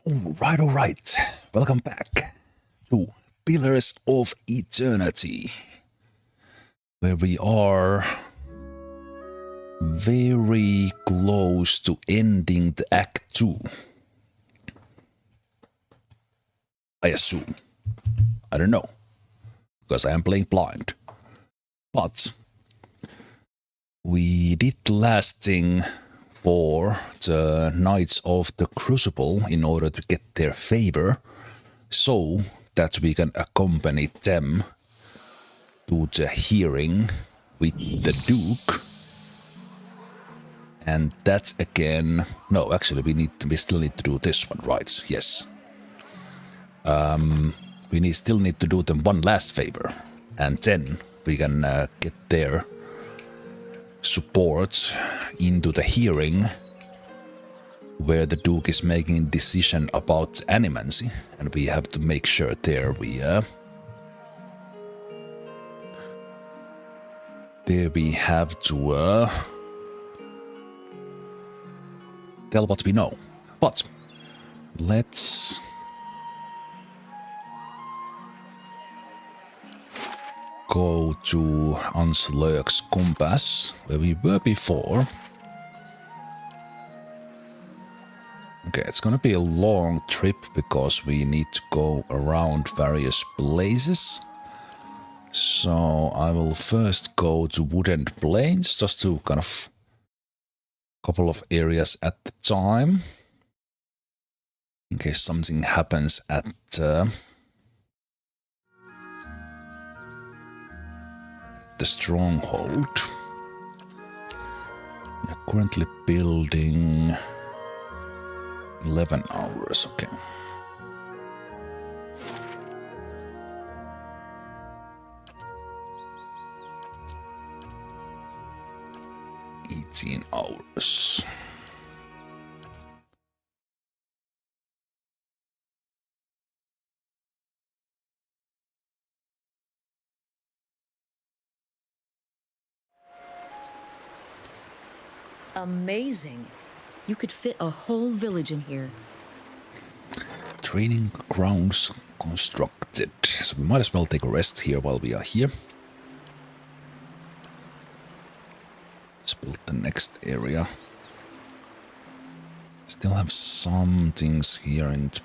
All right. Welcome back to Pillars of Eternity, where we are very close to ending the Act 2. I assume. I don't know, because I am playing blind. But we did the last thing for the Knights of the Crucible in order to get their favor, so that we can accompany them to the hearing with the Duke. And that again... No, actually we still need to do this one, right? Yes. We still need to do them one last favor, and then we can get their support into the hearing where the Duke is making a decision about animancy, and we have to make sure there we have to tell what we know. But let's go to Anslök's Compass, where we were before. Okay, it's gonna be a long trip because we need to go around various places. So I will first go to Wooden Plains, just to kind of couple of areas at the time, in case something happens at the stronghold. We are currently building 11 hours, okay. $18. Amazing. You could fit a whole village in here. Training grounds constructed. So we might as well take a rest here while we are here. Let's build the next area. Still have some things here in the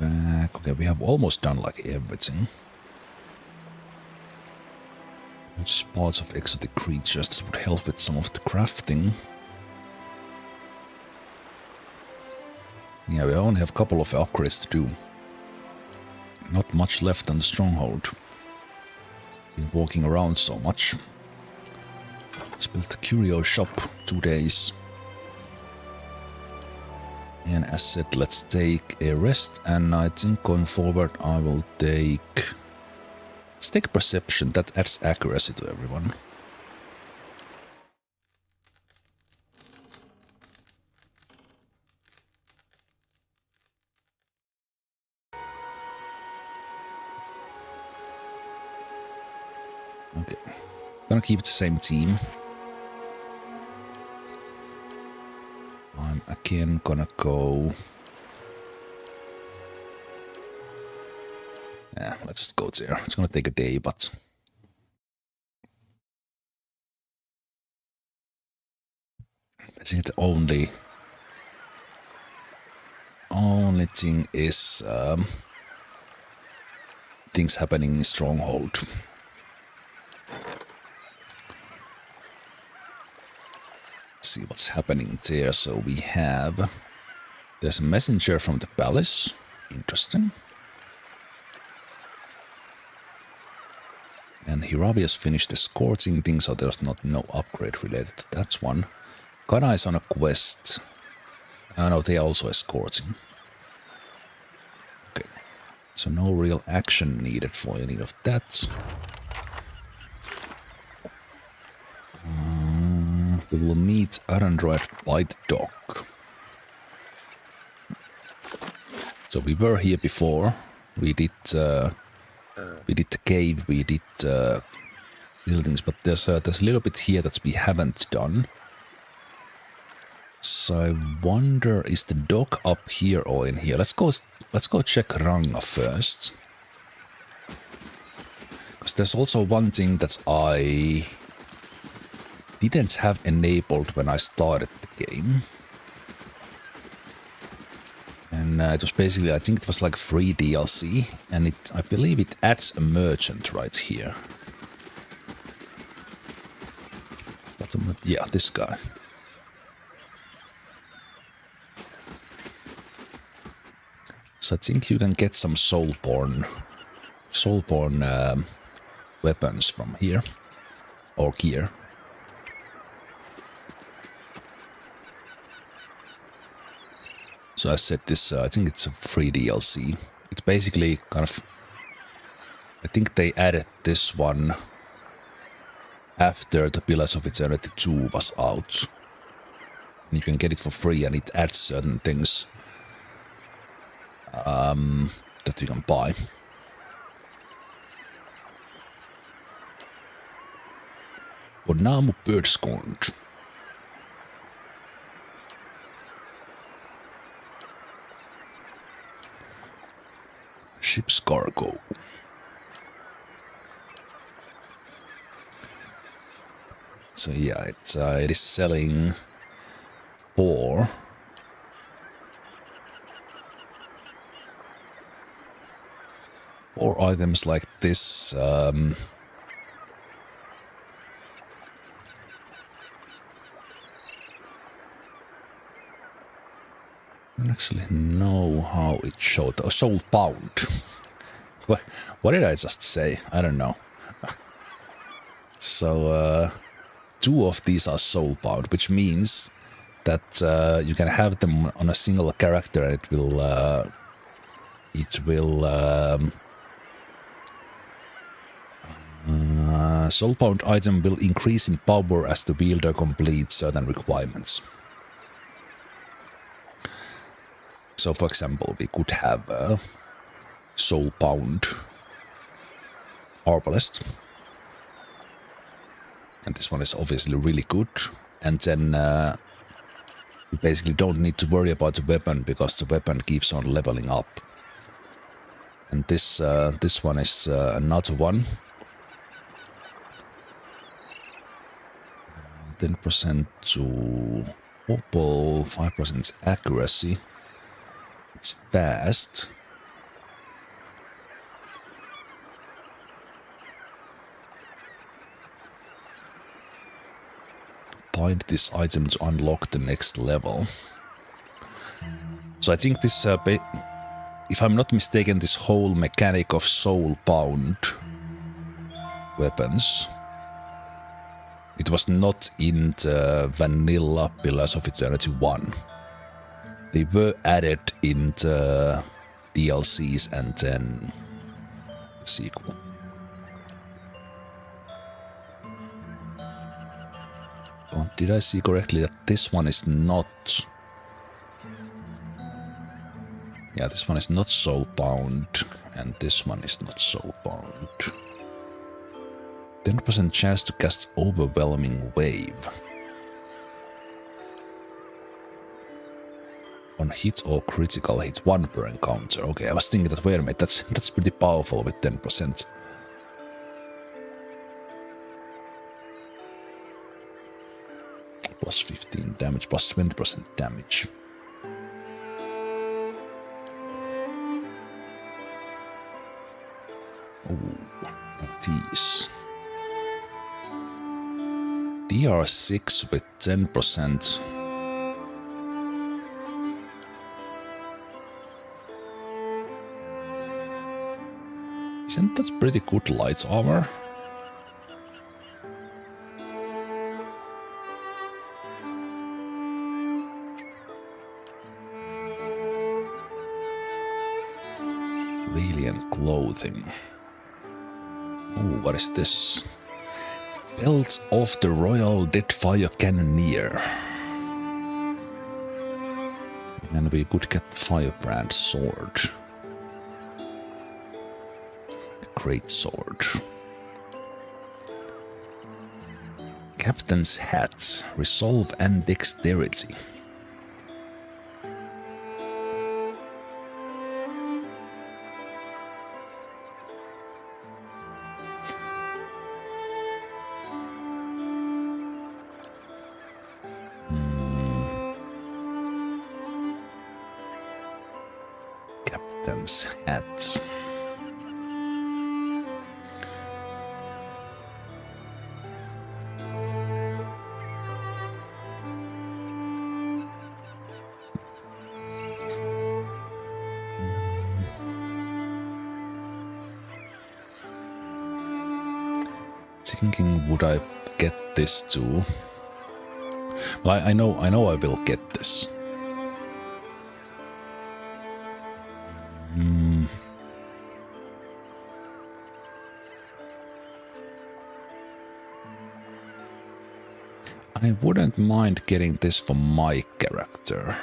back. Okay, we have almost done like everything. Which parts of exotic creatures that would help with some of the crafting. Yeah, we only have a couple of upgrades to do. Not much left on the stronghold. Been walking around so much. Let's build the curio shop, 2 days. And as said, let's take a rest, and I think going forward I will take... Let's take perception, that adds accuracy to everyone. Okay, gonna keep the same team. I'm again gonna go... Yeah, let's just go there. It's gonna take a day, but... I think the only thing is things happening in Stronghold. Let's see what's happening there. So we have... There's a messenger from the palace. Interesting. And Hiravius finished escorting things, so there's no upgrade related to that one. Kana is on a quest. No, they are also escorting. Okay. So no real action needed for any of that. We will meet Arandroid by the dock. So we were here before. We did the cave, we did buildings, but there's a little bit here that we haven't done. So I wonder, is the dog up here or in here? Let's go check Ranga first. Because there's also one thing that I didn't have enabled when I started the game. And it was basically, I think it was like free DLC, and I believe it adds a merchant right here. But yeah, this guy. So I think you can get some soulborn weapons from here, or gear. So I said this, I think it's a free DLC. It's basically kind of, I think they added this one after the Pillars of Eternity 2 was out. And you can get it for free, and it adds certain things that you can buy. Bonamu Birdsconch. Ship's cargo. So yeah, it is selling for four items like this. I don't actually know how it showed. Oh, soulbound. What did I just say? I don't know. So, two of these are soulbound, which means that you can have them on a single character, and soulbound item will increase in power as the wielder completes certain requirements. So, for example, we could have a soulbound arbalest. And this one is obviously really good. And then you basically don't need to worry about the weapon, because the weapon keeps on leveling up. And this one is another one. 10% to wobble, 5% accuracy. It's fast. Bind this item to unlock the next level. So I think this, if I'm not mistaken, this whole mechanic of soulbound weapons, it was not in the vanilla Pillars of Eternity 1. They were added in the DLCs and then the sequel. But did I see correctly that this one is not... Yeah, this one is not soulbound, and this one is not soulbound. 10% chance to cast Overwhelming Wave. On hit or critical hit, 1 per encounter. Okay, I was thinking that, wait a minute, that's pretty powerful with 10%. Plus 15 damage, plus 20% damage. Oh, these. DR6 with 10%. Isn't that pretty good light armor? Valiant clothing. Oh, what is this? Belt of the Royal Deadfire Cannoneer. And we could get the Firebrand sword. A great sword. Captain's hat. Resolve and dexterity. captain's hat. Thinking, would I get this too? Well, I know I will get this. I wouldn't mind getting this for my character.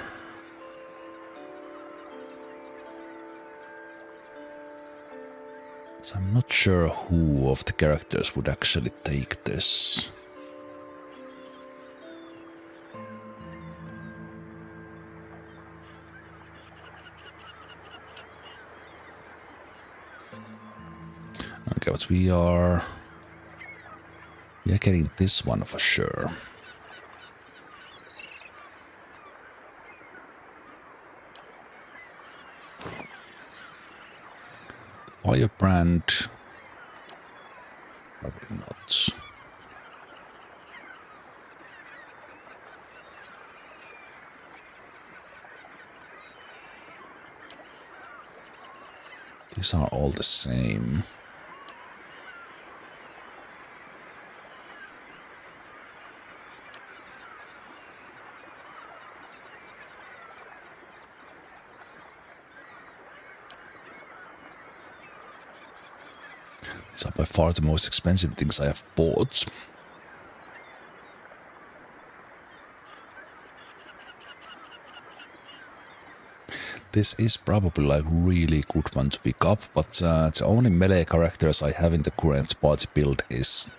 So I'm not sure who of the characters would actually take this. Okay, but we are getting this one for sure. Firebrand, probably not. These are all the same. These are by far the most expensive things I have bought. This is probably like really good one to pick up, but the only melee characters I have in the current party build is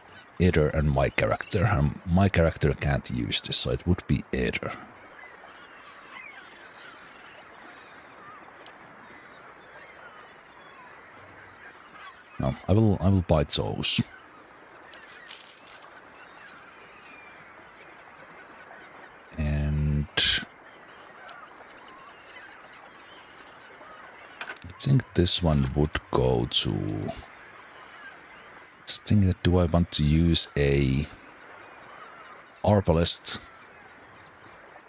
Eder and my character, and my character can't use this, so it would be Eder. No, I will buy those. And I think this one would go to... Just think that, do I want to use a arbalest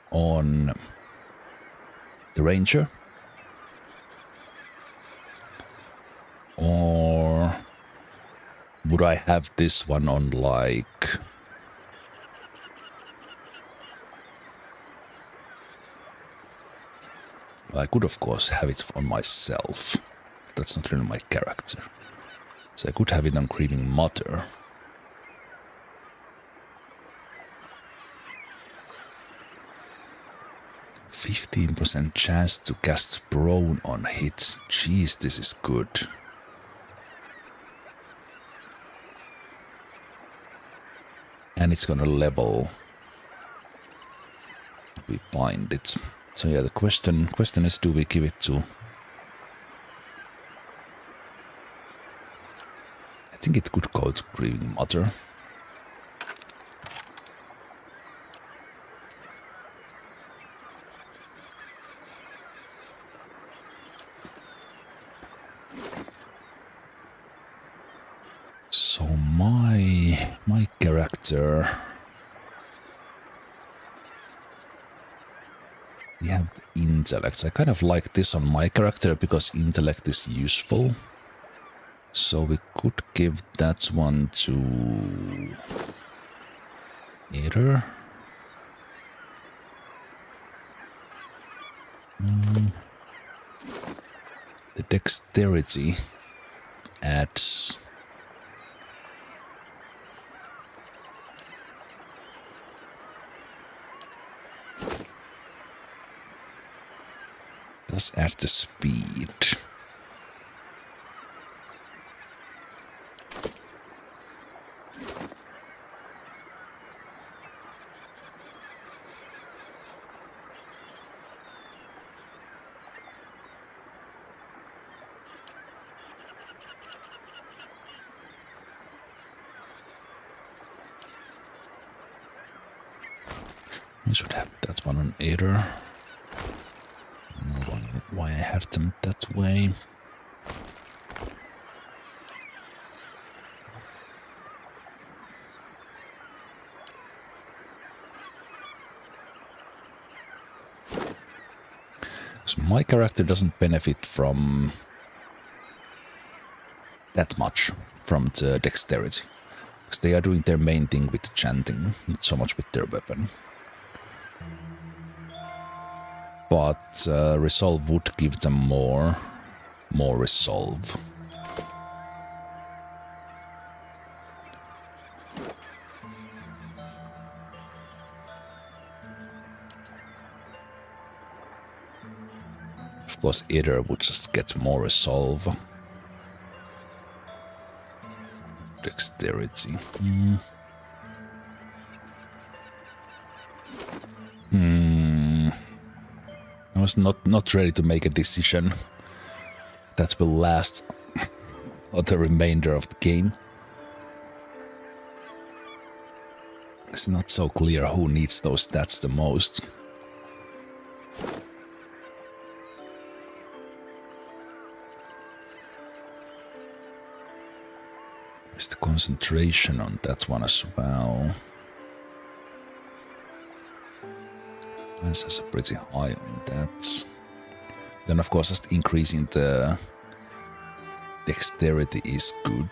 on the ranger? Or would I have this one on like... I could of course have it on myself. That's not really my character. So I could have it on Grieving Mother. %15% chance to cast Prone on hit. Jeez, this is good. And it's gonna level. We bind it. So yeah, the question is, do we give it to... I think it could go to Grieving Mother. So my character... We have the intellect. I kind of like this on my character because intellect is useful. So we could give that one to Eder. The dexterity adds... Does add the speed. I should have that one on Eder. No one why I had them that way. So my character doesn't benefit from that much from the dexterity. Because they are doing their main thing with the chanting, not so much with their weapon. But resolve would give them more resolve. Of course, either would just get more resolve. Dexterity. I was not ready to make a decision that will last for the remainder of the game. It's not so clear who needs those stats the most. There's the concentration on that one as well. This is pretty high on that. Then of course just increasing the dexterity is good.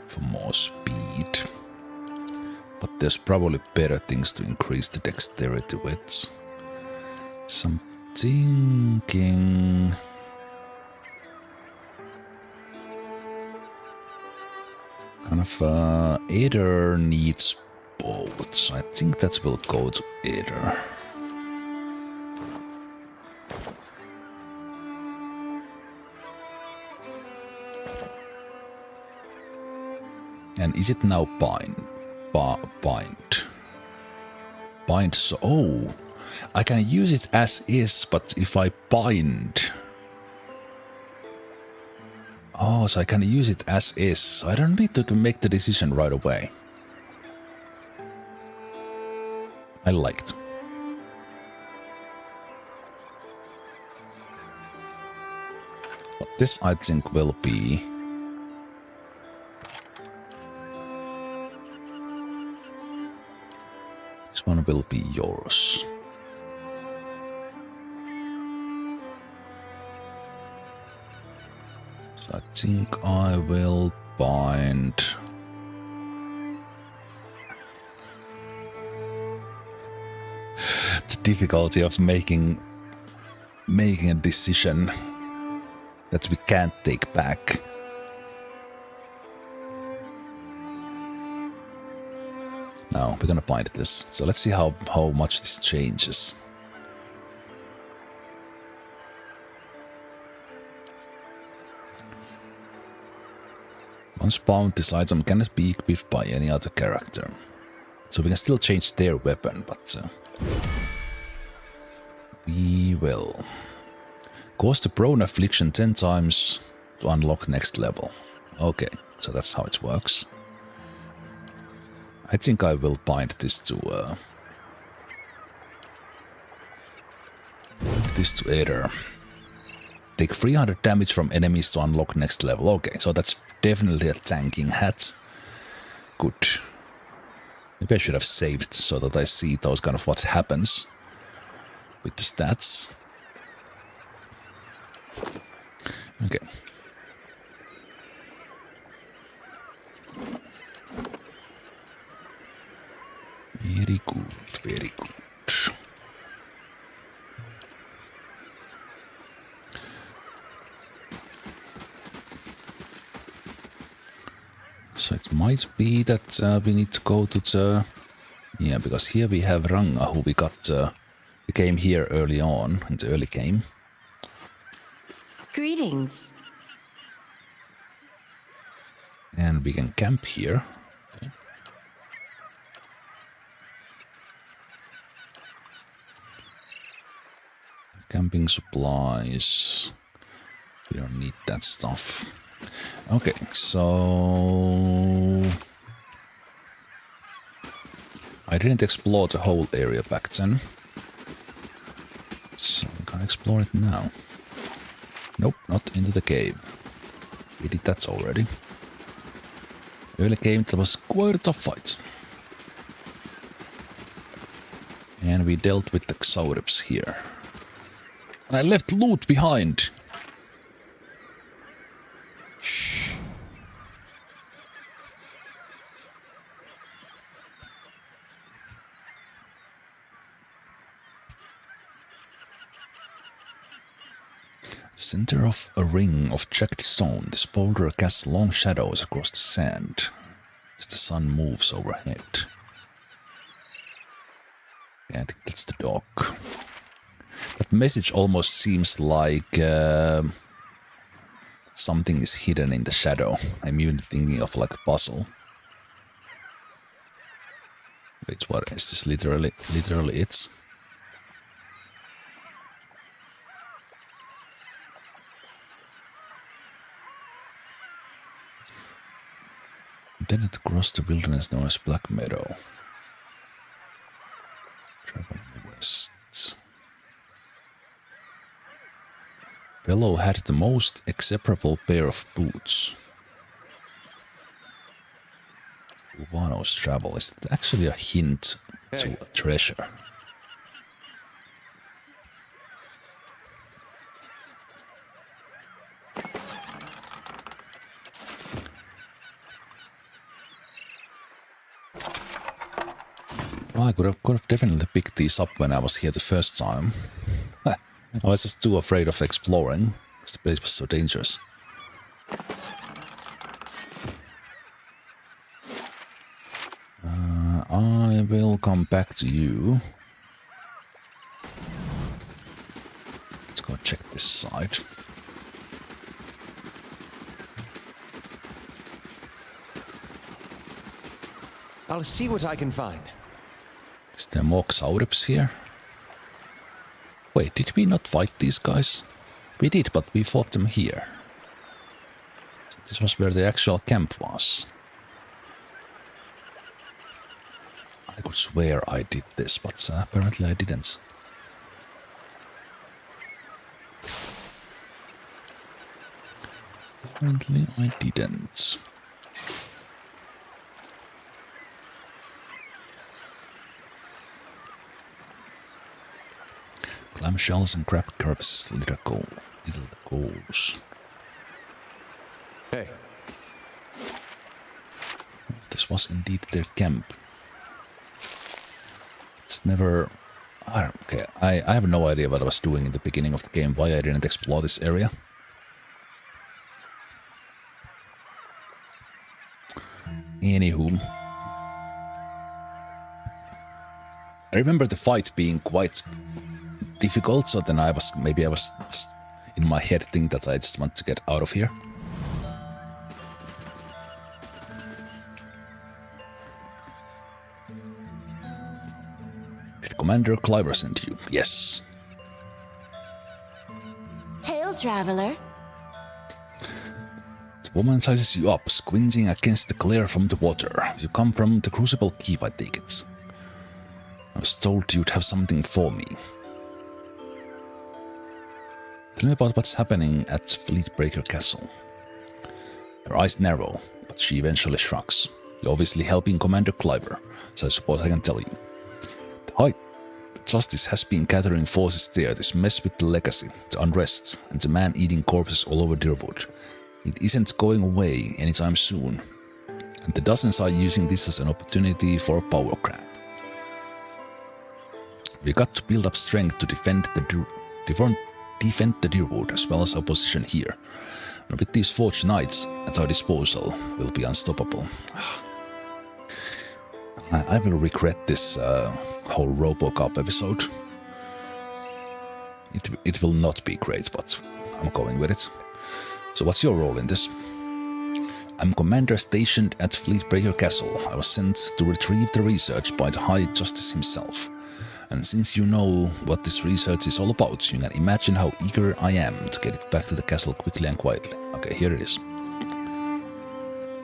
For more speed. But there's probably better things to increase the dexterity with. So I'm thinking... kind of either needs both, so I think that will go to either. And is it now bind? Bind, so... oh! I can use it as is, but if I bind... oh, so I can use it as is. So I don't need to make the decision right away. I liked. But this I think will be... this one will be yours. So I think I will bind... the difficulty of making a decision that we can't take back. Now we're gonna bind this. So let's see how much this changes. Once bound, this item cannot be equipped by any other character. So we can still change their weapon, but we will. Cause the prone affliction 10 times to unlock next level. Okay, so that's how it works. I think I will bind this to either. Take 300 damage from enemies to unlock next level. Okay, so that's definitely a tanking hat. Good. Maybe I should have saved so that I see those kind of what happens with the stats. Okay. Very good, very good. So it might be that we need to go to the... yeah, because here we have Ranga, who we got... we came here early on, in the early game. Greetings. And we can camp here. Okay. Camping supplies. We don't need that stuff. Okay, so... I didn't explore the whole area back then. explore it now. Nope, not into the cave. We did that already. Early game, that was quite a tough fight. And we dealt with the cRPGs here. And I left loot behind. Shh. Center of a ring of jagged stone, this boulder casts long shadows across the sand as the sun moves overhead. Yeah, I think that's the dog. That message almost seems like something is hidden in the shadow. I'm even thinking of like a puzzle. Wait, what is this literally it? Intended to cross the wilderness known as Black Meadow. Traveling west. Fellow had the most acceptable pair of boots. Fulvano's travel. Is it actually a hint to a treasure? Well, I could have definitely picked these up when I was here the first time. I was just too afraid of exploring, because the place was so dangerous. I will come back to you. Let's go check this side. I'll see what I can find. Is there more cRPGs here? Wait, did we not fight these guys? We did, but we fought them here. So this was where the actual camp was. I could swear I did this, but apparently I didn't. Apparently I didn't. Clamshells and crab carapaces, little goals. Hey. This was indeed their camp. It's never... Okay, I have no idea what I was doing in the beginning of the game, why I didn't explore this area. Anywho. I remember the fight being quite difficult, so then I was just in my head thinking that I just want to get out of here. Did Commander Cliver send you? Yes. Hail, traveler. The woman sizes you up, squinting against the glare from the water. You come from the Crucible Keep, I take it. I was told you'd have something for me. Tell me about what's happening at Fleetbreaker Castle. Her eyes narrow, but she eventually shrugs. You're obviously helping Commander Cliver, so I suppose I can tell you. The High Justice has been gathering forces there, this mess with the legacy, the unrest, and the man-eating corpses all over Deerwood. It isn't going away anytime soon, and the dozens are using this as an opportunity for a power grab. We got to build up strength to defend the Deerwood as well as our position here. And with these forged knights at our disposal, we'll be unstoppable. I will regret this whole RoboCop episode. It will not be great, but I'm going with it. So what's your role in this? I'm commander stationed at Fleetbreaker Castle. I was sent to retrieve the research by the High Justice himself. And since you know what this research is all about, you can imagine how eager I am to get it back to the castle quickly and quietly. Okay, here it is.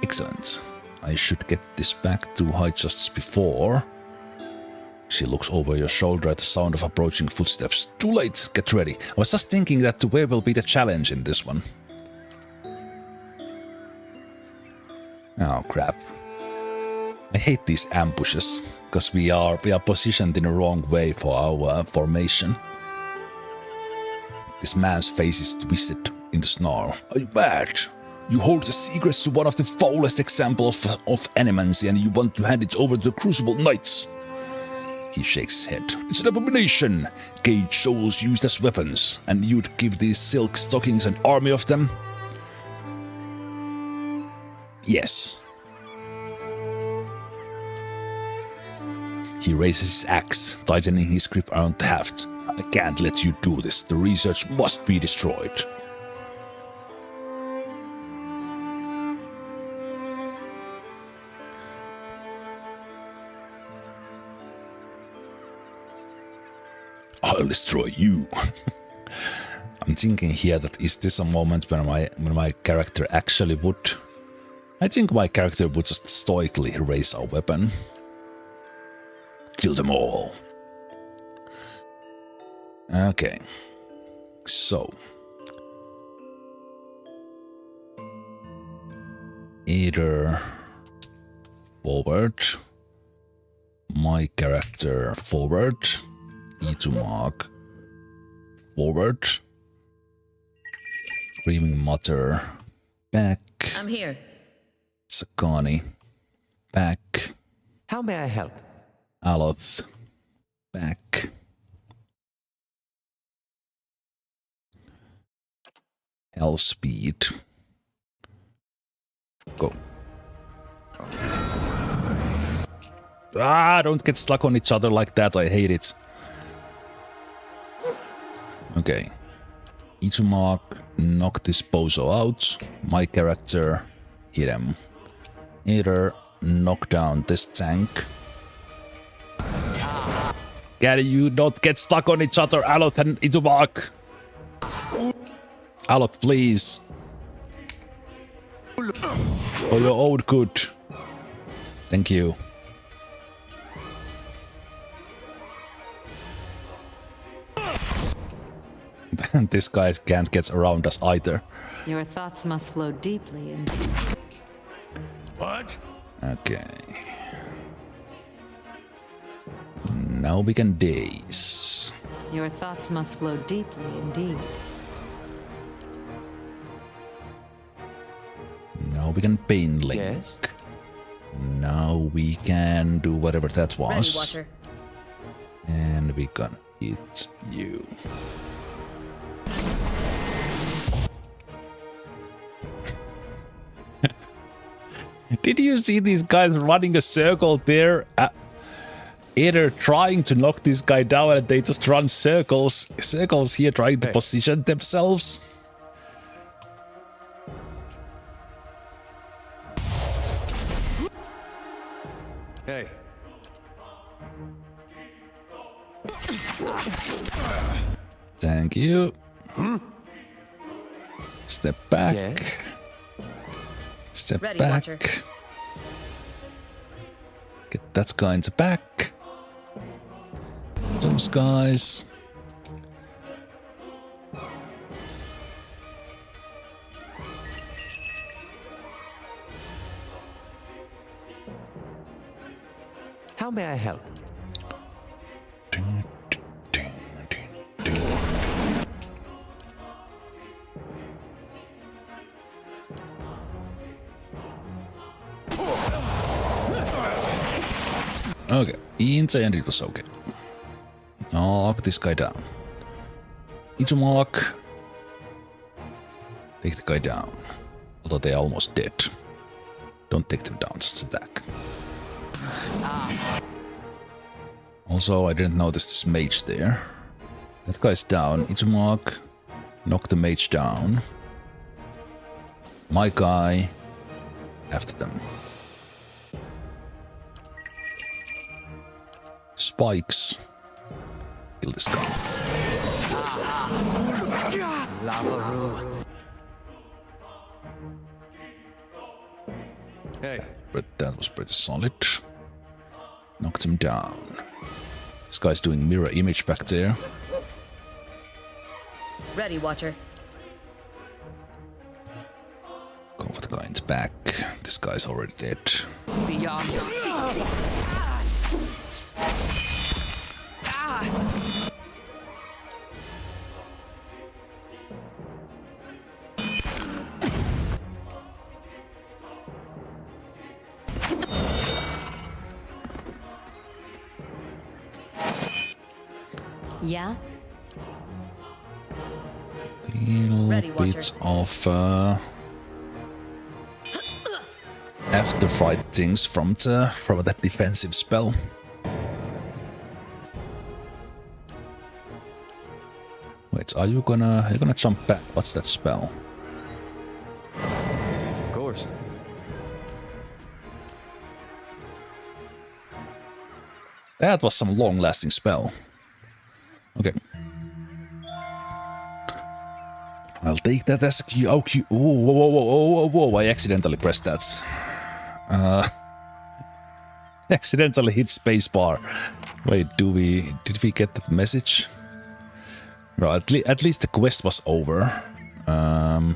Excellent. I should get this back to High Justice before She looks over your shoulder at the sound of approaching footsteps. Too late, get ready. I was just thinking that where will be the challenge in this one? Oh crap. I hate these ambushes, because we are positioned in the wrong way for our formation. This man's face is twisted in the snarl. Are you mad? You hold the secrets to one of the foulest examples of animancy and you want to hand it over to the Crucible Knights. He shakes his head. It's an abomination. Caged souls used as weapons, and you'd give these silk stockings an army of them? Yes. He raises his axe, tightening his grip around the haft. I can't let you do this. The research must be destroyed. I'll destroy you. I'm thinking here that is this a moment when my character actually would... I think my character would just stoically raise our weapon. Kill them all. Okay. So. Either forward. My character forward. E to mark. Forward. Screaming Mutter. Back. I'm here. Sakani. Back. How may I help? Aloth. Back. Hell speed. Go. Ah, don't get stuck on each other like that. I hate it. Okay. Each mark, knock this bozo out. My character, hit him. Either knock down this tank. Can you not get stuck on each other, Aloth and Itumark? Aloth, please. For your own good. Thank you. This guy can't get around us either. Your thoughts must flow deeply indeed. What? Okay. Now we can daze. Your thoughts must flow deeply indeed. Now we can pain link. Yes. Now we can do whatever that Ready, was. Watcher. And we gonna hit you. Did you see these guys running a circle there? Either trying to knock this guy down and they just run circles here trying to position themselves. Hey. Thank you. Step back. Yes. Step Ready, back. Watcher. Get that guy in the back. Those guys. How may I help? Okay, in the end it was okay. Knock this guy down. Ichumark. Take the guy down. Although they are almost dead. Don't take them down, just attack. Also, I didn't notice this mage there. That guy's down. Ichumark. Knock the mage down. My guy. After them. Spikes. Kill this guy. Hey. But that was pretty solid. Knocked him down. This guy's doing mirror image back there. Ready, Watcher. Go for the guy in the back. This guy's already dead. Beyond the sea. Yeah? Little Ready, bit of after fight things from that defensive spell. Wait, are you gonna jump back? What's that spell? Of course. That was some long-lasting spell. Okay. I'll take that as a Q. Oh, Q. Oh, whoa, whoa, whoa, whoa, whoa! I accidentally pressed that. Accidentally hit spacebar. Wait, did we get that message? Well, at least the quest was over. There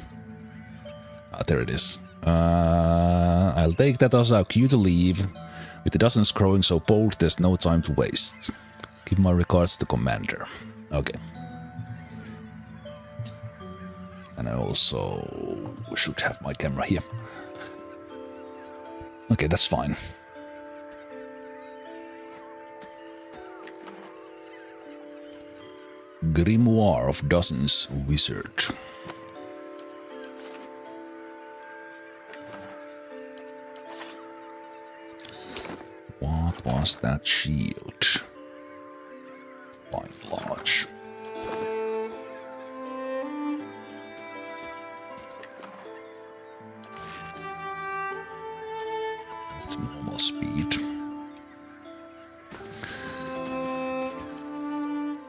it is. I'll take that as our cue to leave. With the dozens growing so bold, there's no time to waste. Give my regards to Commander. Okay. And I also should have my camera here. Okay, that's fine. Grimoire of Dozens Wizard. What was that shield? Fine large. At normal speed.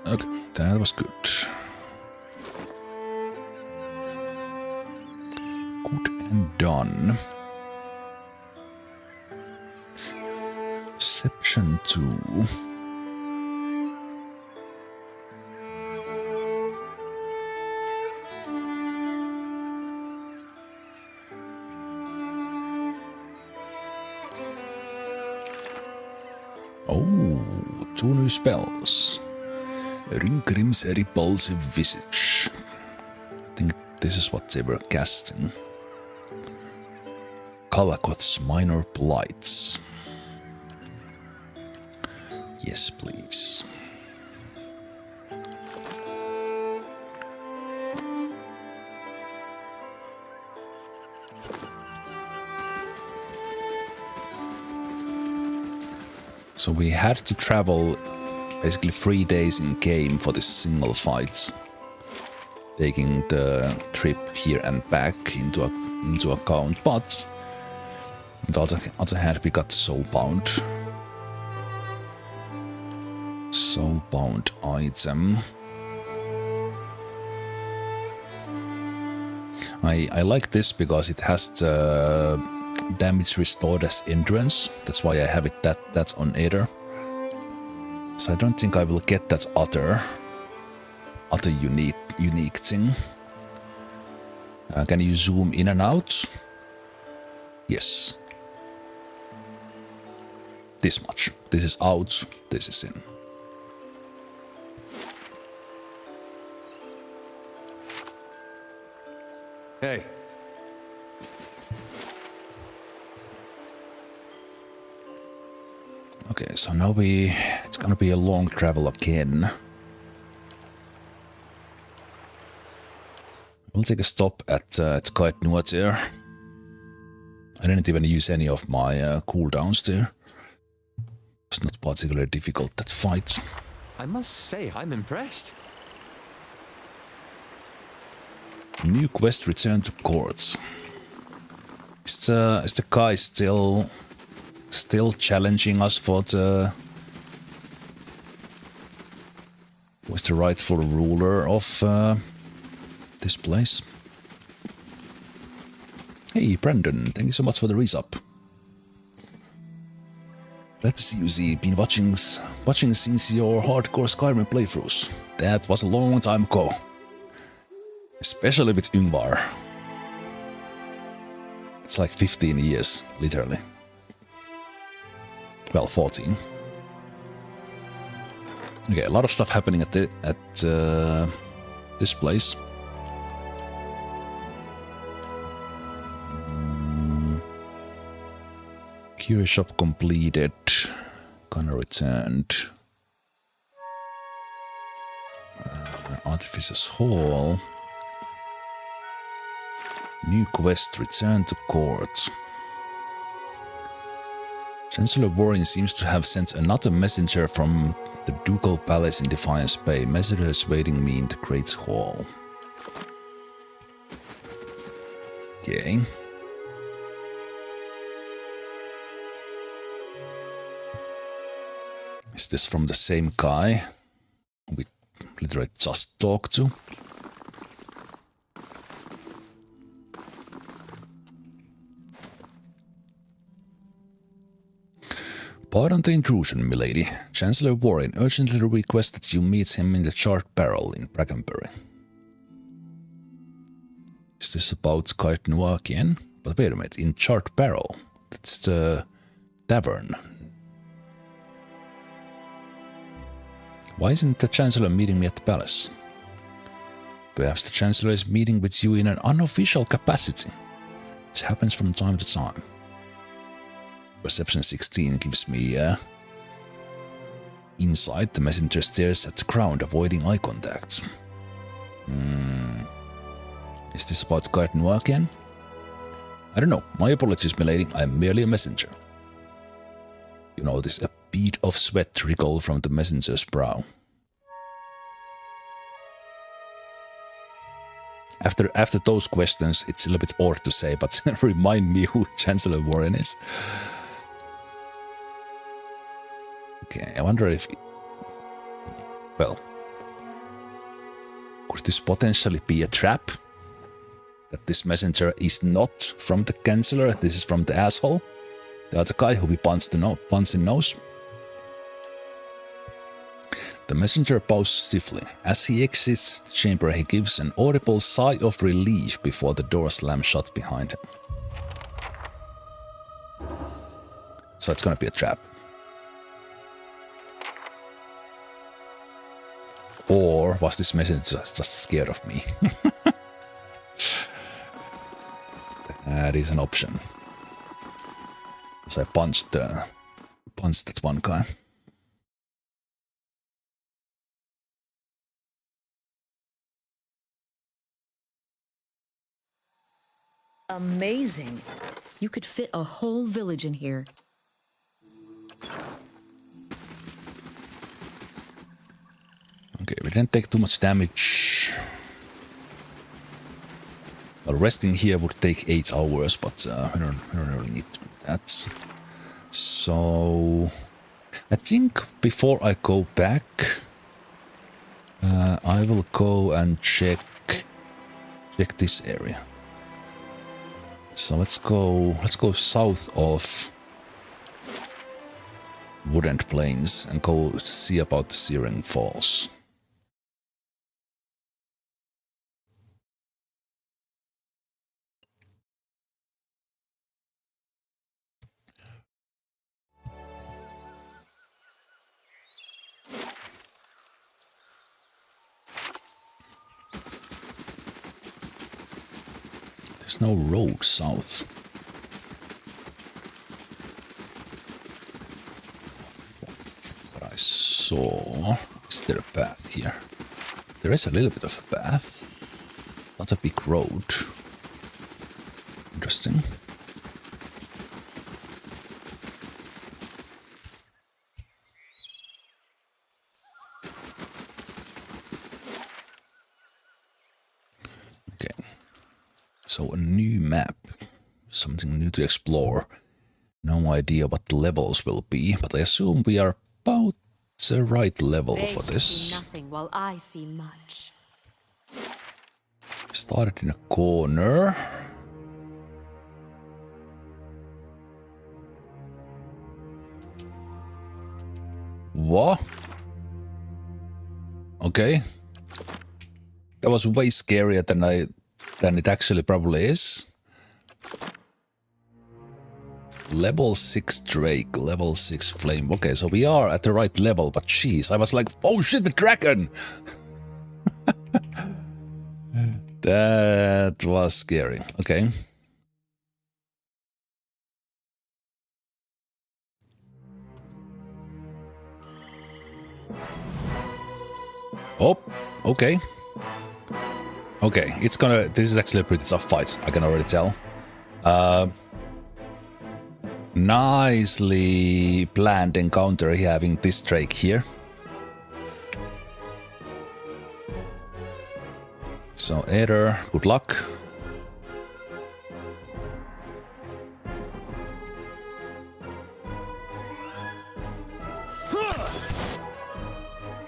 Okay, that was good. Good and done. Perception 2. Oh, 2 new spells. Ringrim's Repulsive Visage. I think this is what they were casting. Kalakoth's Minor Blights. Yes, please. So we had to travel basically 3 days in game for this single fight, taking the trip here and back into account. But on the other hand, we got Soulbound. Soulbound item. I like this because it has the damage restored as endurance. That's why I have it that's on Aether. So I don't think I will get that other unique thing. Can you zoom in and out? Yes. This much. This is out, this is in. Hey. Okay, so now it's gonna be a long travel again. We'll take a stop at Kite Nuatir. I didn't even use any of my cooldowns there. It's not particularly difficult, that fight. I must say, I'm impressed. New quest, Return to Courts. Is the guy still challenging us for who is the rightful ruler of this place? Hey Brendan, thank you so much for the resub. Glad to see you, Z. Been watching since your hardcore Skyrim playthroughs. That was a long time ago. Especially with Yngvar. It's like 15 years, literally. Well, 14. Okay, a lot of stuff happening at this place. Curie shop completed. Gunner returned. Artificer's Hall. New quest, return to court. Chancellor Warren seems to have sent another messenger from the Ducal Palace in Defiance Bay. Messenger is waiting me in the Great Hall. Okay. Is this from the same guy we literally just talked to? Pardon the intrusion, milady. Chancellor Warren urgently requests that you meet him in the Charred Barrel in Brackenbury. Is this about Kite Noir again? But wait a minute, in Charred Barrel? That's the tavern. Why isn't the Chancellor meeting me at the palace? Perhaps the Chancellor is meeting with you in an unofficial capacity. It happens from time to time. Perception 16 gives me insight. The messenger stares at the ground, avoiding eye contact. Is this about Guard Noir again? I don't know. My apologies, milady. I am merely a messenger. You notice a bead of sweat trickle from the messenger's brow. After those questions, it's a little bit odd to say, but remind me who Chancellor Warren is. Okay, I wonder if... Well... Could this potentially be a trap? That this messenger is not from the Chancellor, this is from the asshole? The other guy who we punch in nose? The messenger bows stiffly. As he exits the chamber, he gives an audible sigh of relief before the door slams shut behind him. So it's gonna be a trap. Or was this messenger just scared of me? That is an option. So I punched that one guy. Amazing. You could fit a whole village in here. Okay, we didn't take too much damage. Well, resting here would take 8 hours, but we don't really need to do that. So I think before I go back, I will go and check this area. So let's go south of Woodend Plains and go see about the Searing Falls. There's no road south. What I saw... Is there a path here? There is a little bit of a path. Not a big road. Interesting. Okay. So a new map. Something new to explore. No idea what the levels will be, but I assume we are about the right level for this. Nothing while I see much. Started in a corner. What? Okay. That was way scarier than it actually probably is. Level 6 Drake, level 6 Flame. Okay, so we are at the right level, but jeez, I was like, oh shit, the dragon! That was scary. Okay. Oh, okay. Okay, this is actually a pretty tough fight, I can already tell. Nicely planned encounter having this Drake here. So, Aether, good luck.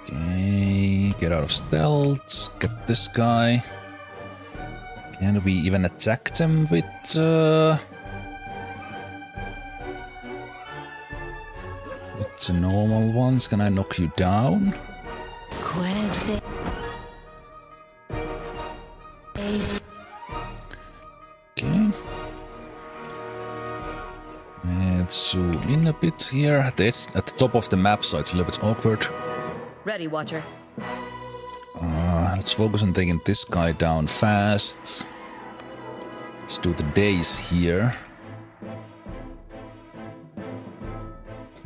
Okay, get out of stealth, get this guy. Can we even attack them with... with the normal ones? Can I knock you down? Okay. Let's zoom in a bit here at the top of the map, so it's a little bit awkward. Ready, Watcher. Let's focus on taking this guy down fast. Let's do the days here.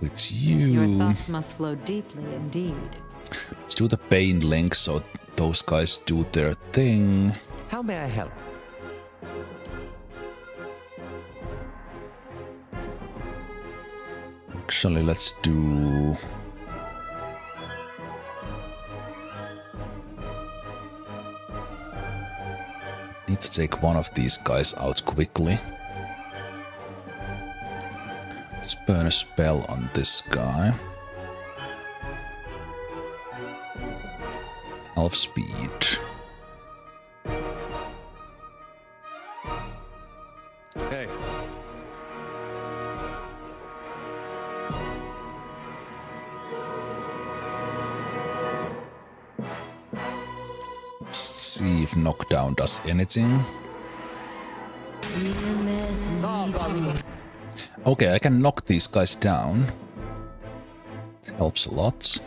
With you. Your thoughts must flow deeply indeed. Let's do the pain link so those guys do their thing. How may I help? Actually, let's do... Need to take one of these guys out quickly. Let's burn a spell on this guy. Half speed. Hey. Let's see if knockdown does anything. Okay, I can knock these guys down. It helps a lot.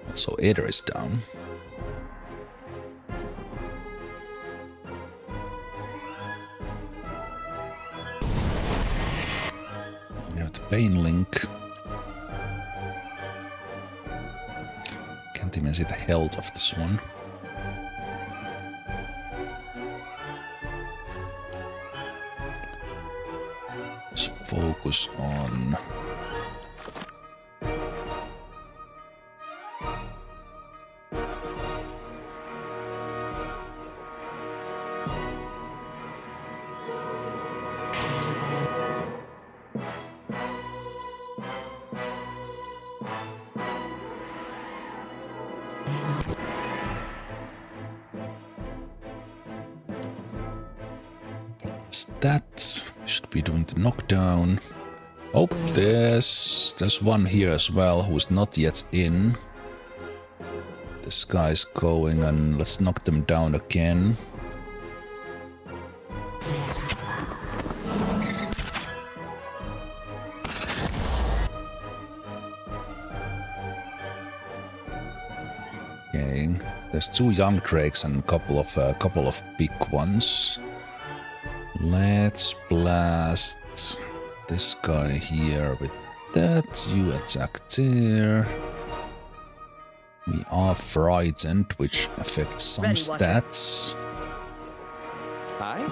Also, Aether is down. We have the Pain Link. Can't even see the health of this one. Let's focus on... that. We should be doing the knockdown. Oh, there's one here as well who's not yet in. This guy's going, and let's knock them down again. Okay, there's 2 young drakes and a couple of big ones. Let's blast this guy here with that. You attack there. We are frightened, which affects some Ready, stats. Hi?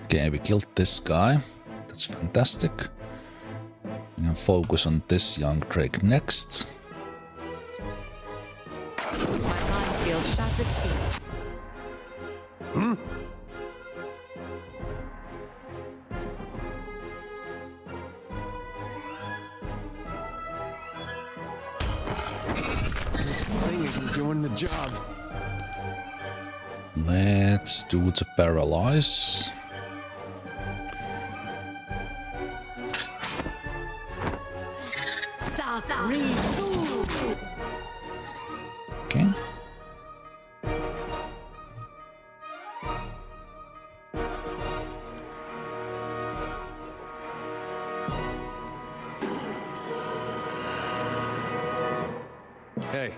Okay, we killed this guy. That's fantastic. We can focus on this young drake next. My mind feels sharp as steel. Thing isn't doing the job. Let's do the paralyze. Okay. Hey.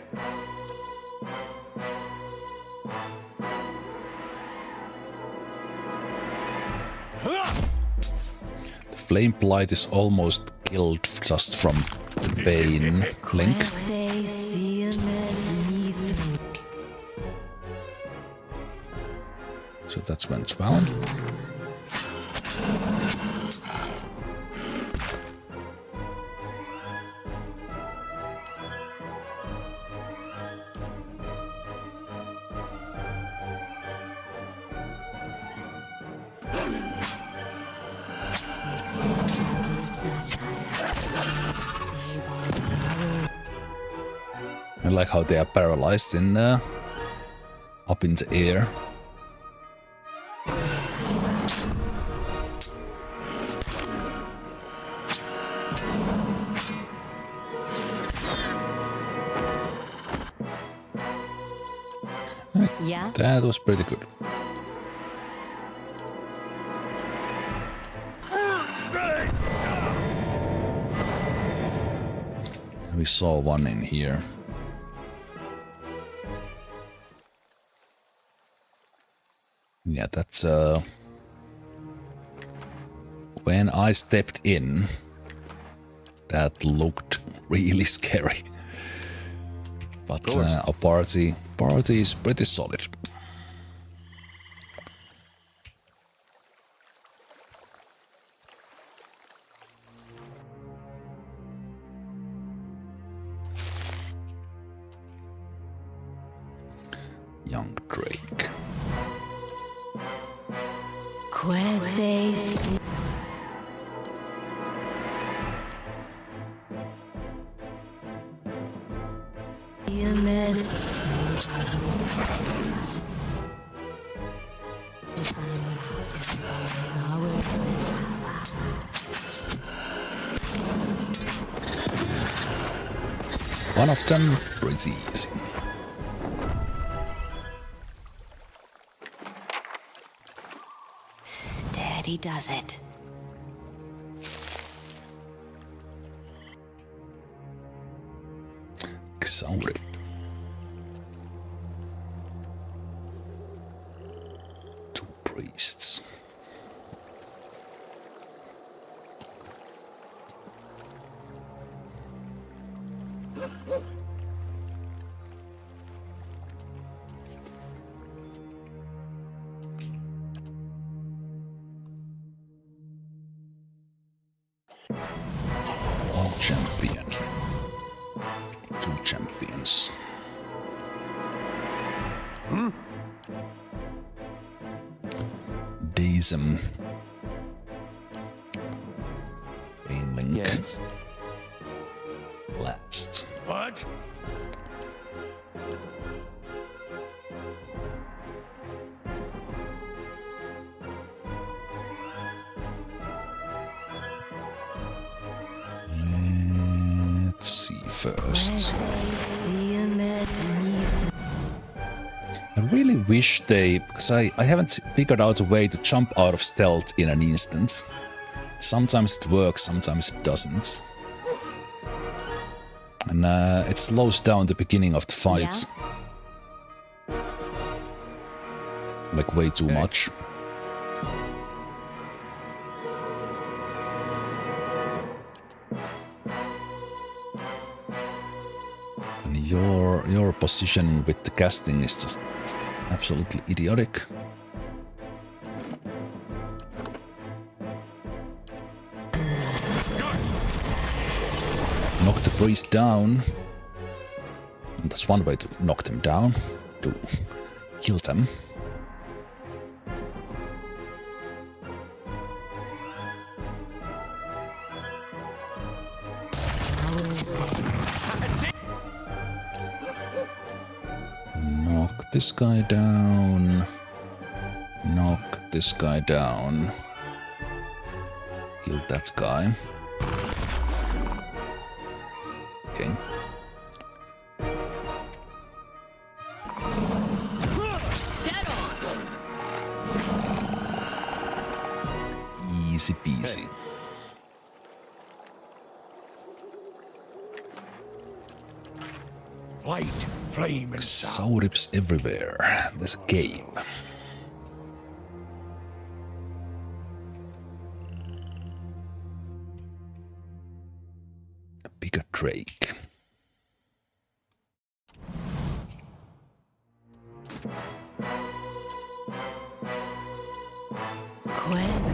The flame blight is almost killed just from the pain link. So that's went well. I like how they are paralyzed in up in the air. Yeah? That was pretty good. We saw one in here. Yeah, that's when I stepped in, that looked really scary. But our party is pretty solid. Young Drake. One of them pretty easy. Steady does it. Sorry. Two priests. One champion. Two champions. Daism. Pain link. Yes. Last. What? Let's see first. I really wish they, because I haven't figured out a way to jump out of stealth in an instant. Sometimes it works, sometimes it doesn't. And it slows down the beginning of the fight. Yeah? Like way too much. And your positioning with the casting is just absolutely idiotic. Knock the priest down. And that's one way to knock them down, to kill them. this guy down. Knock this guy down. Kill that guy. Okay. Easy peasy. Light, flame, and sound. Saurips everywhere. There's a cave. A bigger drake.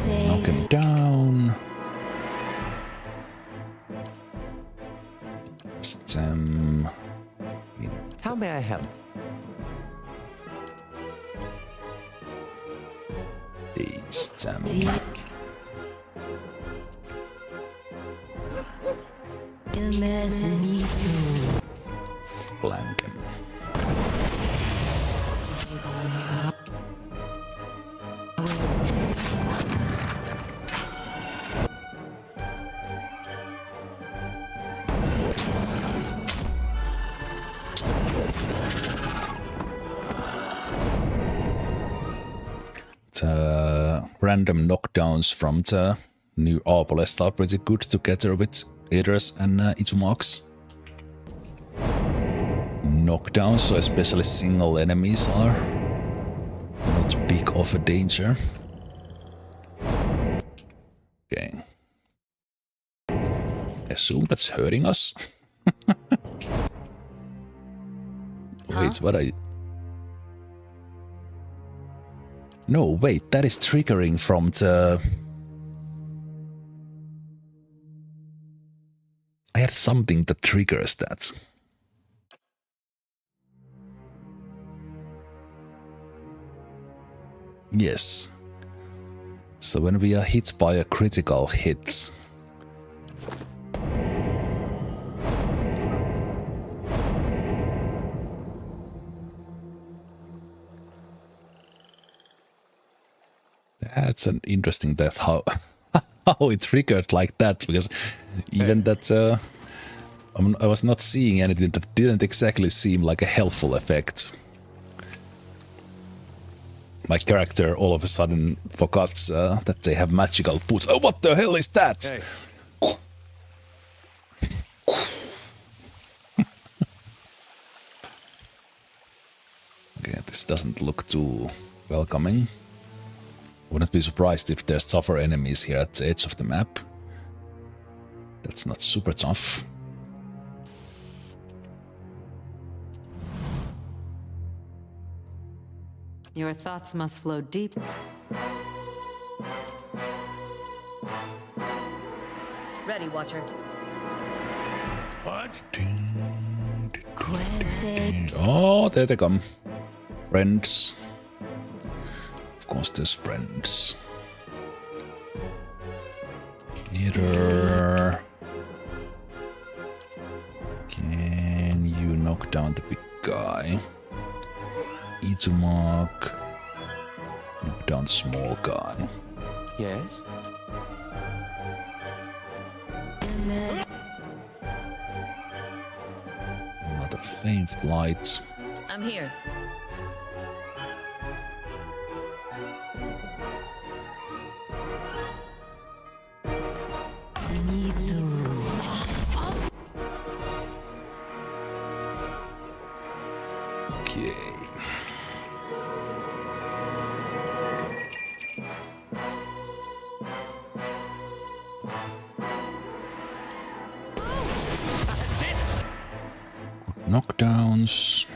Knock him down. Stem. How may I help? Stem. Flank him. The random knockdowns from the new Arbalest are pretty good together with Aedras and Izumox. Knockdowns, so especially single enemies, are not big of a danger. Okay. Assume that's hurting us. Wait, what are you? No, wait, that is triggering from the... I had something that triggers that. Yes. So when we are hit by a critical hit... That's an interesting that how it triggered like that, because even that I was not seeing anything that didn't exactly seem like a helpful effect. My character all of a sudden forgot that they have magical boots. Oh, what the hell is that? Hey. Okay, this doesn't look too welcoming. Wouldn't be surprised if there's tougher enemies here at the edge of the map. That's not super tough. Your thoughts must flow deep. Ready, Watcher. What? Oh, there they come. Friends. Of course, there's friends. Mirror. Can you knock down the big guy? Izumox. Knock down the small guy. Yes? Another flame flight. I'm here. Okay. That's it! Knockdowns.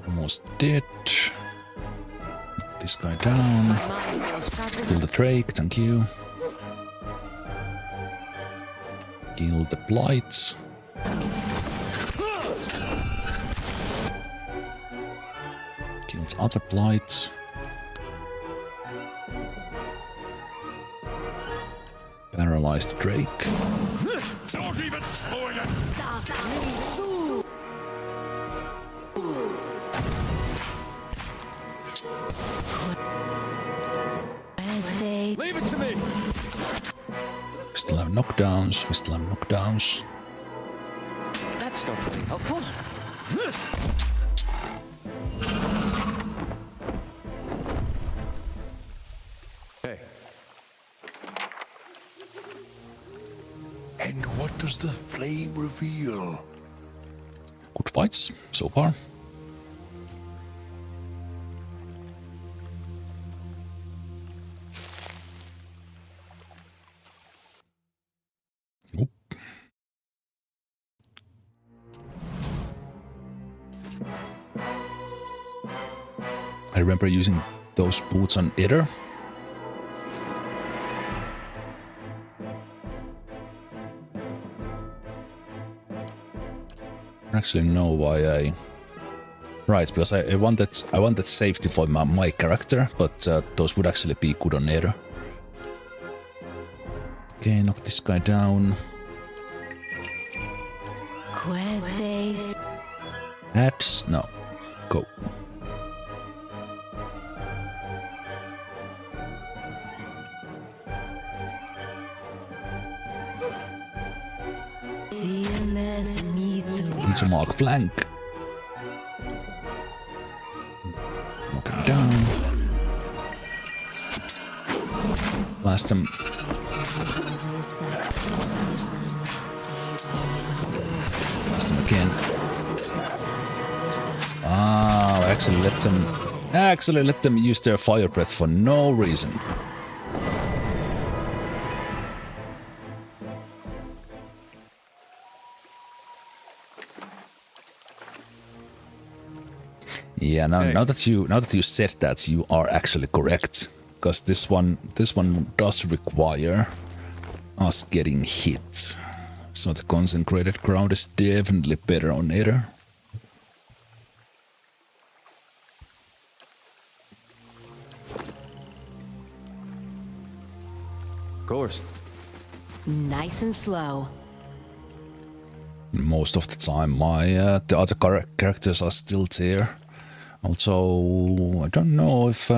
Almost dead. Knock this guy down. Kill the Drake, thank you. Kill the Blights. It's other blight. Paralyzed Drake. Don't even slow it. Leave it to me. We still have knockdowns. We still have knockdowns. That's not very helpful. Hey. And what does the flame reveal? Good fights so far. Oop. I remember using those boots on Iter. I actually know why I... Right, because I wanted safety for my character, but those would actually be good on Iter. Okay, knock this guy down. That's... no. Go. Need to mark flank. Knock him down. Blast him. Blast him again. Ah, I actually let them use their fire breath for no reason. Yeah, now that you said that, you are actually correct, because this one does require us getting hit. So the consecrated ground is definitely better on Iter. Of course. Nice and slow. Most of the time, the other characters are still there. Also, I don't know if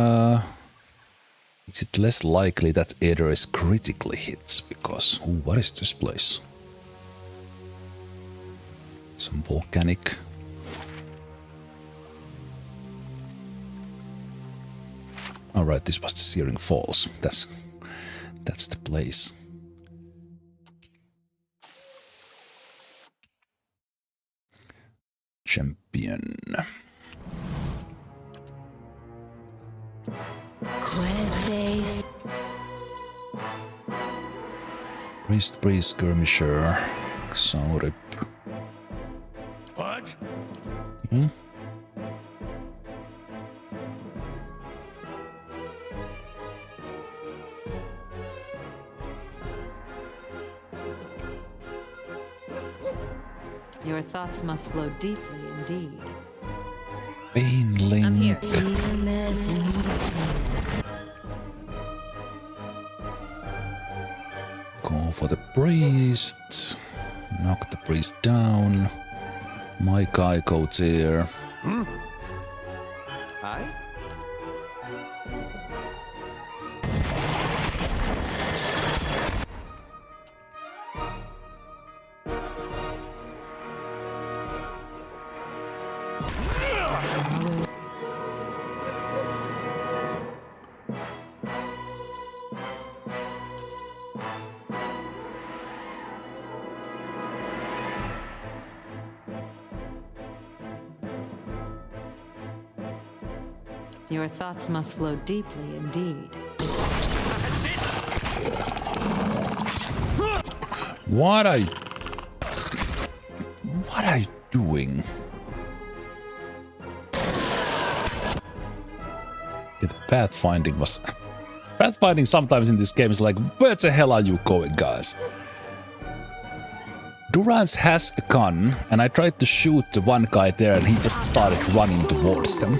is it less likely that Iter is critically hit, because what is this place? Some volcanic. All right, this was the Searing Falls. That's the place. Champion. Priest, Skirmisher, Xaurip. What? Hmm? Your thoughts must flow deeply indeed. Baneling. I'm here. Go for the priest. Knock the priest down. My guy goes there. Aye? Your thoughts must flow deeply indeed. That's it! What are you doing? Yeah, the pathfinding was... Pathfinding sometimes in this game is like, where the hell are you going, guys? Durance has a gun, and I tried to shoot the one guy there, and he just started running towards them.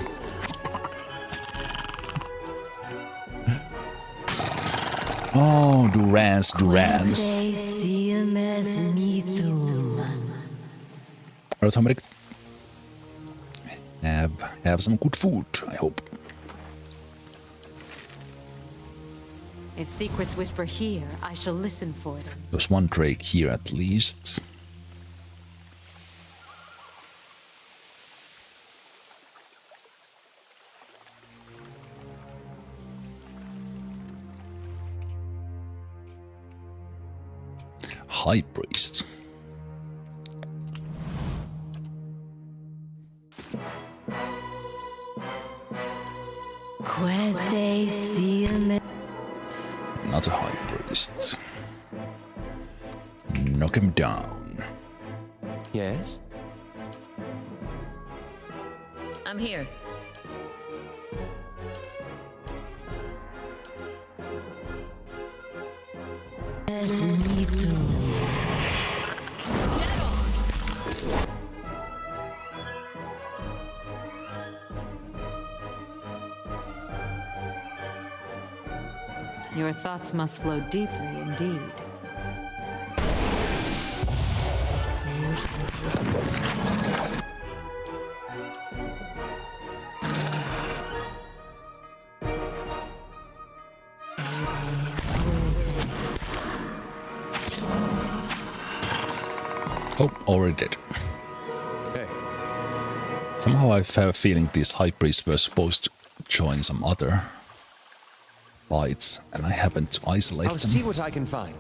Oh, Durans. Alright, Homeric. Have some good food, I hope. If secrets whisper here, I shall listen for them. There's one Drake here at least. High Priest. Not a High Priest. Knock him down. Yes? I'm here. Your thoughts must flow deeply indeed. Oh, already dead. Hey, Somehow I have a feeling these High Priests were supposed to join some other fights, and I happened to isolate I'll them. see what I can find.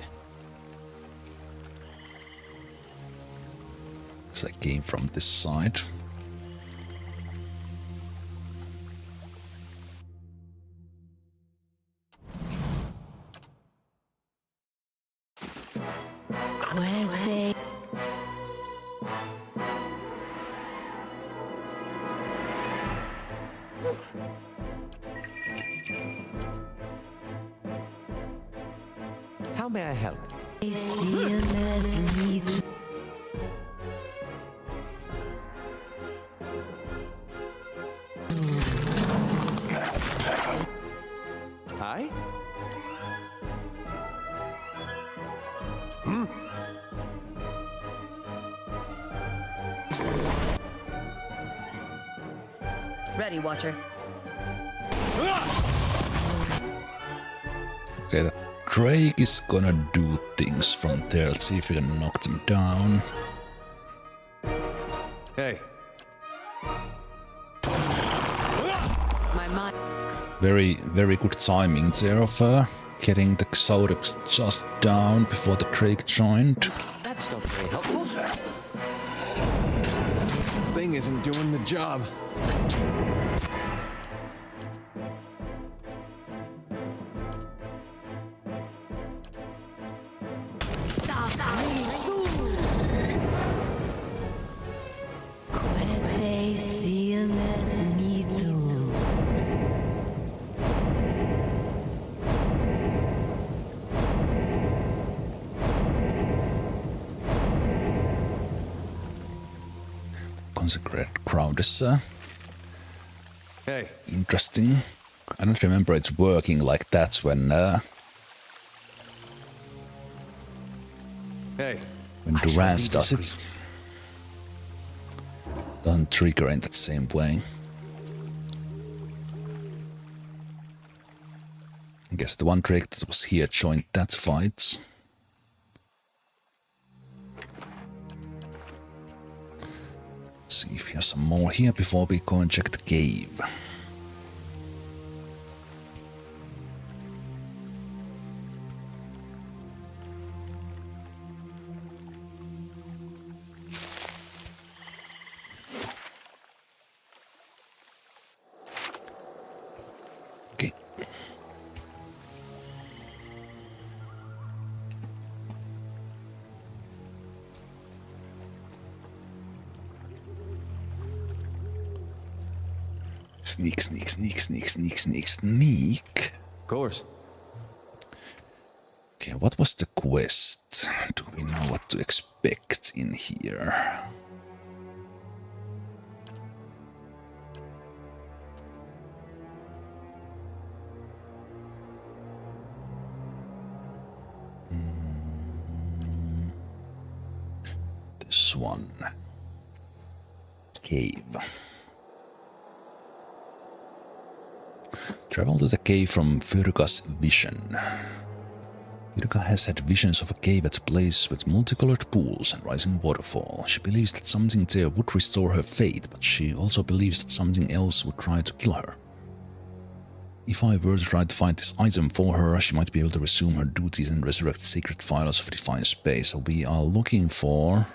So I came from this side. How may I help? Hi? Ready, Watcher. Okay, the Drake is gonna do things from there. Let's see if we can knock them down. Hey, My mind. Very good timing there of getting the Xaureps just down before the Drake joined. that's not very helpful. This thing isn't doing the job. Consecrated crowd is Hey, interesting. I don't remember it's working like that when hey. Durans does it. Doesn't trigger in that same way. I guess the one Drake that was here joined that fight. Let's see if there's some more here before we go and check the cave. Okay. Sneak, sneak, sneak, sneak, sneak, sneak, sneak. Of course. Okay, what was the quest? Do we know what to expect in here? one. Cave. Travel to the cave from Virga's vision. Virga has had visions of a cave at a place with multicolored pools and rising waterfall. She believes that something there would restore her faith, but she also believes that something else would try to kill her. If I were to try to find this item for her, she might be able to resume her duties and resurrect sacred files of Divine Space. So we are looking for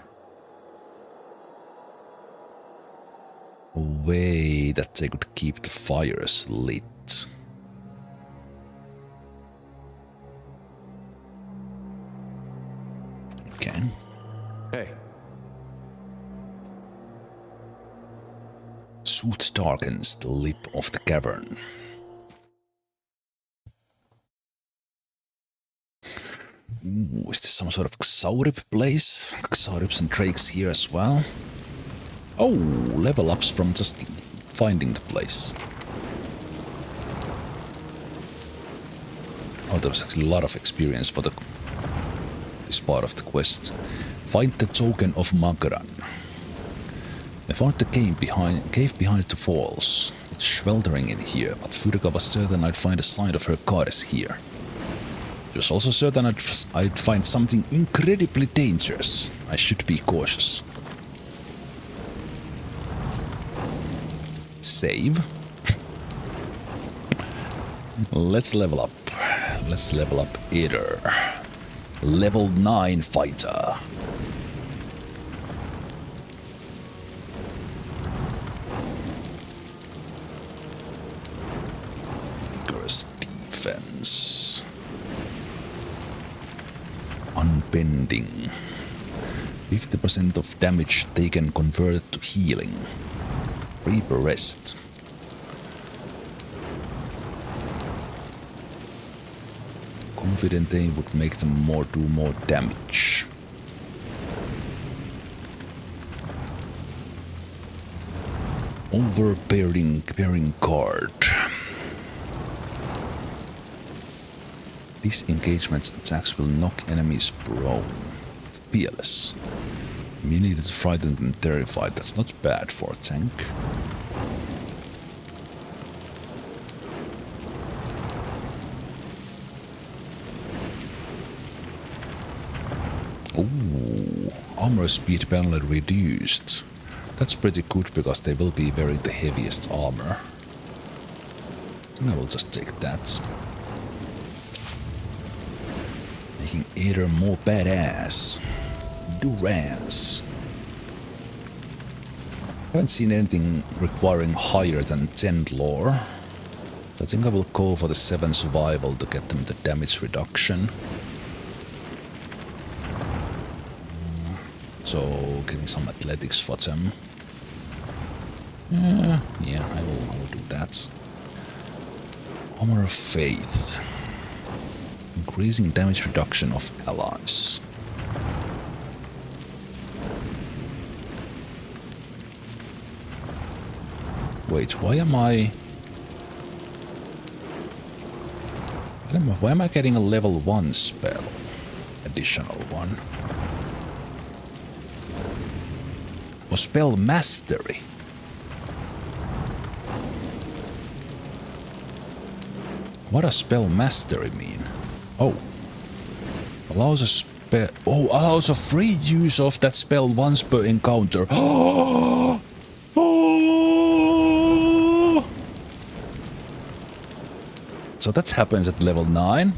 a way that they could keep the fires lit. Okay. Hey. Soot darkens the lip of the cavern. Ooh, is this some sort of Xaurip place? Xaurips and drakes here as well. Oh, level ups from just finding the place. Oh, there was actually a lot of experience for this part of the quest. Find the token of Magaran. I found the cave behind the falls. It's sweltering in here, but Furika was certain I'd find a sign of her goddess here. She was also certain I'd find something incredibly dangerous. I should be cautious. Save. Let's level up. Let's level up Eater. Level 9 fighter. Vigorous defense. Unbending. 50% of damage taken converted to healing. Reaper rest. Confident they would make them do more damage. Overbearing guard. This engagement's attacks will knock enemies prone. Fearless. Immunity to frightened and terrified. That's not bad for a tank. Ooh, armor speed penalty reduced. That's pretty good because they will be wearing the heaviest armor. I will just take that. Making Aether more badass. Durance. I haven't seen anything requiring higher than 10 lore. I think I will go for the 7 survival to get them the damage reduction. So getting some athletics for them. Yeah, I will do that. Armor of Faith. Increasing damage reduction of allies. Wait, why am I getting a level 1 spell? Additional one. Or spell mastery. What does spell mastery mean? Oh. Allows a free use of that spell once per encounter. Oh! So that happens at level 9.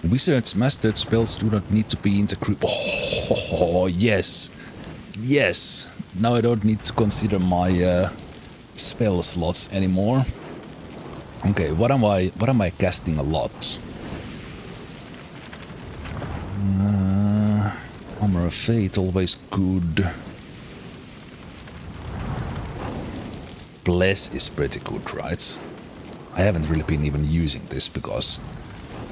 Wizards mastered spells do not need to be in the group. Oh, yes. Yes. Now I don't need to consider my spell slots anymore. Okay, what am I casting a lot? Armor of Fate, always good. Bless is pretty good, right? I haven't really been even using this because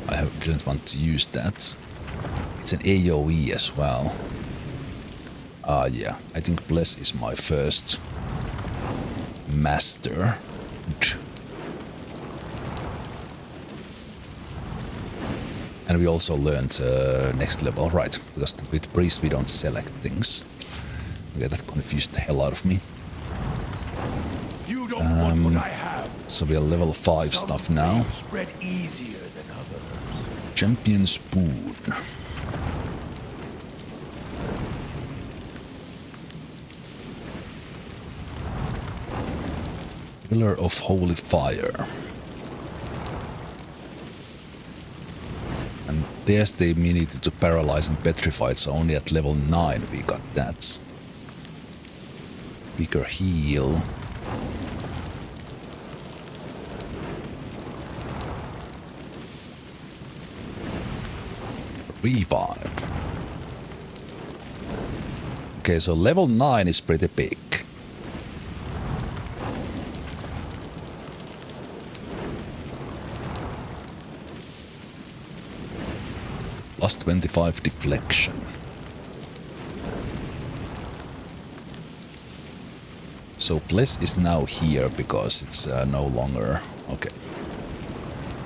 I didn't want to use that. It's an AoE as well. Yeah, I think Bless is my first master. And we also learned next level, right? Because with priest we don't select things. Okay, that confused the hell out of me. You don't want what I have. So we are level 5 stuff now. Spread easier than others. Champion Spoon. Pillar of Holy Fire. And there's the immunity to paralyze and petrified, so only at level 9 we got that. Bigger heal. Revive. Okay, so level 9 is pretty big. Plus 25 deflection. So Bless is now here because it's no longer... Okay.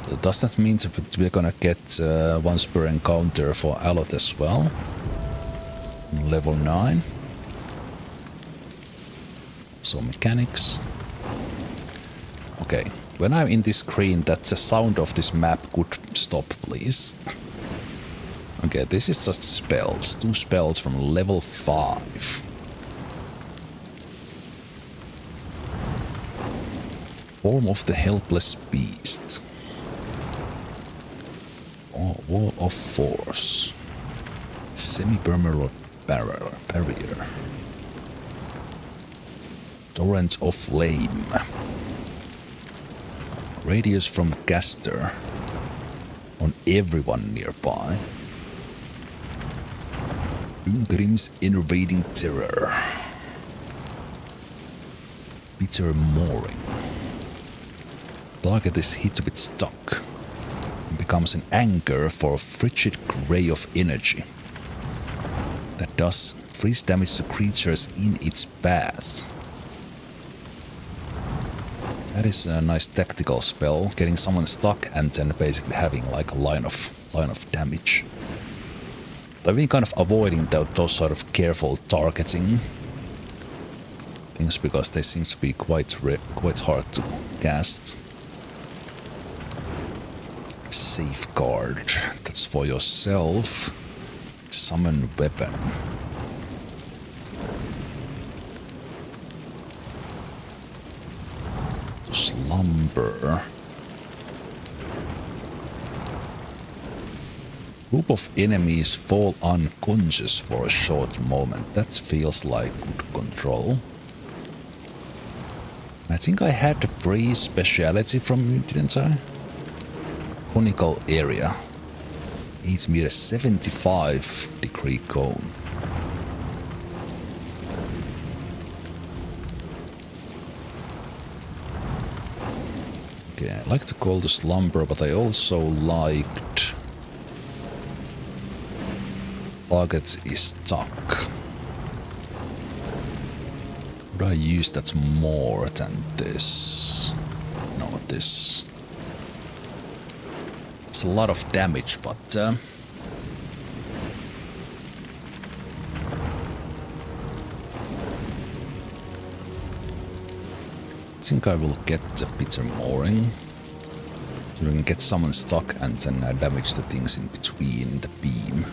So does that mean that we're gonna get once per encounter for Aloth as well? Level 9. So mechanics. Okay. When I'm in this screen, that the sound of this map could stop, please. Okay, this is just spells. 2 spells from level 5. Form of the Helpless Beast. Oh, Wall of Force. Semi-permanent barrier. Torrent of Flame. Radius from caster. On everyone nearby. Doomgrim's Invading Terror. Bitter Mooring. Target is hit with stuck. And becomes an anchor for a frigid gray of energy. That does freeze damage to creatures in its path. That is a nice tactical spell, getting someone stuck and then basically having like a line of damage. I've been kind of avoiding those sort of careful targeting things because they seem to be quite hard to cast. Safeguard. That's for yourself. Summon weapon. To slumber. Group of enemies fall unconscious for a short moment. That feels like good control. I think I had the free speciality from you, didn't I? Conical area. 8 meters, 75 degree cone. Okay, I like to call the slumber, but I also liked... Target is stuck. Would I use that more than this? No, this. It's a lot of damage, but... I think I will get the Bitter Mooring. So we can get someone stuck and then damage the things in between the beam.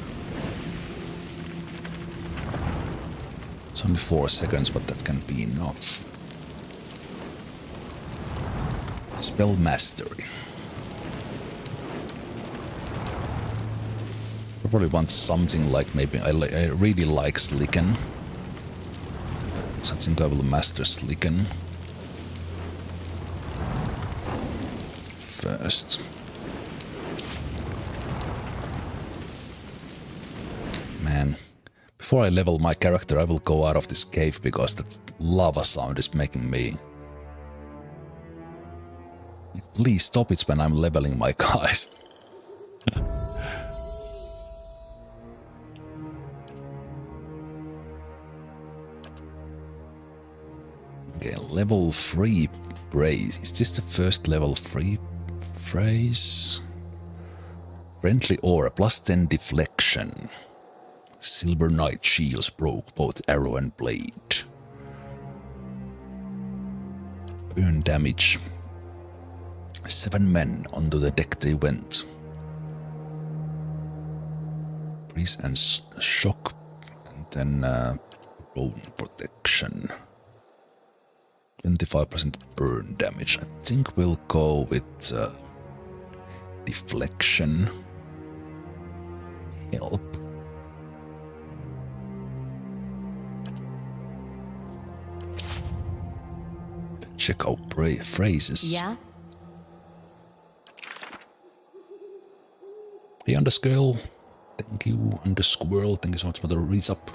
It's only 4 seconds, but that can be enough. Spell Mastery. I probably want something like maybe... I really like Slicken. So I think I will master Slicken first. Man. Before I level my character, I will go out of this cave because that lava sound is making me... Please stop it when I'm leveling my guys. Okay, level 3 phrase. Is this the first level 3 phrase? Friendly aura, +10 deflection. Silver Knight shields broke both arrow and blade. Burn damage. 7 men onto the deck they went. Freeze and shock, and then prone protection. 25% burn damage. I think we'll go with deflection. Help. Check out phrases. Yeah? Hey, Underscale. Thank you, Undersquirrel. Thank you so much for the reads up.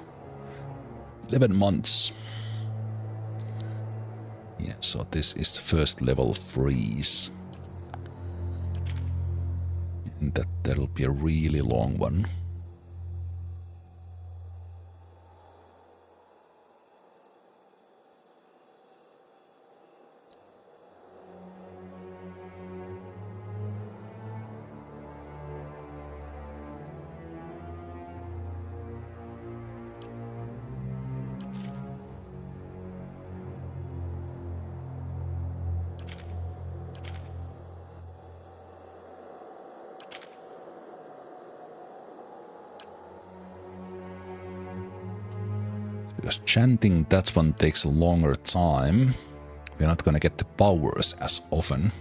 11 months. Yeah, so this is the first level freeze. And that'll be a really long one. Because chanting, that one takes a longer time. We're not gonna get the powers as often.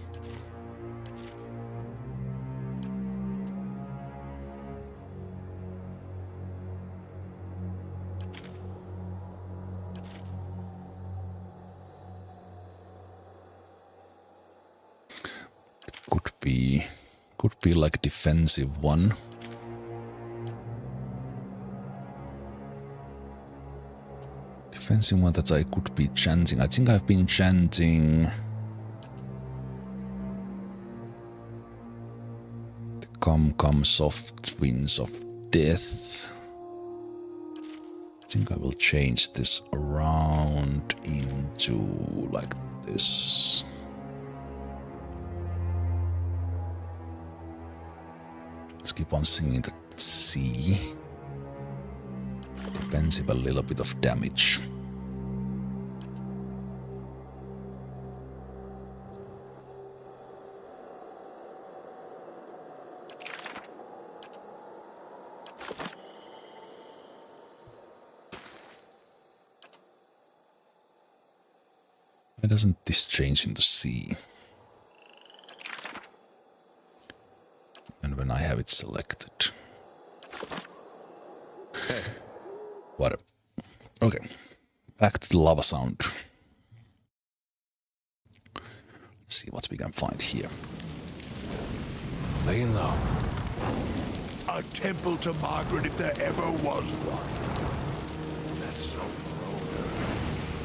Could be like a defensive one. Defensive one that I could be chanting. I think I've been chanting the Come soft winds of death. I think I will change this around into like this. Let's keep on singing the C. Defensive, a little bit of damage. Why doesn't this change into C? And when I have it selected. Hey. What? Okay. Back to the lava sound. Let's see what we can find here. Laying low. A temple to Margaret if there ever was one. That sulfur odor.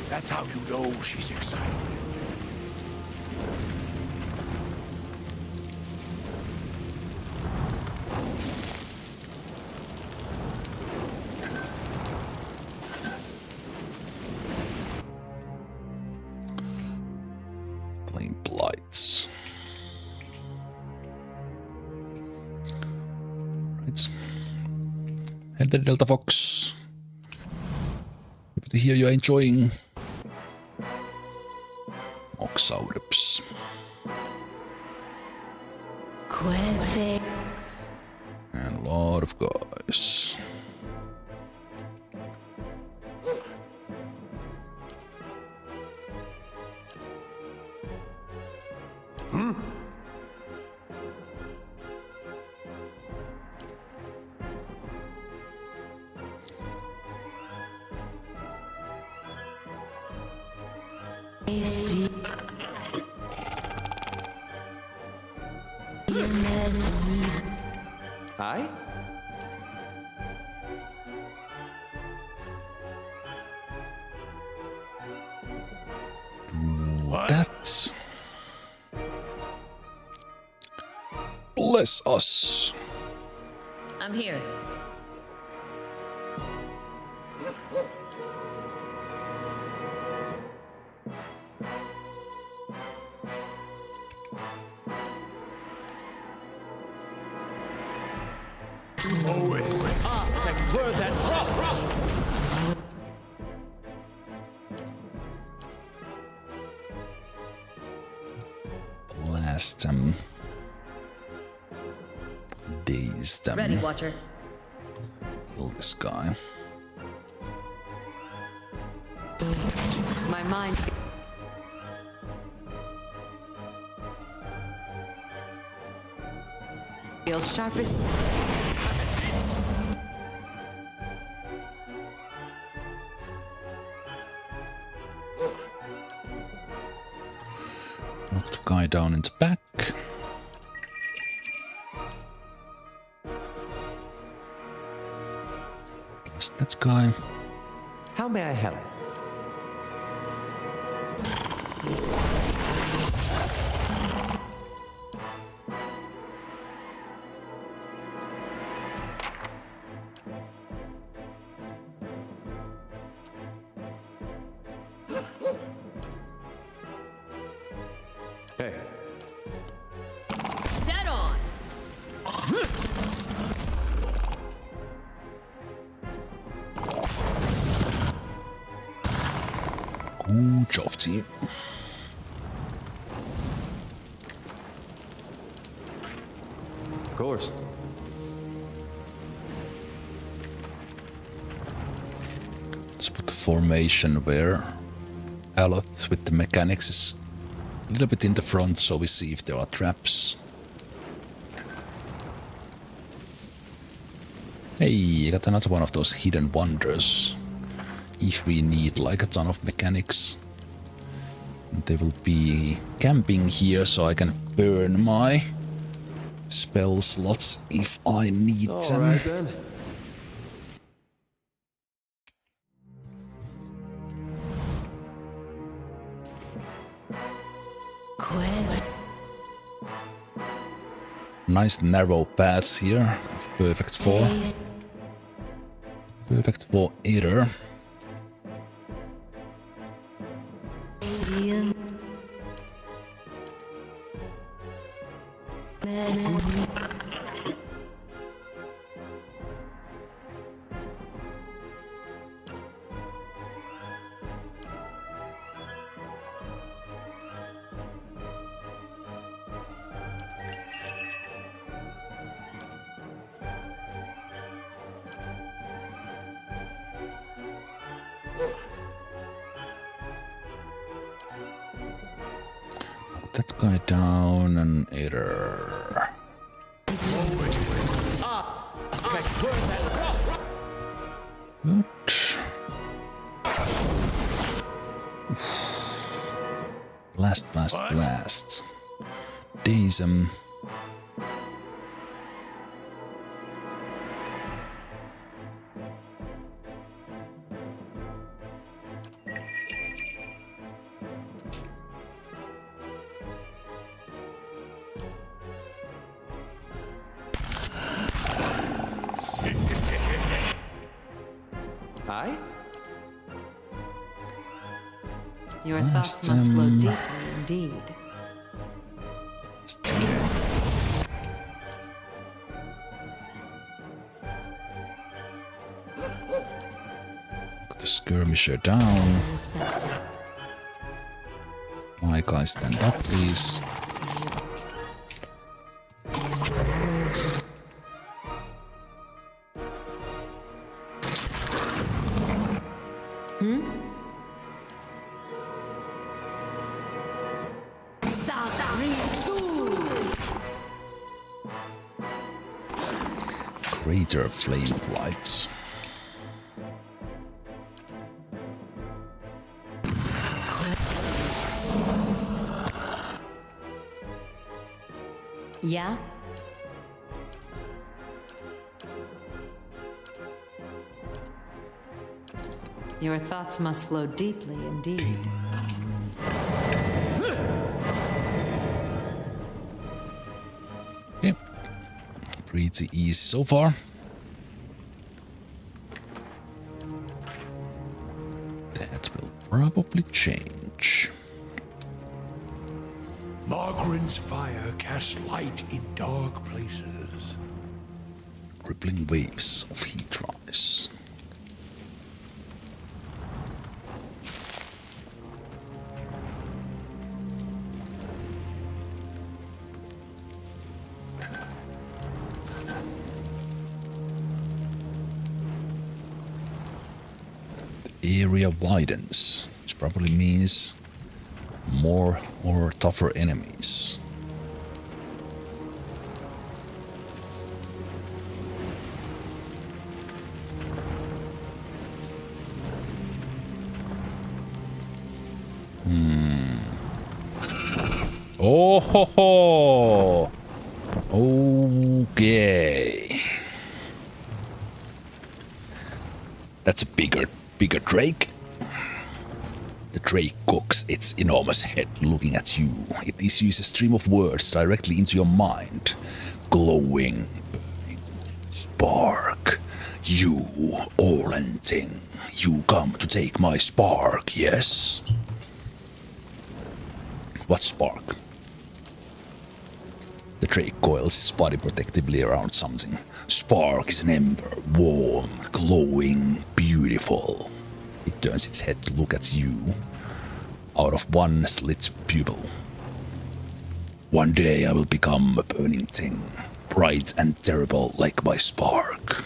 That's how you know she's excited. Flame blights. Right. Hello, Delta Fox. Happy to hear you're enjoying. Oxaurips. Quete. And a lot of guys. Hi? That's... Bless us. I'm here. Blast them. Daze them. Ready, Watcher. Kill this guy. My mind. Feels sharp as. Knock the guy down in the back. Blast that guy. How may I help? Hey. Dead on! Good job, team. Of course. Let's put the formation where Aloth with the mechanics is a little bit in the front so we see if there are traps. Hey, I got another one of those hidden wonders. If we need like a ton of mechanics. And they will be camping here so I can burn my spell slots if I need them. Alright then. Nice narrow paths here. Perfect for either. Knock that guy down and either. Good. Blast, blast, blast. Daze him. Aye? Your thoughts must flow deeply indeed. Put the skirmisher down. My guy, stand up, please. Greater flame flights. Yeah? Your thoughts must flow deeply indeed. Yep. Pretty easy so far. That will probably change. Margaret's fire casts light in dark places. Rippling waves of heat rise. The area widens, which probably means more or tougher enemies. Oh ho ho! Okay. That's a bigger drake. The drake cocks its enormous head looking at you. It issues a stream of words directly into your mind. Glowing, burning spark. You, Orlan thing. You come to take my spark, yes? What spark? The drake coils its body protectively around something. Spark is an ember, warm, glowing, beautiful. It turns its head to look at you out of one slit pupil. One day I will become a burning thing, bright and terrible like my spark.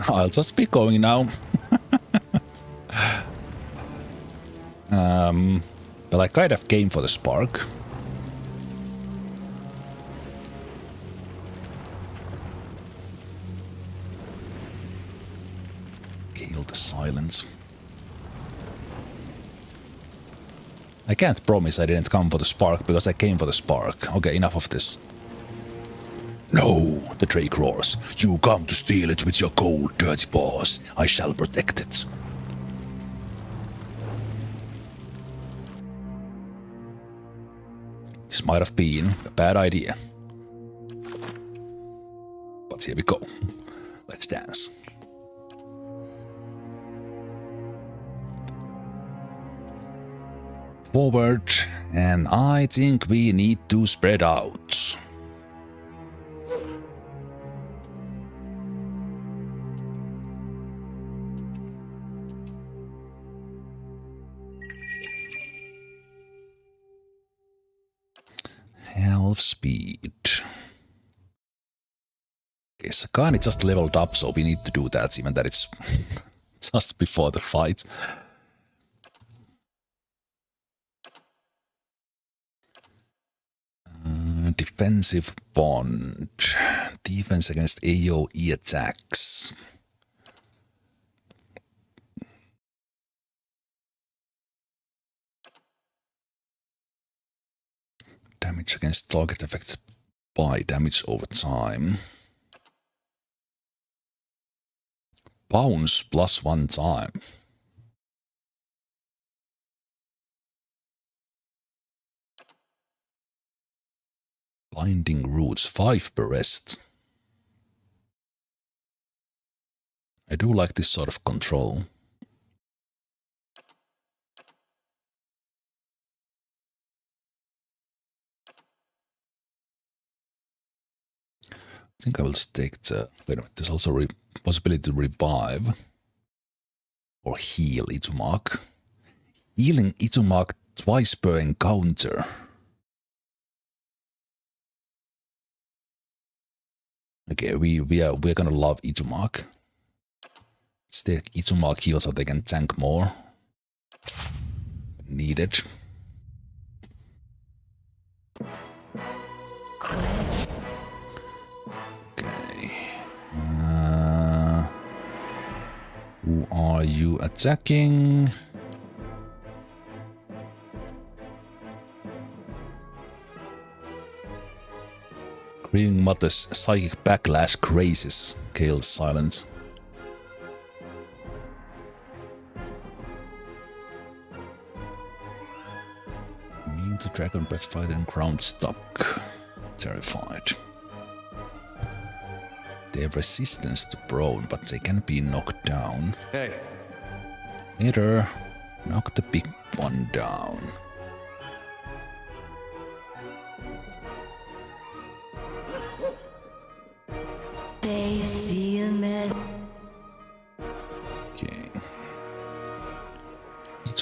I'll just be going now. But I kind of came for the spark. Kill the silence. I can't promise I didn't come for the spark because I came for the spark. Okay, enough of this. No, the drake roars. You come to steal it with your cold, dirty paws. I shall protect it. This might have been a bad idea. But here we go. Let's dance. Forward, and I think we need to spread out. Half speed. Okay, Sakani just leveled up, so we need to do that, even that it's just before the fight. Defensive bond. Defense against AoE attacks. Damage against target affected by damage over time. Bounce plus 1 time. Blinding roots 5 per rest. I do like this sort of control. I think I will take the... Wait a minute, there's also a possibility to revive. Or heal Itumak. Healing Itumak twice per encounter. Okay, we're gonna love Itumak. Let's take Itumak heal so they can tank more. Needed. Okay. Who are you attacking? Grieving Mother's psychic backlash grazes Kale's silence. Immune to dragon breath fighter and ground stuck. Terrified. They have resistance to prone, but they can be knocked down. Hey. Either knock the big one down.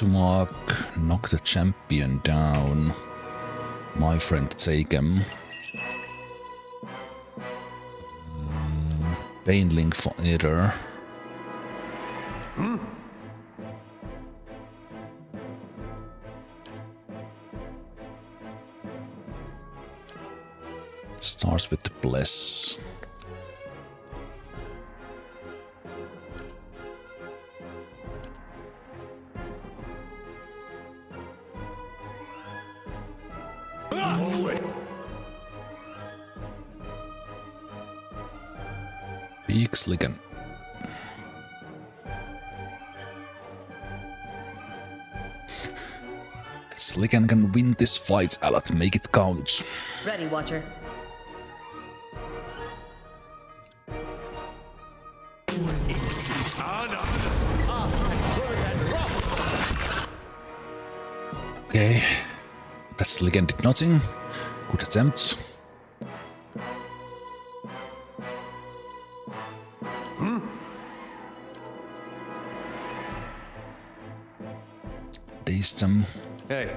to mark, knock the champion down. My friend, take him. Baneling Fighter. Starts with the bless. Big Slicken. Slicken can win this fight, Alat. Make it count. Ready, Watcher. Okay. That Slicken did nothing. Good attempt. Dazed them. Hey.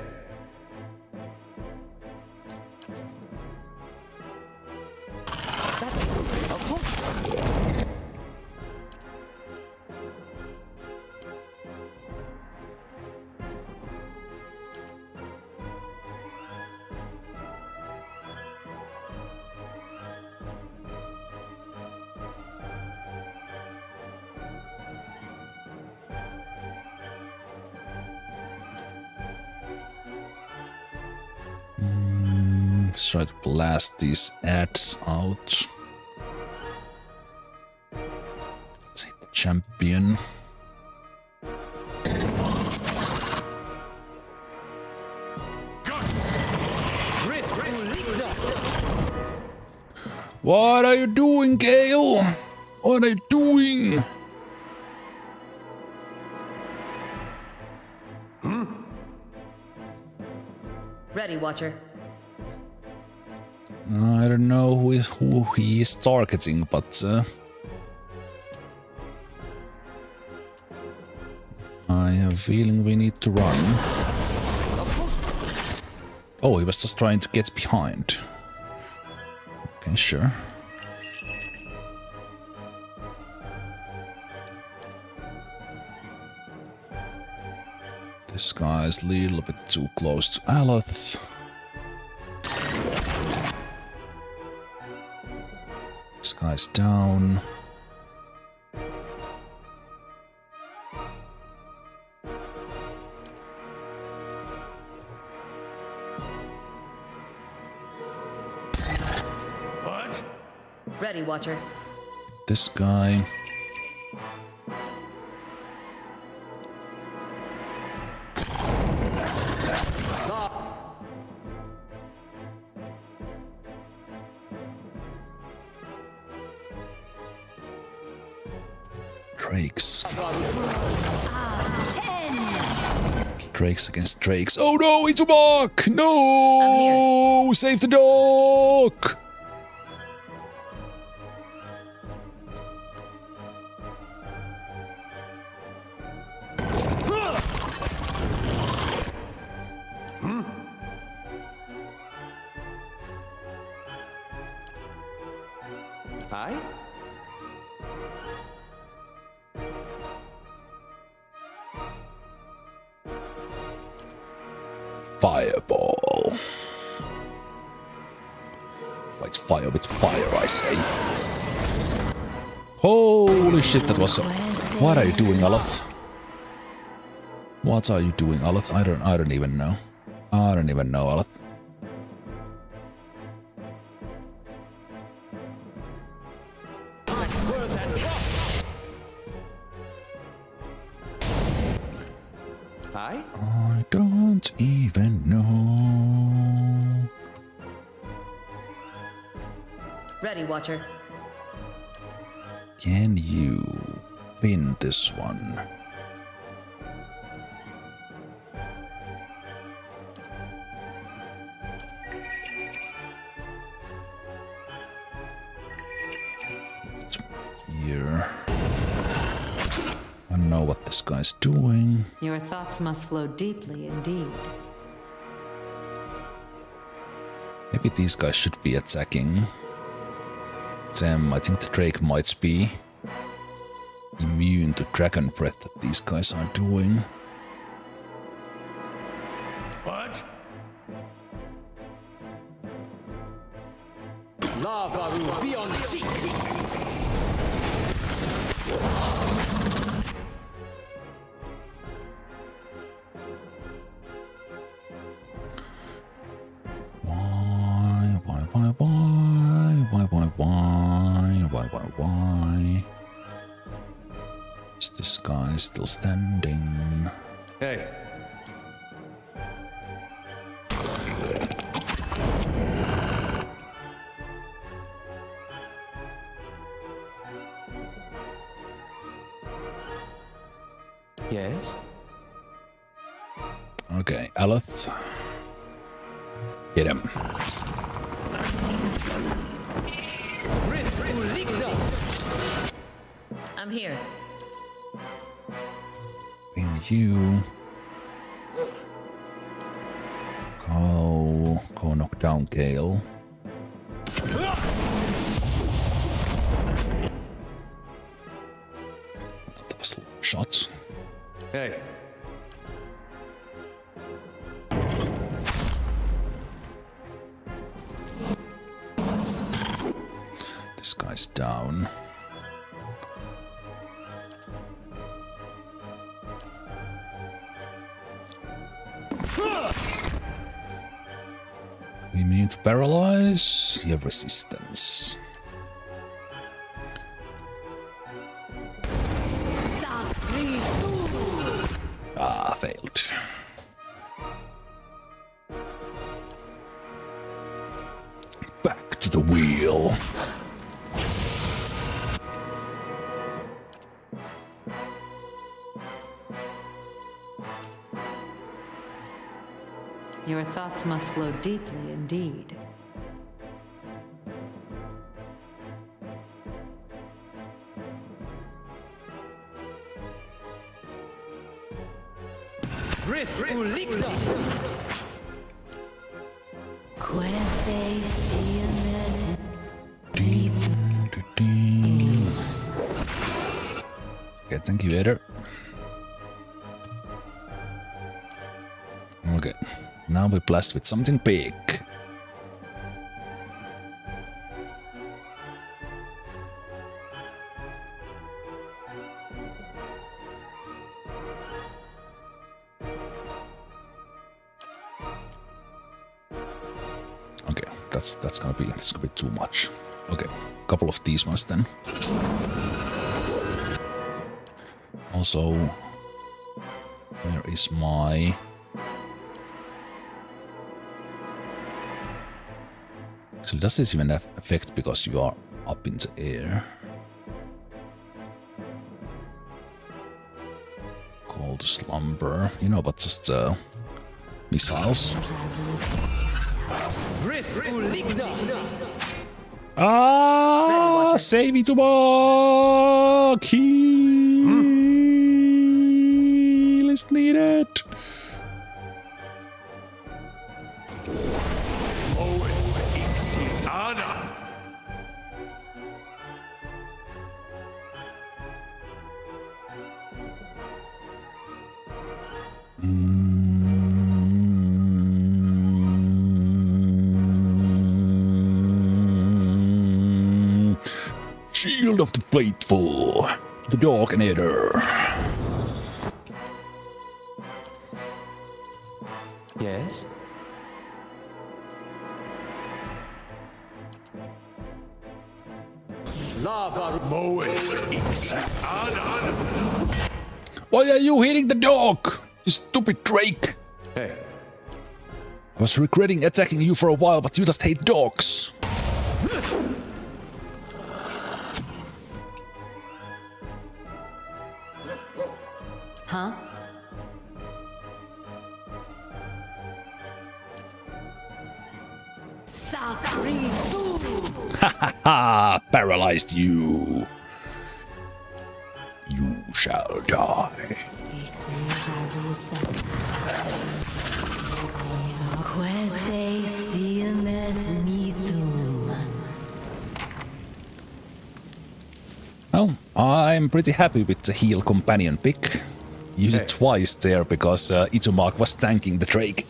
Let's try to blast these ads out. Let's hit the champion. What are you doing, Gale? What are you doing? Ready, Watcher. I don't know who he is targeting, but I have a feeling we need to run. Oh, he was just trying to get behind. Okay, sure. This guy is a little bit too close to Aloth. This guy's down. What? Ready, Watcher. This guy. Drakes. Drakes against Drakes. Oh no, it's a mark! No! Save the dog! Hi? Fireball. Fight fire with fire, I say. Holy shit, that was so... What are you doing, Aloth? What are you doing, Aloth? I don't even know. I don't even know, Aloth. Hi? I don't even know. Ready, Watcher. Can you pin this one? Here. And know what this guy's doing. Your thoughts must flow deeply indeed. Maybe these guys should be attacking them. I think the Drake might be immune to dragon breath that these guys are doing. What? Lava will be on secret. Why? Is this guy still standing? Hey. Yes? Okay, Aleth. Hit him. I'm here. Bring you. Go knock down Gale. That was long shots. Hey. This guy's down. We need to paralyze. You have resistance. Ah, failed. Back to the wheel. Your thoughts must flow deeply indeed. Okay, thank you, Vader. Okay, now we blast with something big. Okay, that's gonna be too much. Okay, couple of these ones then. Also, where is my... Actually, does this even affect because you are up in the air? Call to slumber. You know, but just missiles. Ah! Save me to more! Heal is needed. Shield of the Faithful, the Darkinator. Yes? Lava. Why are you hitting the dog, you stupid Drake? Hey. I was regretting attacking you for a while, but you just hate dogs. Huh? Ha! Paralyzed you. You shall die. Quethe simes mitum. Well, I'm pretty happy with the heal companion pick. Used it twice there because Itumark was tanking the Drake.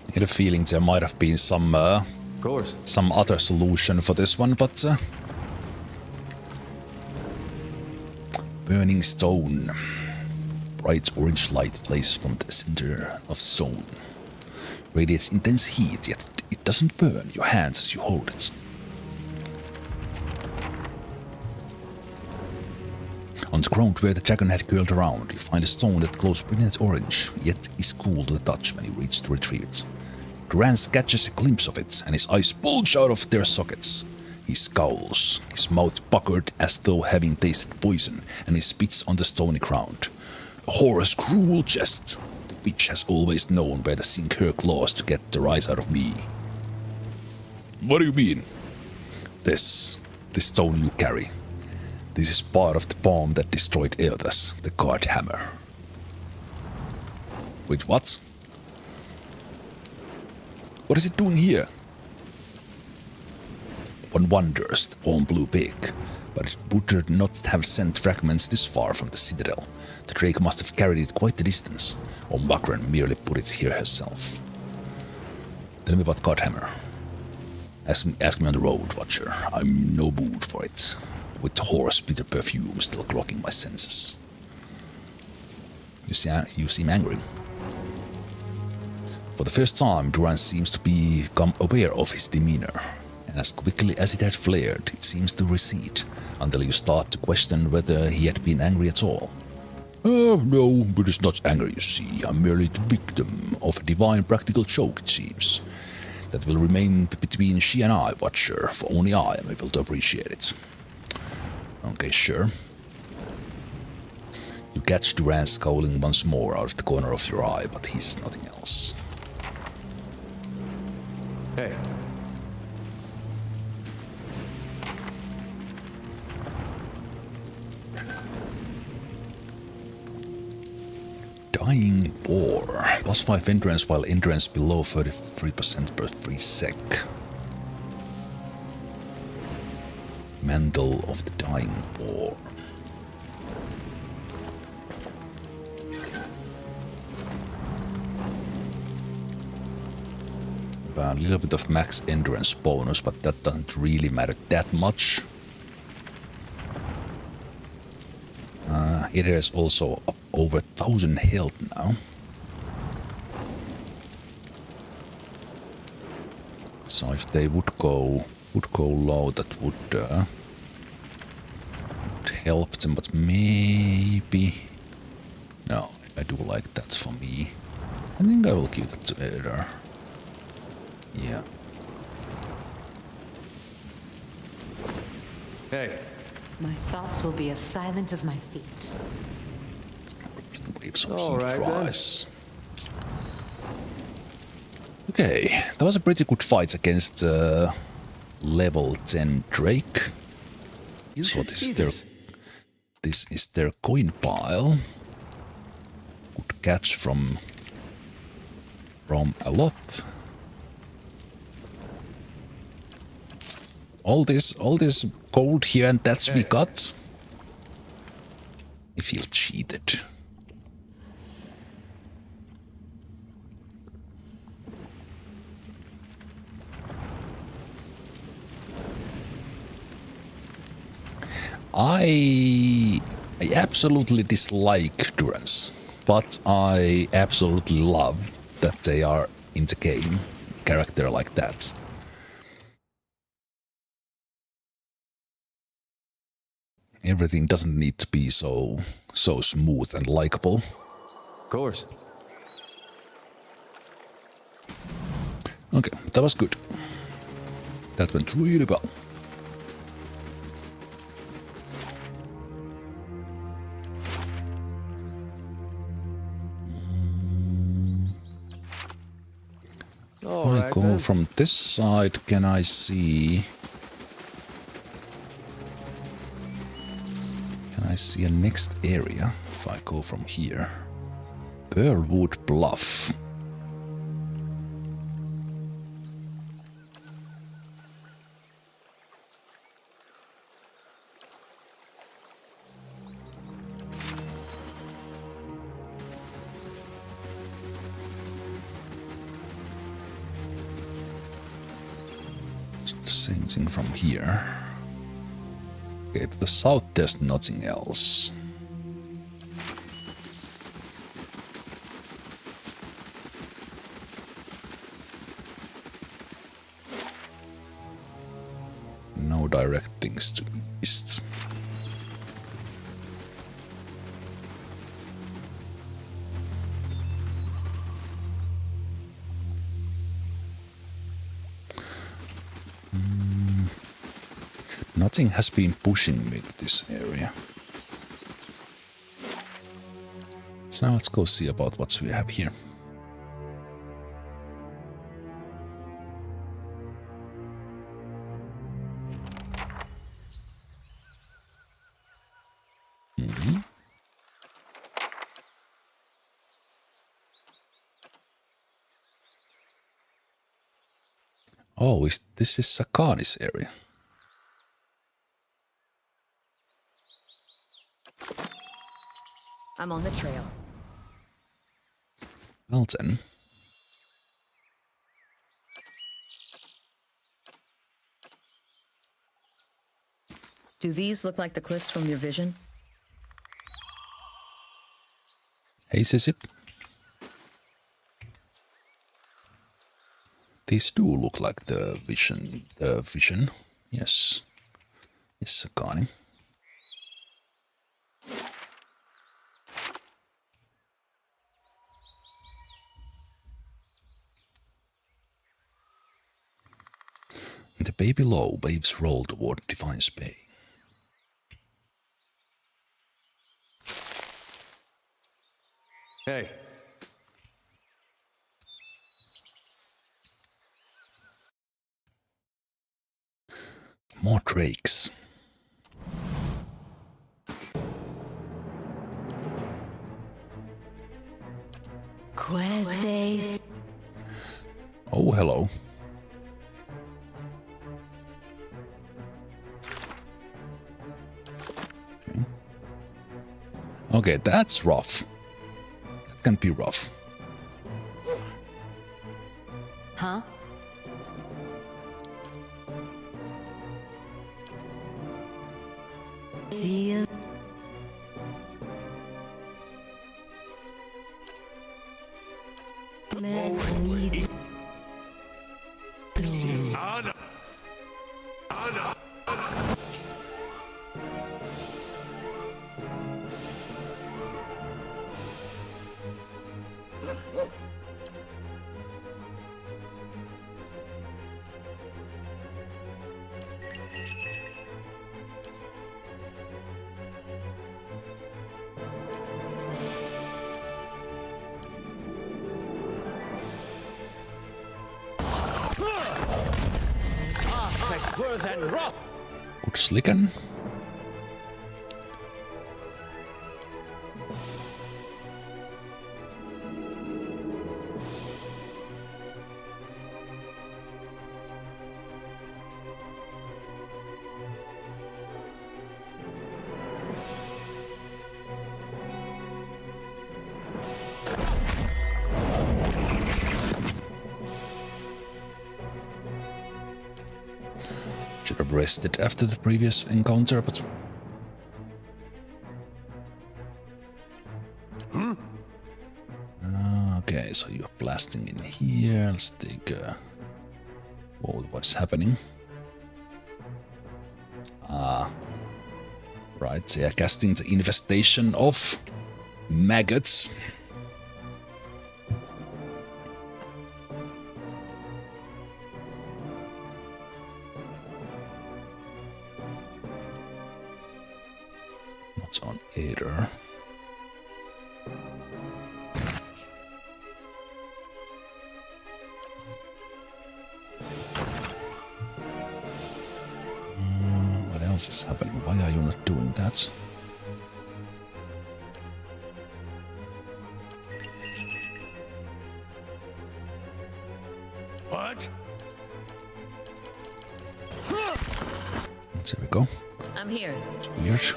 I get a feeling there might have been some other solution for this one, but burning stone. Bright orange light plays from the center of stone. Radiates intense heat, yet it doesn't burn your hands as you hold it. On the ground where the dragon had curled around, you find a stone that glows brilliant orange, yet is cool to the touch when you reach to retrieve it. Durance catches a glimpse of it, and his eyes bulge out of their sockets. He scowls, his mouth puckered as though having tasted poison, and he spits on the stony ground. A horror's cruel jest. The witch has always known where to sink her claws to get the rise out of me. What do you mean? This stone you carry. This is part of the bomb that destroyed Eothas, the god hammer. Wait, what? What is it doing here? One wonders, the bomb blew big, but it would not have sent fragments this far from the citadel. The Drake must have carried it quite the distance, or Makran merely put it here herself. Tell me about Godhammer. Ask me on the road, Watcher. I'm no mood for it, with the horse bitter perfume still clogging my senses. You seem angry. For the first time, Durance seems to become aware of his demeanor, and as quickly as it had flared, it seems to recede, until you start to question whether he had been angry at all. No, but it's not anger, you see. I'm merely the victim of a divine practical joke, it seems. That will remain between she and I, Watcher, for only I am able to appreciate it. Okay, sure. You catch Durance scowling once more out of the corner of your eye, but he says nothing else. Hey. Dying Boar. Plus 5 endurance while endurance below 33% per 3 sec. Mantle of the Dying Boar. A little bit of max endurance bonus, but that doesn't really matter that much. It is also up over 1000 health now. So if they would go low, that would help them, but maybe no. I do like that for me. I think I will give that to Eder. Yeah. Hey. My thoughts will be as silent as my feet. Waves of All heat right, rise. Okay, that was a pretty good fight against level 10 Drake. So this is their coin pile. Good catch from a lot. All this gold here and that's we got. I feel cheated. I absolutely dislike Durance, but I absolutely love that they are in the game, a character like that. Everything doesn't need to be so smooth and likable. Of course. Okay, that was good. That went really well. from this side, can I see... Can I see a next area if I go from here? Pearlwood Bluff. Same thing from here. Okay, to the south there's nothing else. No direct things to east. Nothing has been pushing me to this area. So now let's go see about what we have here. Oh, this is Sakani's area. I'm on the trail. Well then. Do these look like the cliffs from your vision? Hey, Sissy. These do look like the vision. Yes. Yes, Sakani. In the bay below, waves roll toward Defiance Bay. Hey. More drakes. Quethes. Oh, hello. Okay, that's rough. That can be rough. Huh? See you. Anna! Anna! Good slicken. Should have rested after the previous encounter, but... Okay, so you're blasting in here. Let's take a... Whoa, what's happening? Right, they are casting the infestation of maggots. Not on either. else is happening? Why are you not doing that? What? There we go. I'm here. It's weird.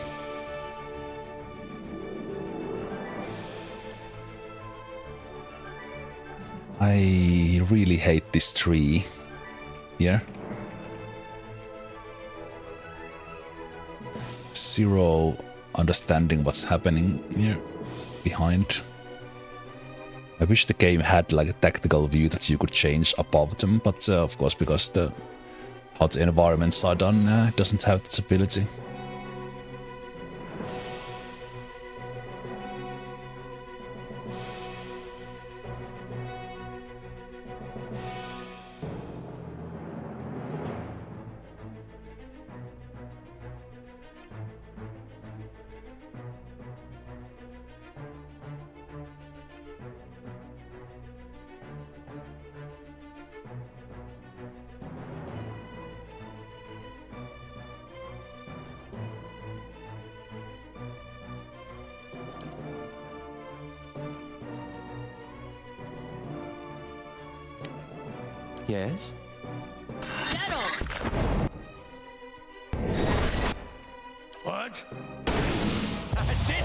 I really hate this tree here. Zero understanding what's happening here behind. I wish the game had like a tactical view that you could change above them, but of course, because how the environments are done, it doesn't have this ability. Yes? What? That's it!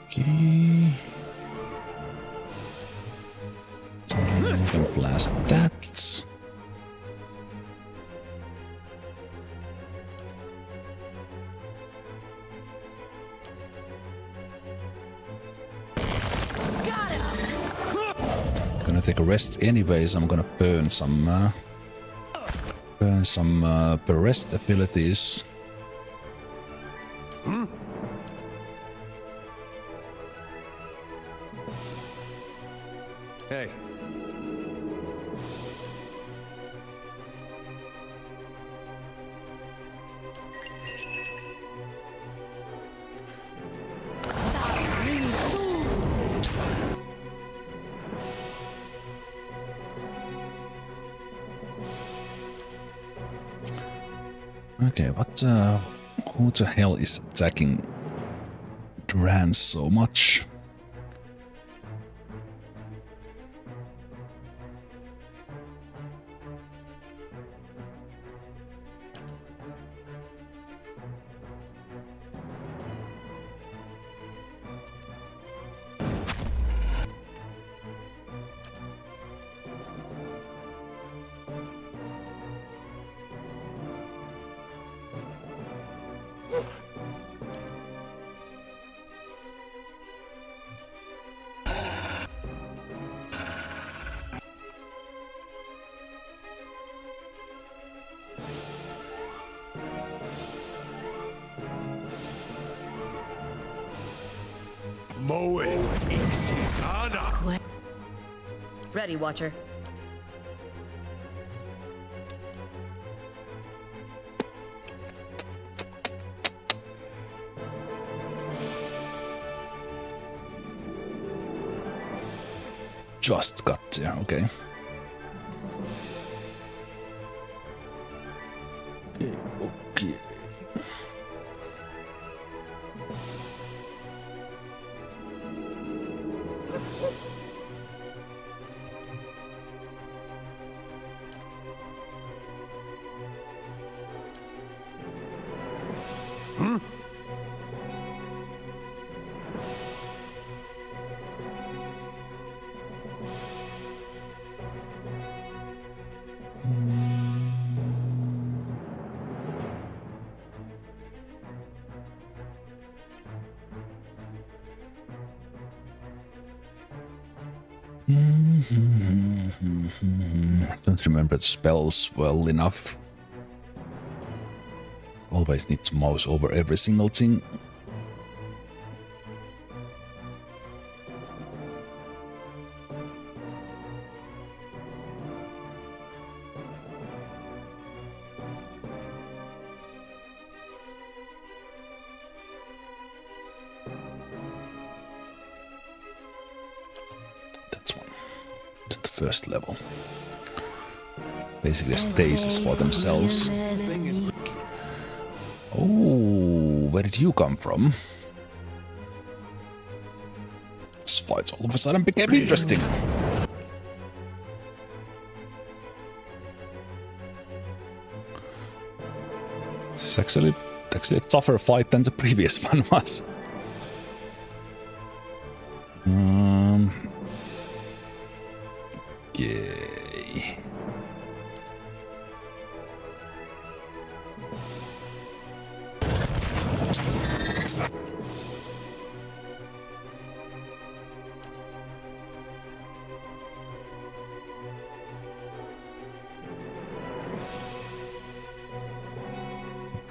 Okay. So we can blast that. Gonna take a rest anyways. I'm gonna burn some rest abilities. Hey. Okay, who the hell is attacking Duran so much? Moe Ixitana. Ready, Watcher. Just got there, okay. Okay. Don't remember the spells well enough. Always need to mouse over every single thing. That's one. To the first level. Basically a stasis for themselves. Oh, where did you come from? This fight all of a sudden became interesting. This is actually a tougher fight than the previous one was. Okay.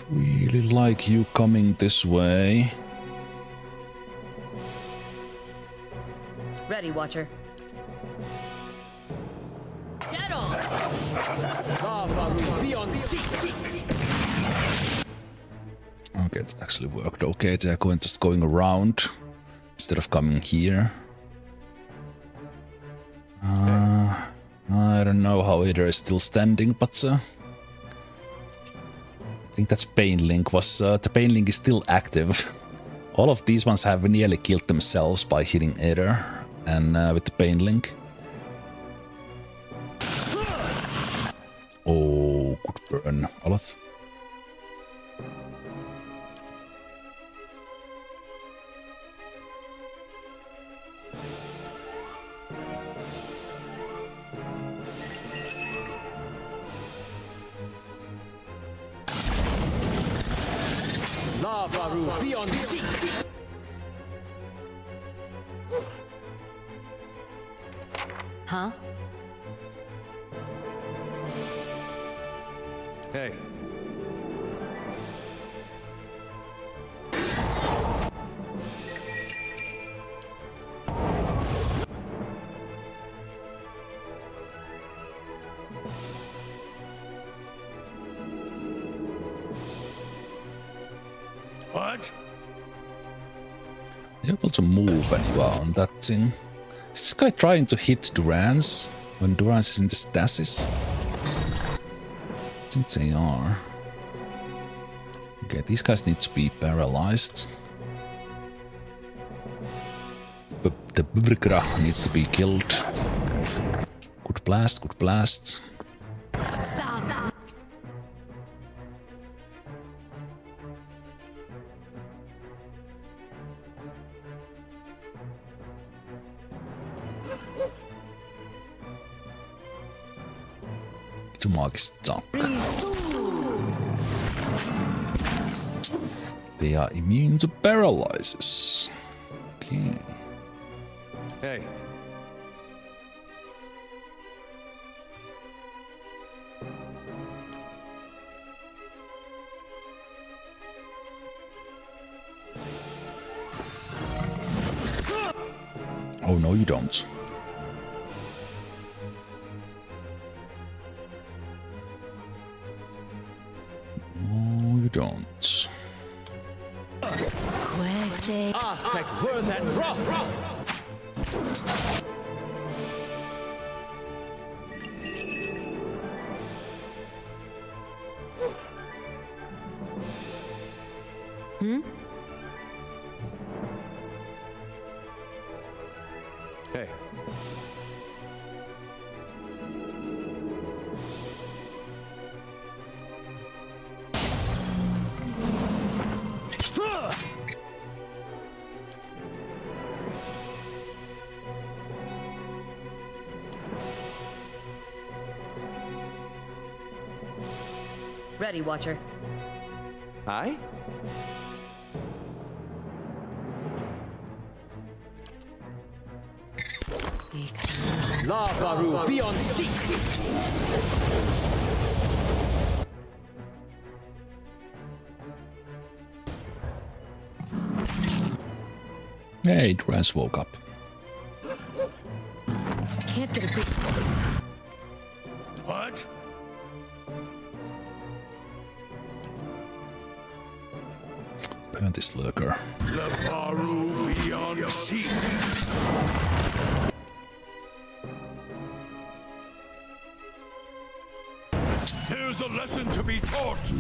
Really like you coming this way. Ready, Watcher. Dead on! Okay, that actually worked okay. They're just going around instead of coming here. I don't know how either is still standing, but I think that's Pain Link was the Pain Link is still active. All of these ones have nearly killed themselves by hitting Aether and with the Pain Link. Oh, good burn, Aloth. Huh? Hey. What? You're able to move when you are on that thing. Is this guy trying to hit Durance when Durance is in the stasis? I think they are. Okay, these guys need to be paralyzed. The Brgra needs to be killed. Good blast, good blast. To mark stuck. They are immune to paralysis. Okay. Hey. Oh no, you don't. No, you don't. Aztec, worth and rough. Hey. Ready, Watcher. Aye? Lavaru beyond seek. Hey, Durance woke up. Can't get a big... What? Burn this lurker. Lavaru beyond seek. Here's a lesson to be taught.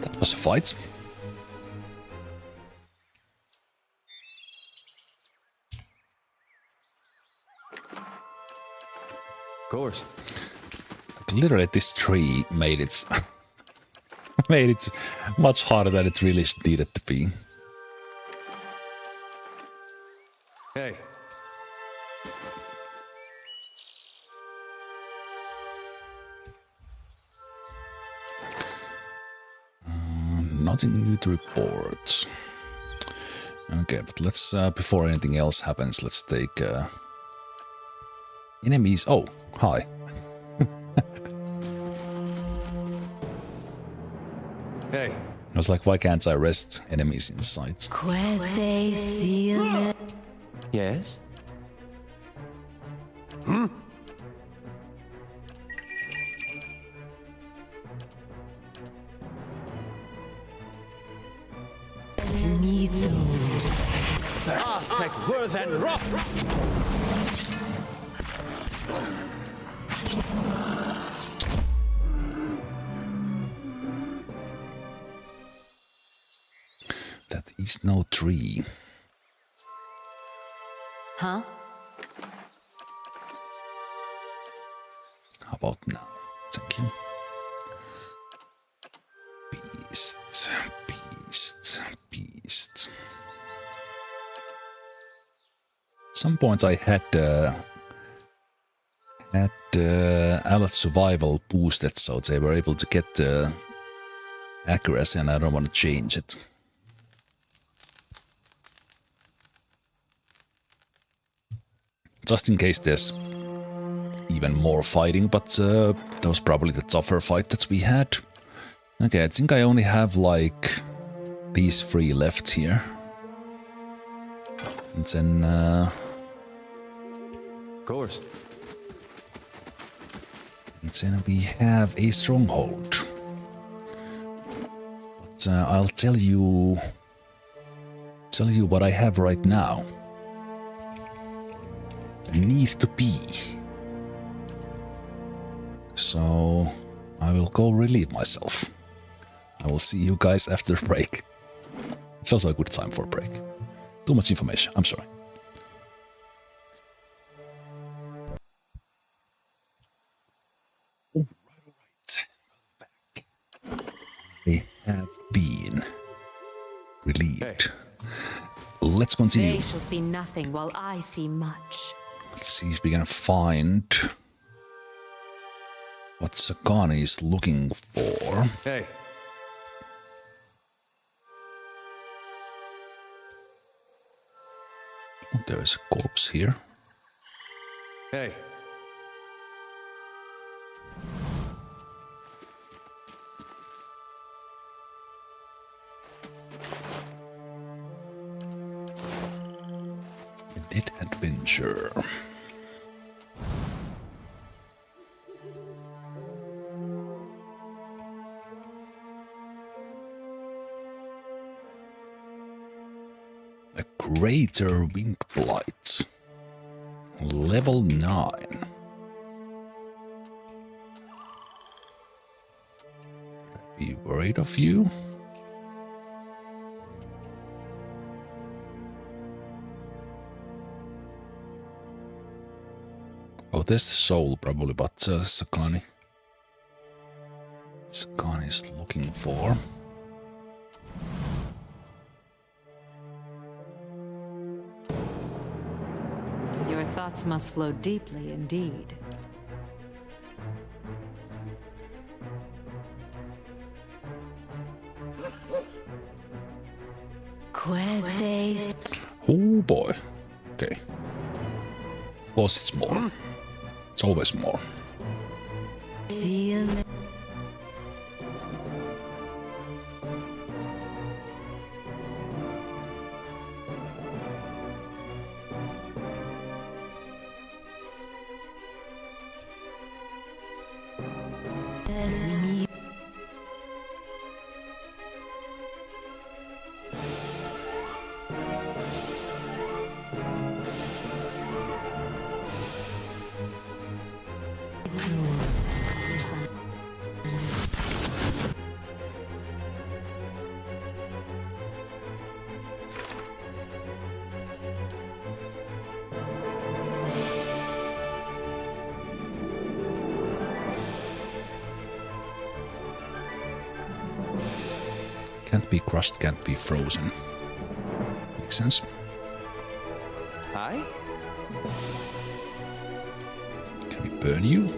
That was a fight. Of course. Like, literally, this tree made it made it much harder than it really needed to be. Hey. Nothing new to report. Okay, but let's, before anything else happens, let's take enemies. Oh, hi. Hey. I was like, why can't I rest enemies in sight? Yes? Aztec worth and rough! That is no tree. Huh? How about now? Thank you. Beast, beast, beast. At some point I had allied survival boosted, so they were able to get the accuracy, and I don't want to change it. Just in case there's even more fighting, but that was probably the tougher fight that we had. Okay, I think I only have like these 3 left here. And then Of course. and then we have a stronghold. But I'll tell you what I have right now. Need to be. So I will go relieve myself. I will see you guys after break. It's also a good time for a break. Too much information, I'm sorry. Alright, back. We have been relieved. Hey. Let's continue. They shall see nothing while I see much. Let's see if we can find what Sakani is looking for. Hey. Oh, there is a corpse here. Hey. Did adventure. A greater wind blight. Level 9. Be worried of you? Oh, there's the soul probably, but Sakani. Sakani is looking for. Your thoughts must flow deeply indeed. Oh boy. Okay. Of course it's more. It's always more. Can't be crushed, can't be frozen. Makes sense. Aye? Can we burn you?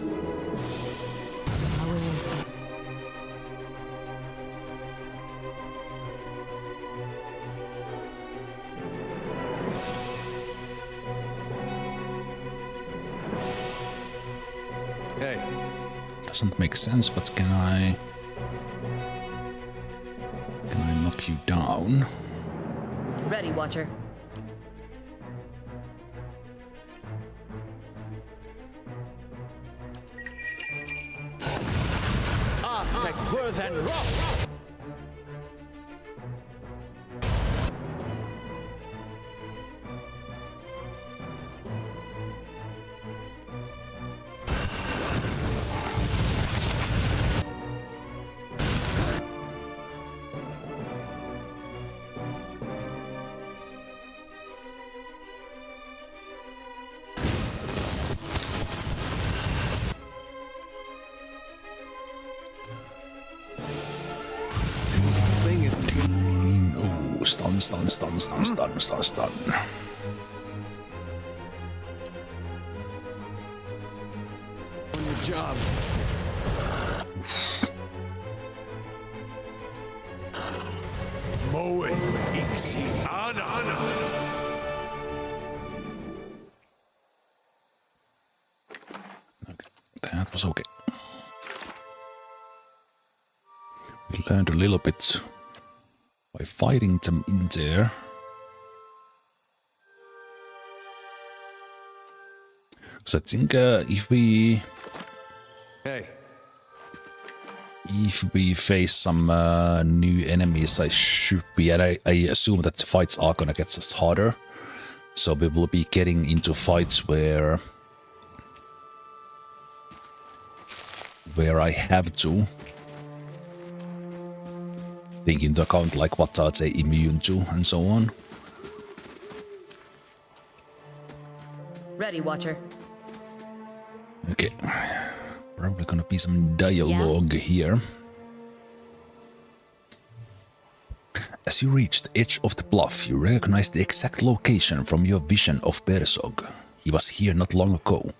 I will listen. Hey. Doesn't make sense, but can I knock you down? Ready, Watcher. Aztec worth and rough! Oh, stun. On the job. Moe iksi ana. Okay, that was okay. We learned a little bit by fighting them in there. So I think if we face some new enemies, I should be, and I assume that the fights are gonna get us harder. So we will be getting into fights where I have to take into account like what are they immune to and so on. Ready, Watcher. Okay, probably gonna be some dialogue here. As you reach the edge of the bluff, you recognize the exact location from your vision of Bersog. He was here not long ago.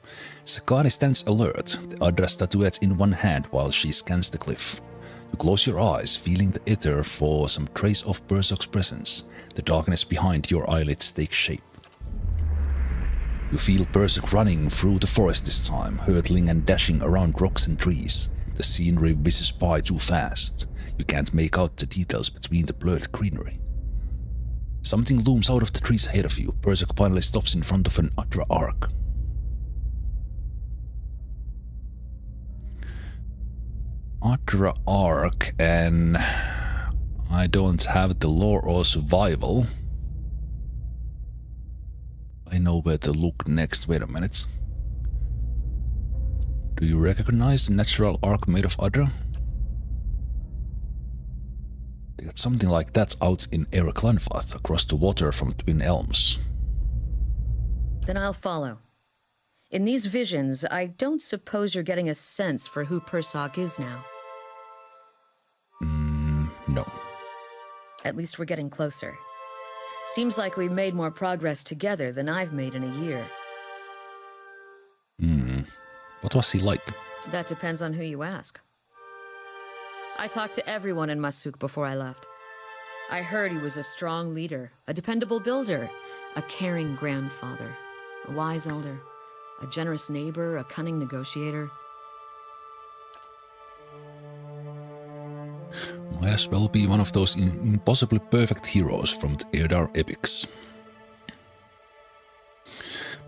Sakari stands alert, the Adra statuette in one hand while she scans the cliff. You close your eyes, feeling the ether for some trace of Bersog's presence. The darkness behind your eyelids takes shape. You feel Bersog running through the forest this time, hurtling and dashing around rocks and trees. The scenery whizzes by too fast. You can't make out the details between the blurred greenery. Something looms out of the trees ahead of you. Bersog finally stops in front of an Adra arc. Adra arc, and I don't have the lore or survival. I know where to look next. Wait a minute. Do you recognize the natural arc made of Adra? They got something like that out in Erklanvath, across the water from Twin Elms. Then I'll follow. In these visions, I don't suppose you're getting a sense for who Persok is now. No. At least we're getting closer. Seems like we made more progress together than I've made in a year. What was he like? That depends on who you ask. I talked to everyone in Masuk before I left. I heard he was a strong leader, a dependable builder, a caring grandfather, a wise elder, a generous neighbor, a cunning negotiator. Might as well be one of those impossibly perfect heroes from the Eldar epics.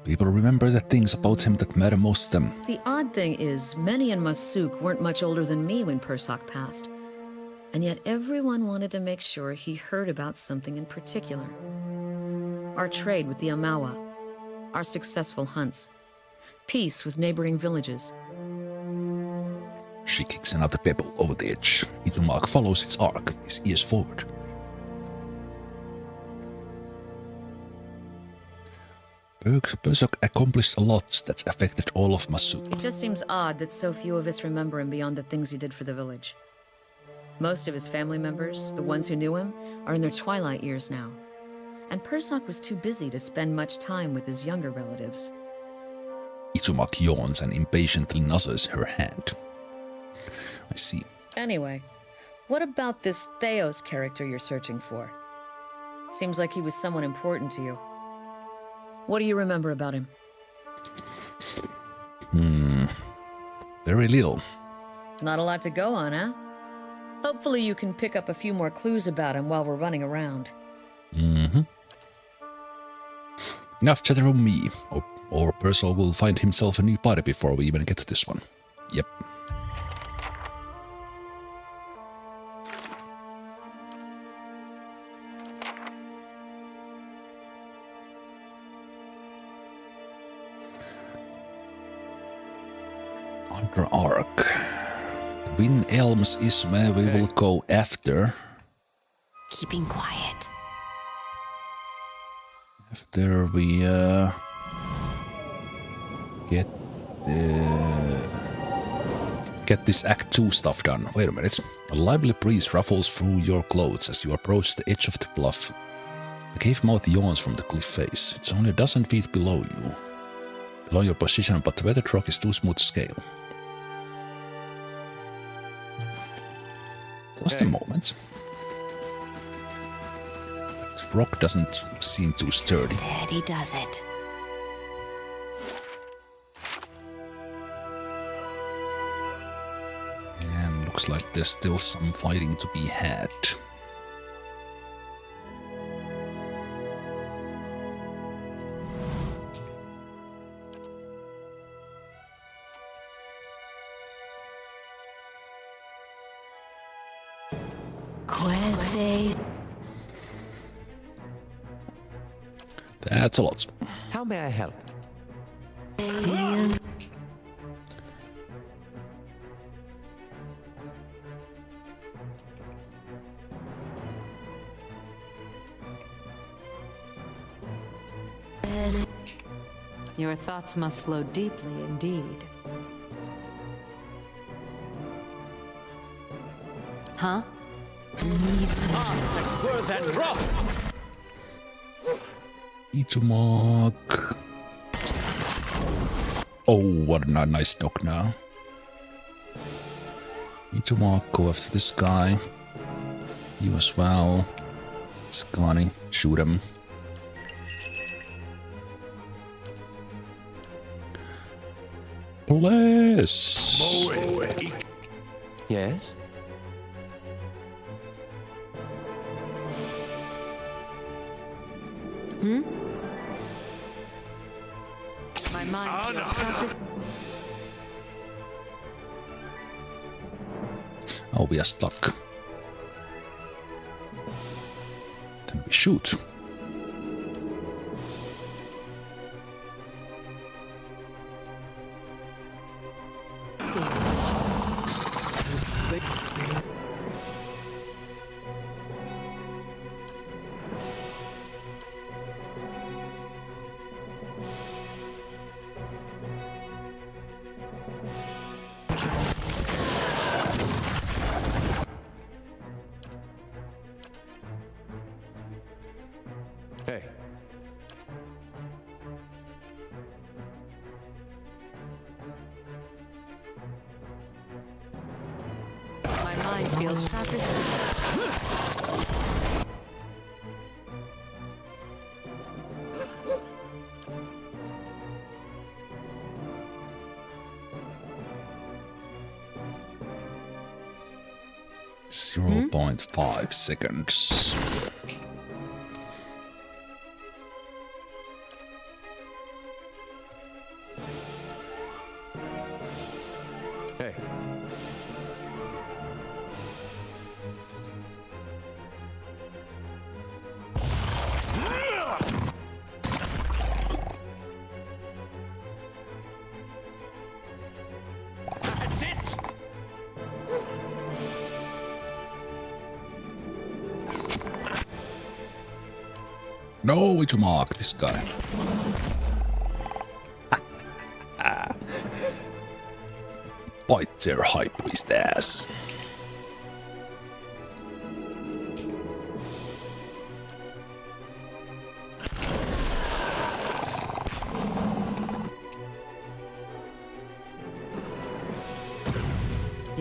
People remember the things about him that matter most to them. The odd thing is, many in Masuk weren't much older than me when Persok passed. And yet everyone wanted to make sure he heard about something in particular. Our trade with the Amawa, our successful hunts, peace with neighboring villages. She kicks another pebble over the edge. Itumark follows its arc, his ears forward. Bersog accomplished a lot that affected all of Masuk. It just seems odd that so few of us remember him beyond the things he did for the village. Most of his family members, the ones who knew him, are in their twilight years now. And Persock was too busy to spend much time with his younger relatives. Itsumak yawns and impatiently nuzzles her hand. I see. Anyway, what about this Theos character you're searching for? Seems like he was someone important to you. What do you remember about him? Very little. Not a lot to go on, huh? Hopefully you can pick up a few more clues about him while we're running around. Enough chatter from me, or Perso will find himself a new body before we even get to this one. Yep. Under Arc. The Wind Elms is where we will go after. Keeping quiet. After we get this Act 2 stuff done. Wait a minute. A lively breeze ruffles through your clothes as you approach the edge of the bluff. The cave mouth yawns from the cliff face. It's only a dozen feet below you. Below your position, but the weathered rock is too smooth to scale. Just a moment. That rock doesn't seem too sturdy. Steady does it. And looks like there's still some fighting to be had. That's a lot. How may I help? Your thoughts must flow deeply indeed. Huh? Thicker than rock! Itsumak. Oh, what a nice knock now. Itsumak, go after this guy. You as well. Scotty, shoot him. Bless! Yes? My mind feels sharp. Oh, we are stuck. Then we shoot. Hey. My mind feels sharp as steel. Hmm? 0.5 seconds. Hey. That's it! No, Itsumak, this guy. Bite their high priest ass.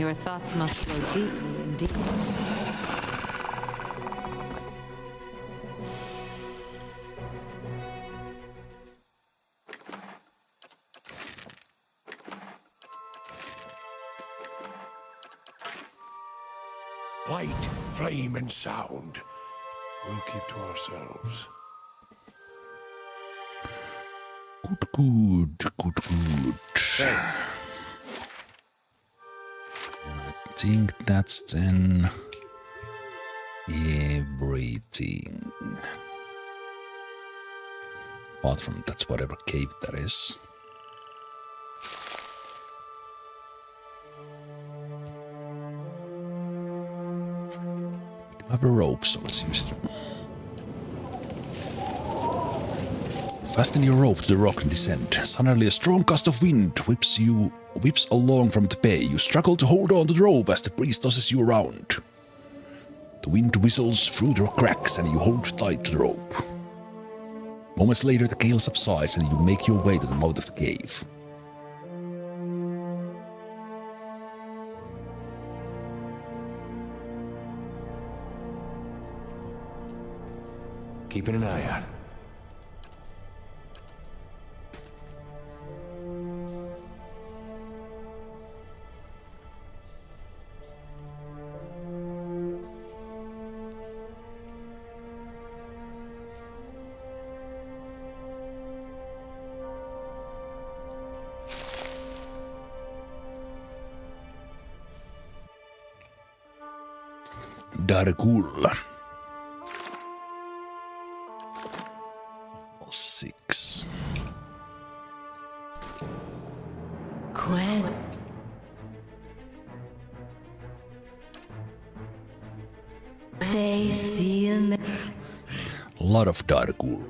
Your thoughts must flow deeply indeed. Light, flame, and sound. We'll keep to ourselves. Good. And I think that's then everything. Apart from that's whatever cave that is. I have a rope, so let's use it. Fasten your rope to the rock and descend. Suddenly a strong gust of wind whips along from the bay. You struggle to hold on to the rope as the breeze tosses you around. The wind whistles through the cracks and you hold tight to the rope. Moments later the gale subsides and you make your way to the mouth of the cave. Keeping an eye out. Dargul. 6. Quell. They seal me. A lot of Dargul.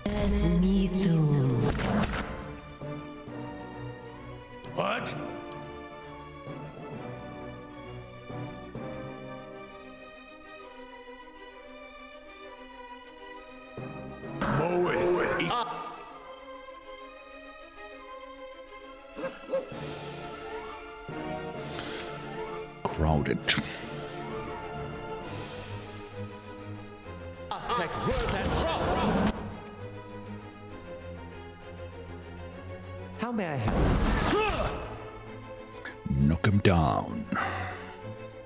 As me too. What? Crowded. How may I help? Knock him down.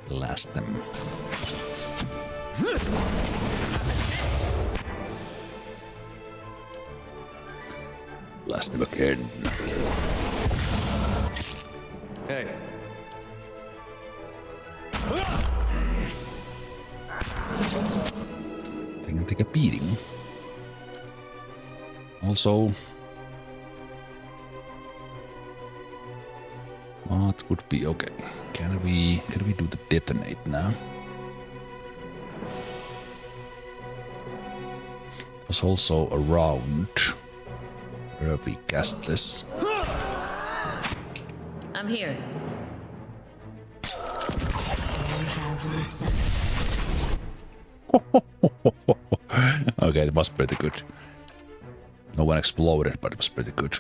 Blast them. Blast them again. Hey. They can take a beating. Also, what would be okay? Can we do the detonate now? There's also a round where we cast this. I'm here. Okay, it was pretty good. No one exploded, but it was pretty good.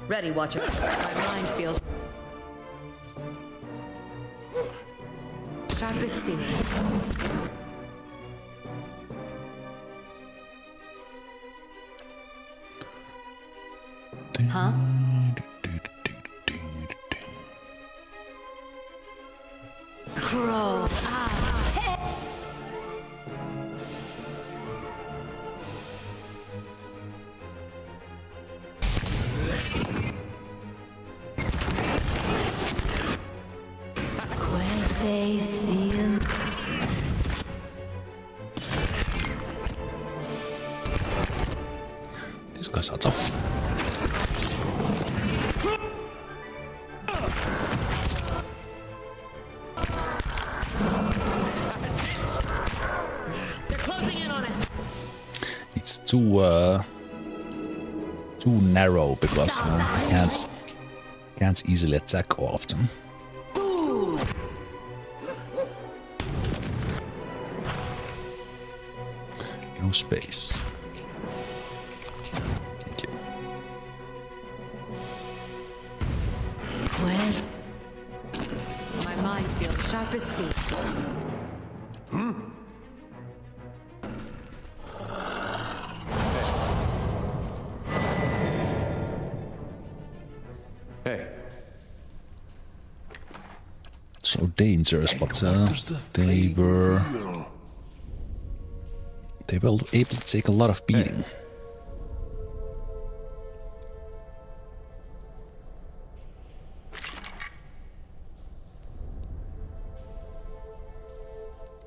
Ready, Watcher. My mind feels sharp as steel. Huh? Crow. When they see him. These guys are tough. They're closing in on us. It's too narrow because I can't easily attack all of them. No space. Thank you. Well, My mind feels sharp as steel. Hey. So dangerous, but they were able to take a lot of beating.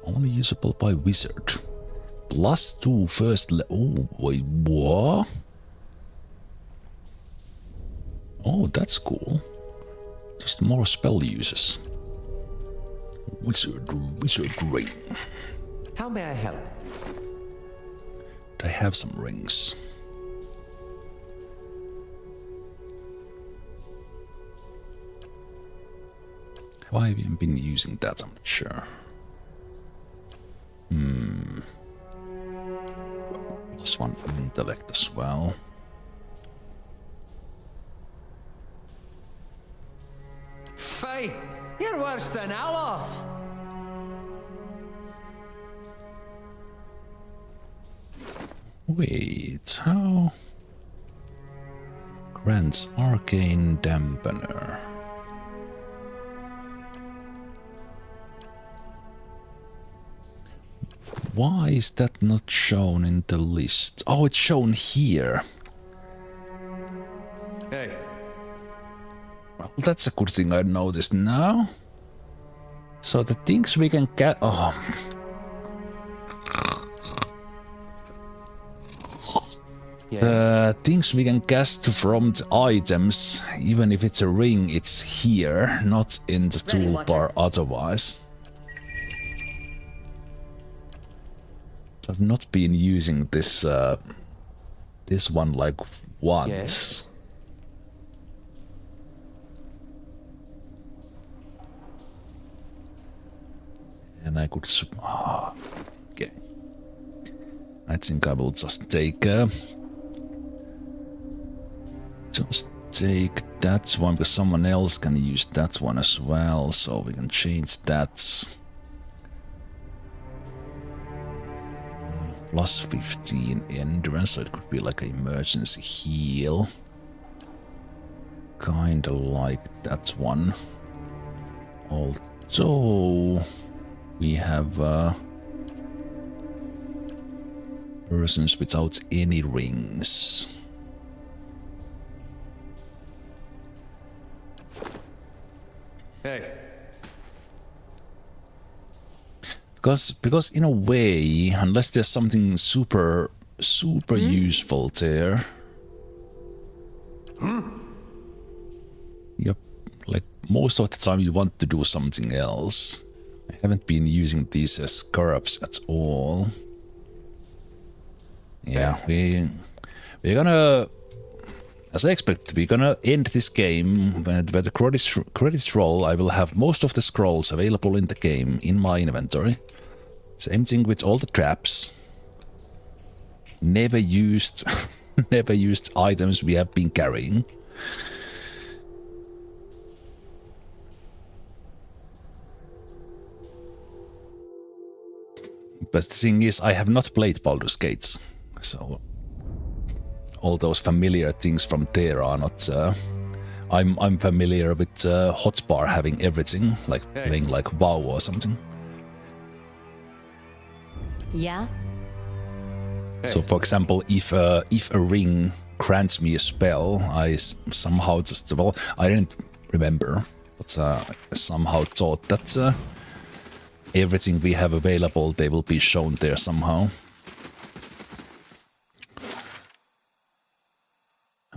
Only usable by wizard. +2 first oh, wait, what? Oh, that's cool. Just more spell uses. Wizard ring. How may I help? I have some rings. Have I even been using that? I'm not sure. +1 intellect as well. Faye, you're worse than Aloth. Wait, how? Grants arcane dampener. Why is that not shown in the list? Oh, it's shown here. Hey. Well, that's a good thing I noticed now. So the things we can get... Oh. The things we can cast from the items, even if it's a ring, it's here, not in the Ready, toolbar Watcher. otherwise. I've not been using this this one like once. Yes. And I could... okay. I think I will just take... just take that one, because someone else can use that one as well, so we can change that. +15 endurance, so it could be like an emergency heal. Kinda like that one. Although we have persons without any rings. Hey. Because in a way, unless there's something super useful there. Yep, like most of the time you want to do something else. I haven't been using these as scarabs at all. Yeah, we're gonna, as I expected, we're gonna end this game where the credits roll. I will have most of the scrolls available in the game in my inventory. Same thing with all the traps. Never used never used items we have been carrying. But the thing is, I have not played Baldur's Gate, so all those familiar things from there are not... I'm familiar with Hotbar having everything, like playing like WoW or something. yeah? So, for example, if a ring grants me a spell, I somehow just... Well, I didn't remember, but I somehow thought that everything we have available, they will be shown there somehow.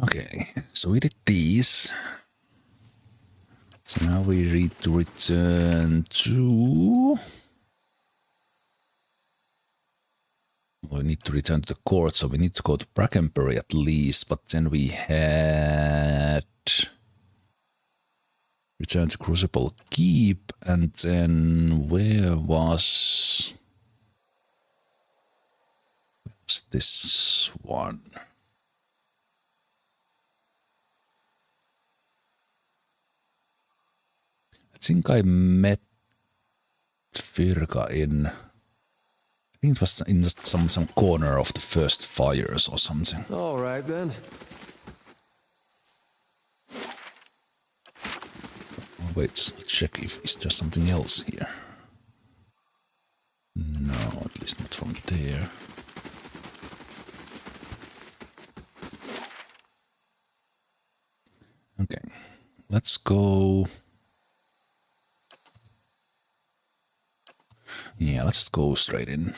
Okay, so we did these. So now we need to return to... We need to return to the court, so we need to go to Brackenbury at least, but then we had... Return to Crucible Keep, and then where was this one? I think I met Virga in, I think it was in some corner of the first fires or something. All right then. Oh, wait, let's check if is there something else here. No, at least not from there. Okay, let's go. Yeah, let's go straight in.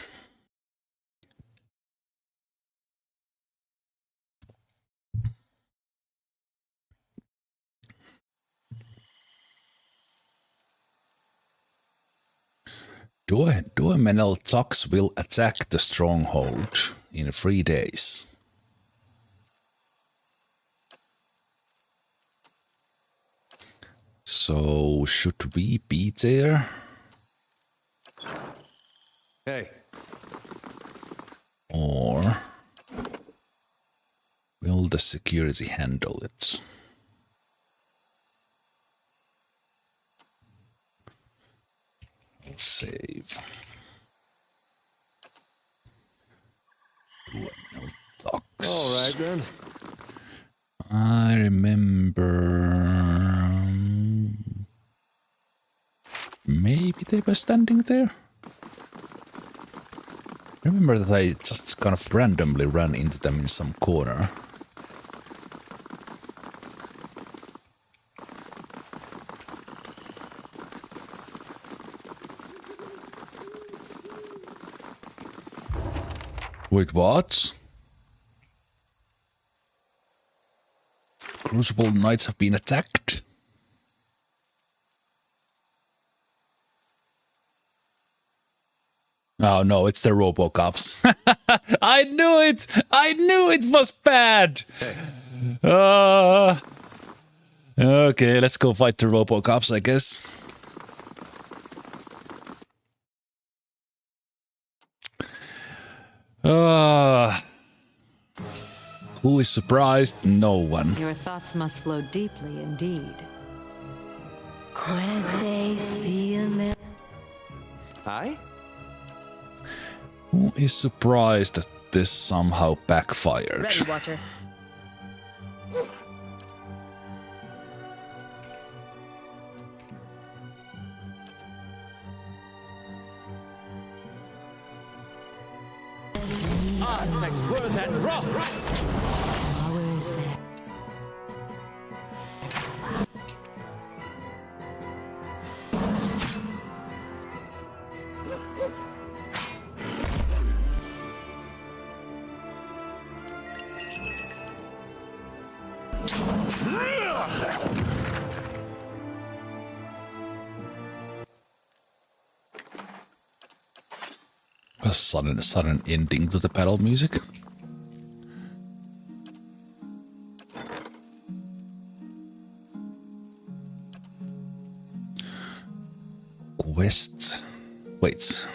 Duemenel Tux will attack the stronghold in 3 days. So, should we be there? Hey. Or will the security handle it? I'll save. All right then. I remember. Maybe they were standing there. Remember that I just kind of randomly ran into them in some corner. Wait, what? Crucible Knights have been attacked? Oh no, it's the RoboCops. I knew it! I knew it was bad! Okay, let's go fight the RoboCops, I guess. Who is surprised? No one. Your thoughts must flow deeply indeed. Aye? Who is surprised that this somehow backfired? Ready, Watcher. Worth and rough. Where is that? A sudden ending to the battle music. Quest. Wait.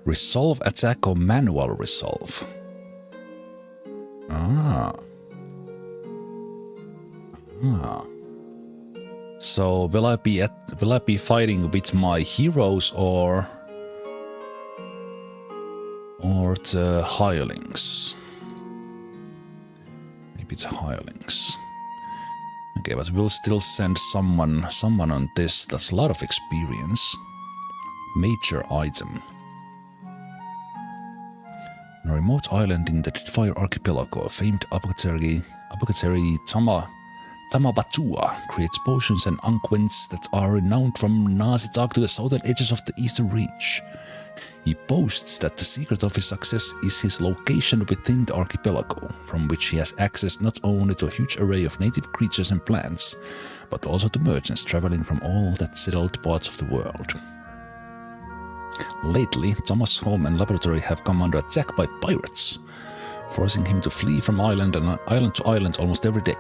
Resolve attack or manual resolve? So will I be fighting with my heroes or the hirelings? Maybe it's hirelings. Okay, but we'll still send someone on this. That's a lot of experience. Major item. On a remote island in the Deadfire Archipelago, a famed apothecary Tamabatua creates potions and unguents that are renowned from Nazitak to the southern edges of the Eastern Reach. He boasts that the secret of his success is his location within the archipelago, from which he has access not only to a huge array of native creatures and plants, but also to merchants traveling from all that settled parts of the world. Lately, Thomas' home and laboratory have come under attack by pirates, forcing him to flee from island to island almost every day.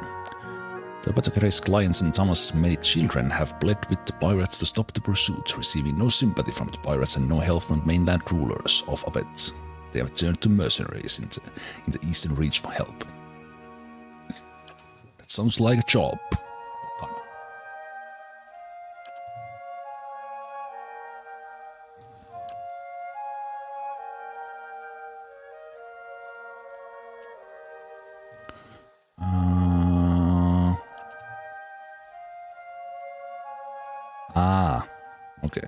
The apothecary's clients and Thomas' many children have pled with the pirates to stop the pursuit, receiving no sympathy from the pirates and no help from the mainland rulers of Abet. They have turned to mercenaries in the eastern reach for help. That sounds like a job. Okay.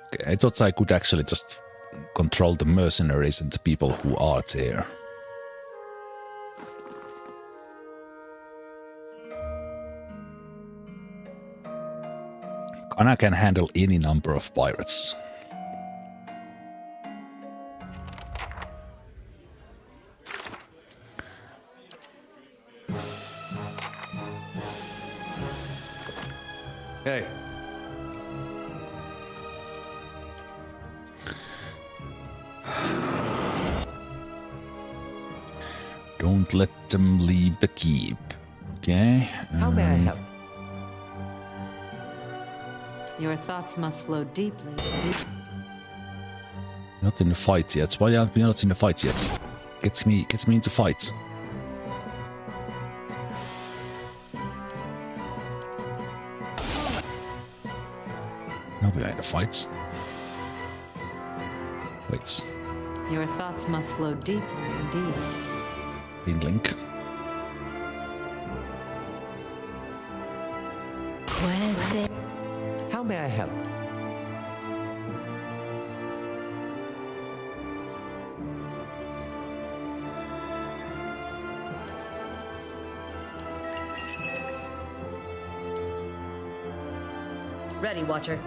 Okay, I thought I could actually just control the mercenaries and the people who are there. Kana can handle any number of pirates. Hey. Don't let them leave the keep. Okay. How may I help? Your thoughts must flow deeply. Not in the fight yet. Why are we not in the fight yet? Gets me into fight. Now we are in a fight. Wait. Your thoughts must flow deeply indeed. In link. How may I help? Ready, Watcher.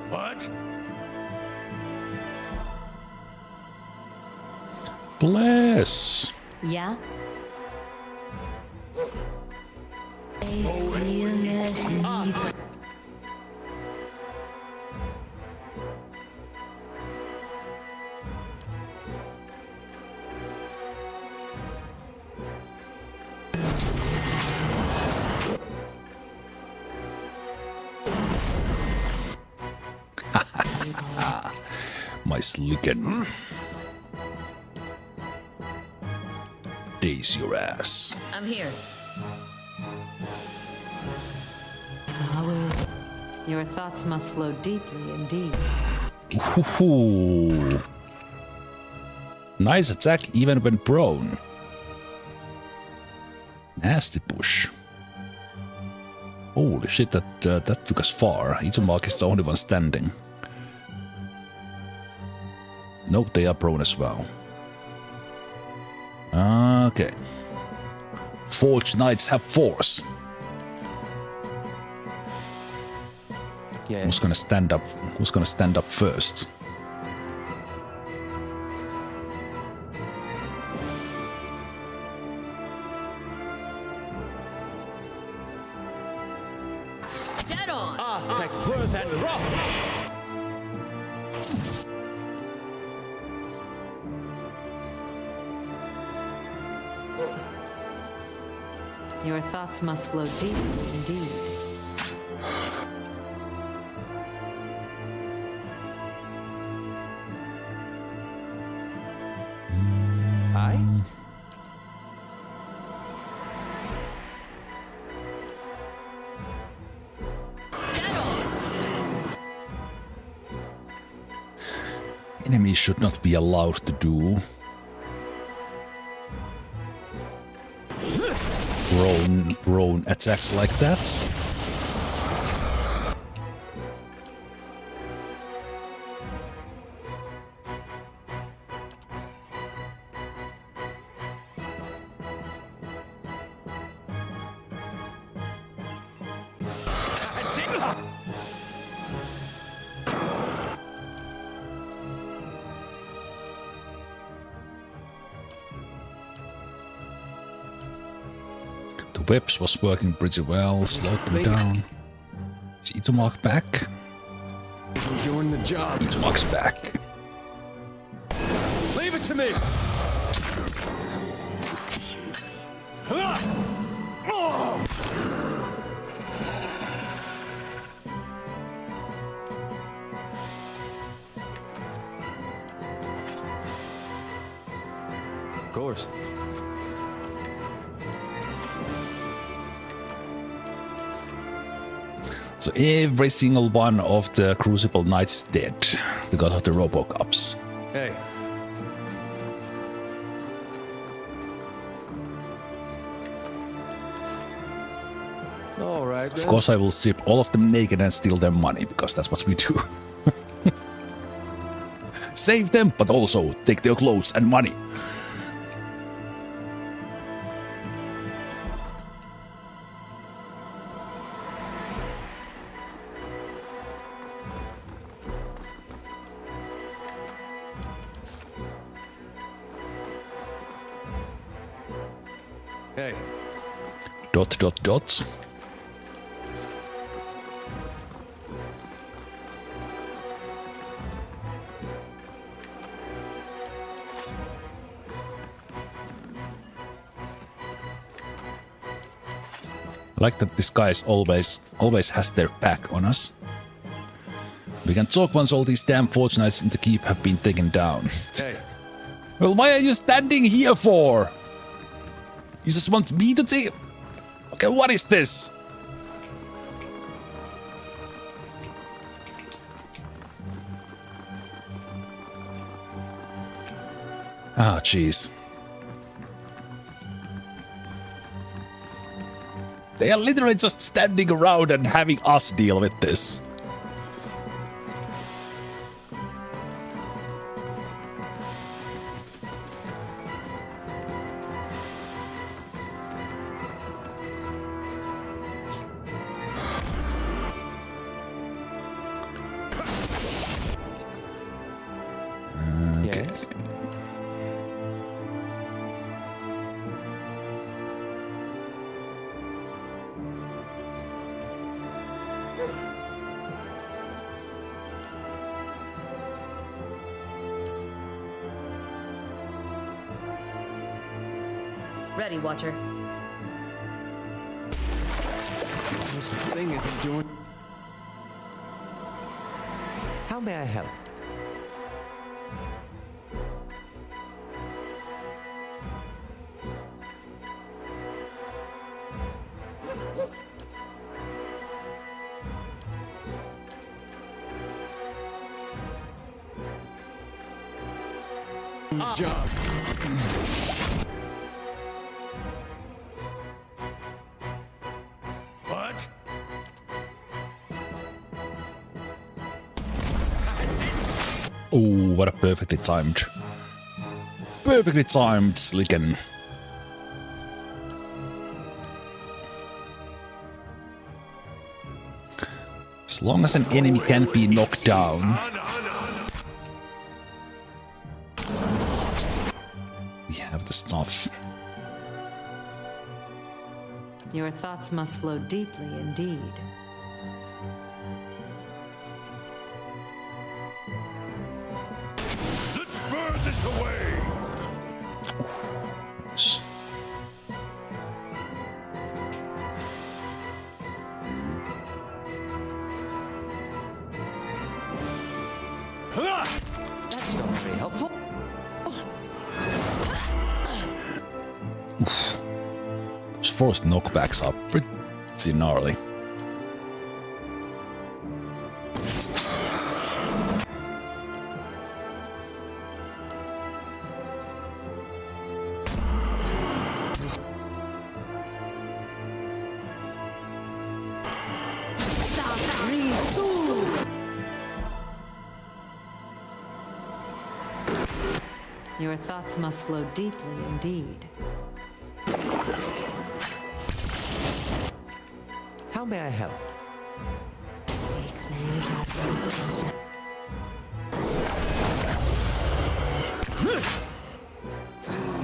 What? Bless. Yeah? My slicken. Daze your ass. I'm here. Your thoughts must flow deeply indeed. Ooh. Nice attack even when prone. Nasty push. Holy shit, that took us far. Zemalf is the only one standing. Nope, they are prone as well. Okay. Forged knights have force. Yes. Who's gonna stand up? Who's gonna stand up first? Dead on! Aztec worth and rough! Your thoughts must flow deeply indeed. Aye? Enemies should not be allowed to do prone attacks like that. The whips was working pretty well, slowed them down. Is Zemalf back? We're doing the job. Zemalf's back. Leave it to me! Of course. So every single one of the Crucible Knights is dead because of the Robocops. Hey. All right. Of course, I will strip all of them naked and steal their money because that's what we do. Save them, but also take their clothes and money. Hey. ... I like that this guy is always has their back on us. We can talk once all these damn fortunates in the keep have been taken down. Hey. Well, why are you standing here for? You just want me to take... Okay, what is this? Ah, jeez. They are literally just standing around and having us deal with this. Yes. Ready, Watcher. This thing isn't doing... How may I help? Job. What? Oh, what a perfectly timed Slicken. As long as an enemy can be knocked down, we have the stuff. Your thoughts must flow deeply indeed. Let's burn this away! Nice. That's not very helpful. Those forced knockbacks are pretty gnarly. Your thoughts must flow deeply indeed. How may I help?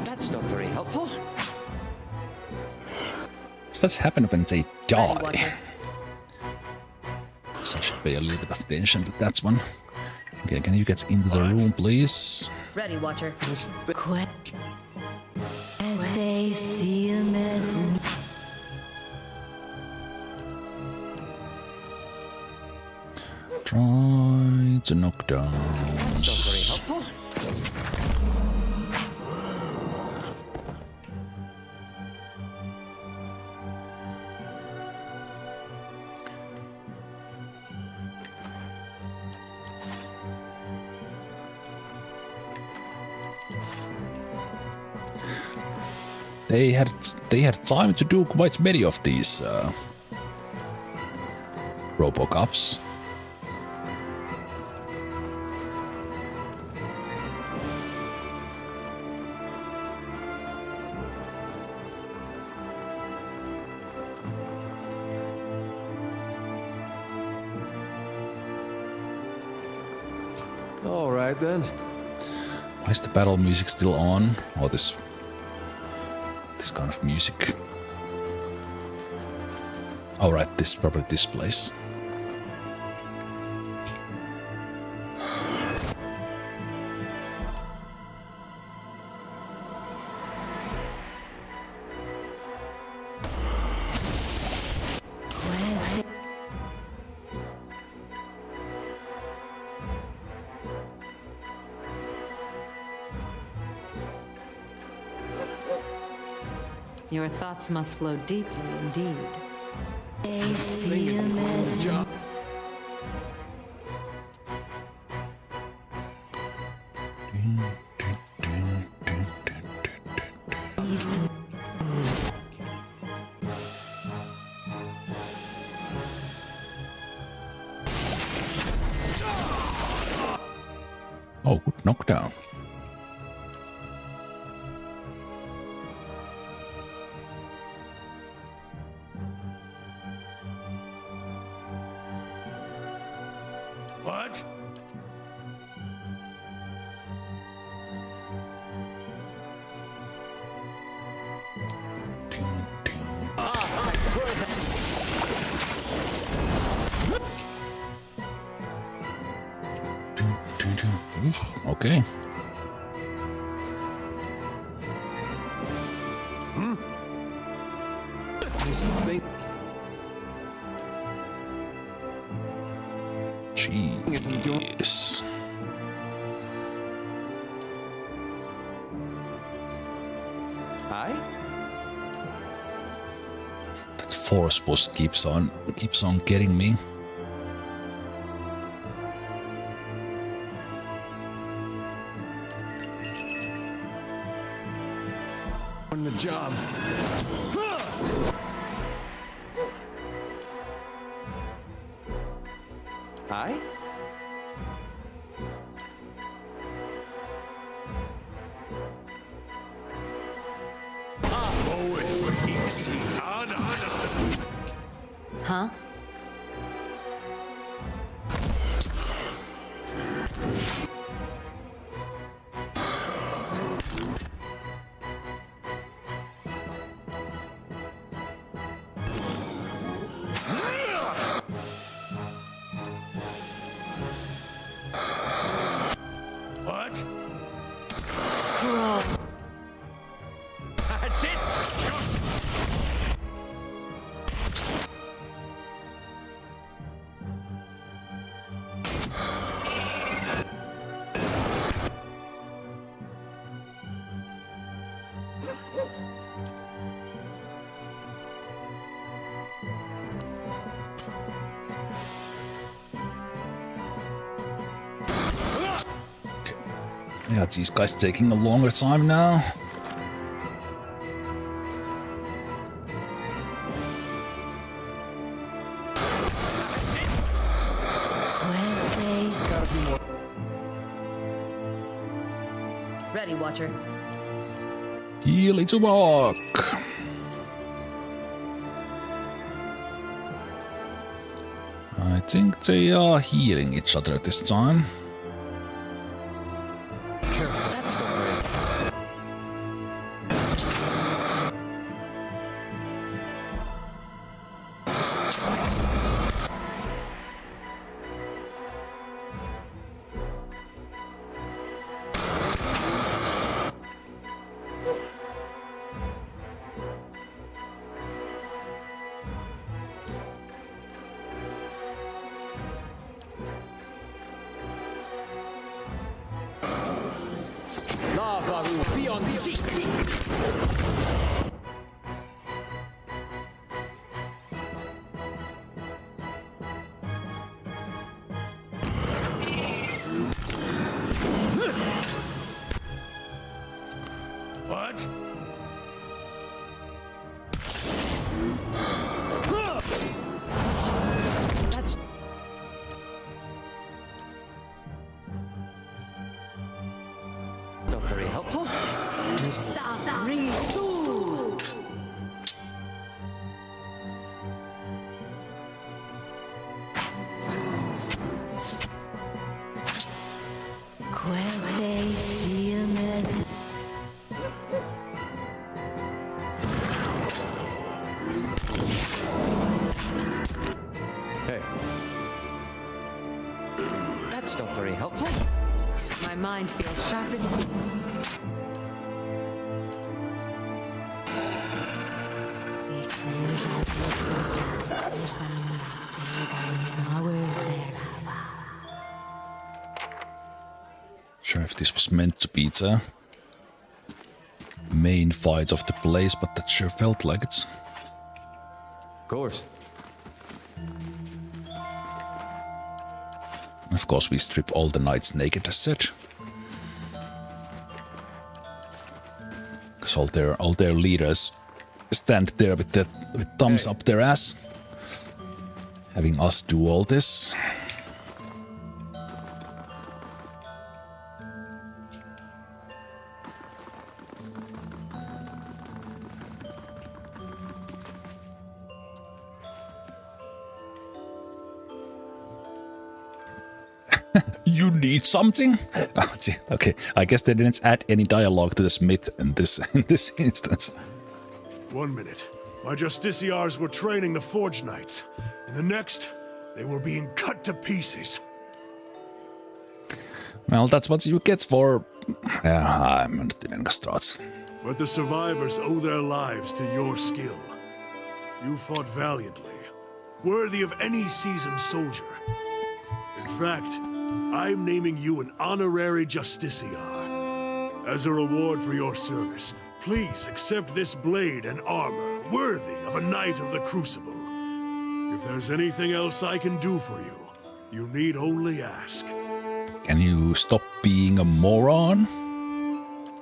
That's not very helpful. So that's happened when they Ready, die. Watcher. So I should pay a little bit of attention to that one. Okay, can you get into the room, please? Ready, Watcher. Quit. They see him as me. Try to knock down. That's not very helpful. They had time to do quite many of these RoboCops. All right then. Why is the battle music still on? Or this kind of music? Alright, this is probably this place. Your thoughts must flow deeply indeed. They see him as me. Oh, good knockdown. What? Okay. Jeez. Aye? That force push keeps on getting me. On the job. Aye? Huh? What? Crawl. That's it! Yeah, these guys taking a longer time now. Ready, Watcher. Heal to walk. I think they are healing each other this time. That's not very... long secret. What? That's not very helpful. Quelle CMS. Hey. That's not very helpful. My mind feels sharp as steel. Sure if this was meant to be the main fight of the place, but that sure felt like it. Of course. Of course we strip all the knights naked as said. Because all their leaders stand there with thumbs up their ass. Having us do all this. You need something? Oh, okay, I guess they didn't add any dialogue to the smith in this instance. 1 minute. My justiciars were training the Forge Knights. In the next, they were being cut to pieces. Well, that's what you get for... I'm not even gonna start. But the survivors owe their lives to your skill. You fought valiantly, worthy of any seasoned soldier. In fact, I'm naming you an honorary justiciar. As a reward for your service, please accept this blade and armor, worthy of a Knight of the Crucible. If there's anything else I can do for you, you need only ask. Can you stop being a moron?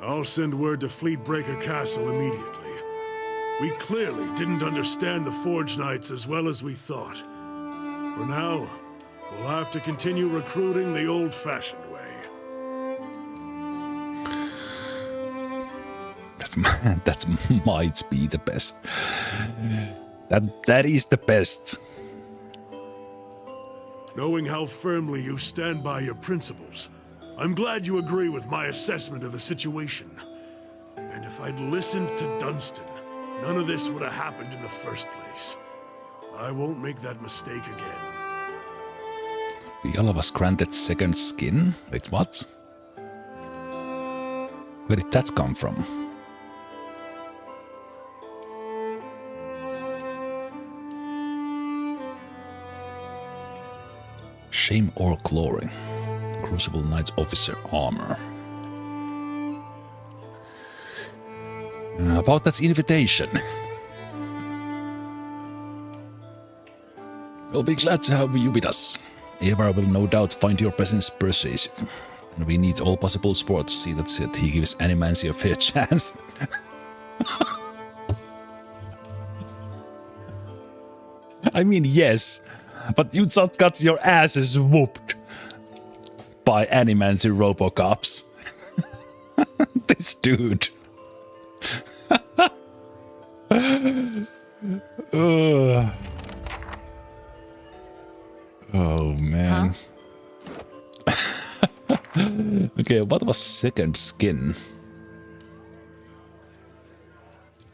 I'll send word to Fleetbreaker Castle immediately. We clearly didn't understand the Forge Knights as well as we thought. For now, we'll have to continue recruiting the old-fashioned way. That might be the best. That is the best. Knowing how firmly you stand by your principles, I'm glad you agree with my assessment of the situation. And if I'd listened to Dunstan, none of this would have happened in the first place. I won't make that mistake again. Viola was granted second skin? Wait, what? Where did that come from? Shame or glory? Crucible Knight Officer armor. About that invitation. We'll be glad to have you with us. Evar will no doubt find your presence persuasive. And we need all possible support to see that he gives Animancy a fair chance. I mean, yes. But you just got your asses whooped by Animancy Robocops. This dude. Oh, man. Huh? Okay, what was second skin?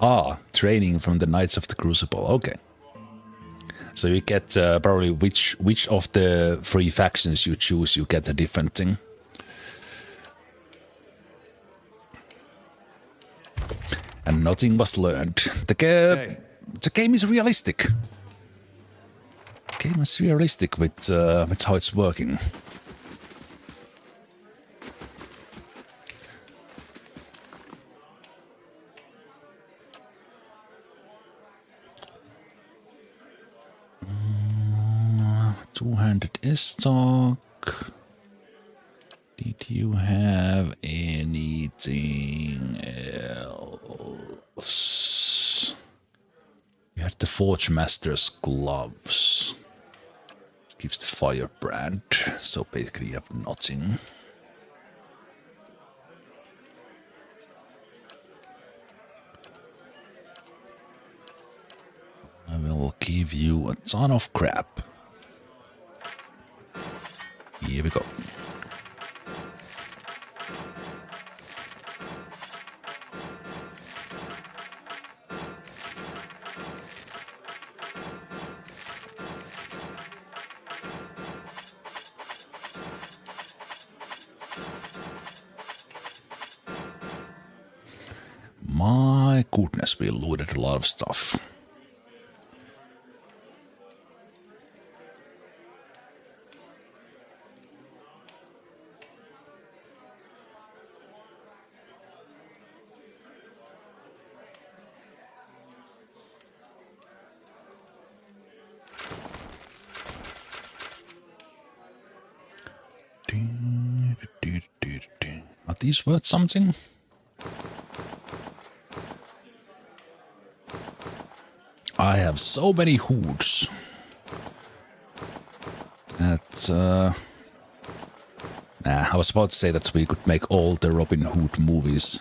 Ah, training from the Knights of the Crucible. Okay. So you get probably which of the three factions you choose, you get a different thing. And nothing was learned. The game is realistic. The game is realistic with how it's working. Two-handed stock. Did you have anything else? You had the Forge Master's gloves. Gives the firebrand, so basically you have nothing. I will give you a ton of crap. Here we go. My goodness, we looted a lot of stuff. Are these worth something? I have so many hoods that I was about to say that we could make all the Robin Hood movies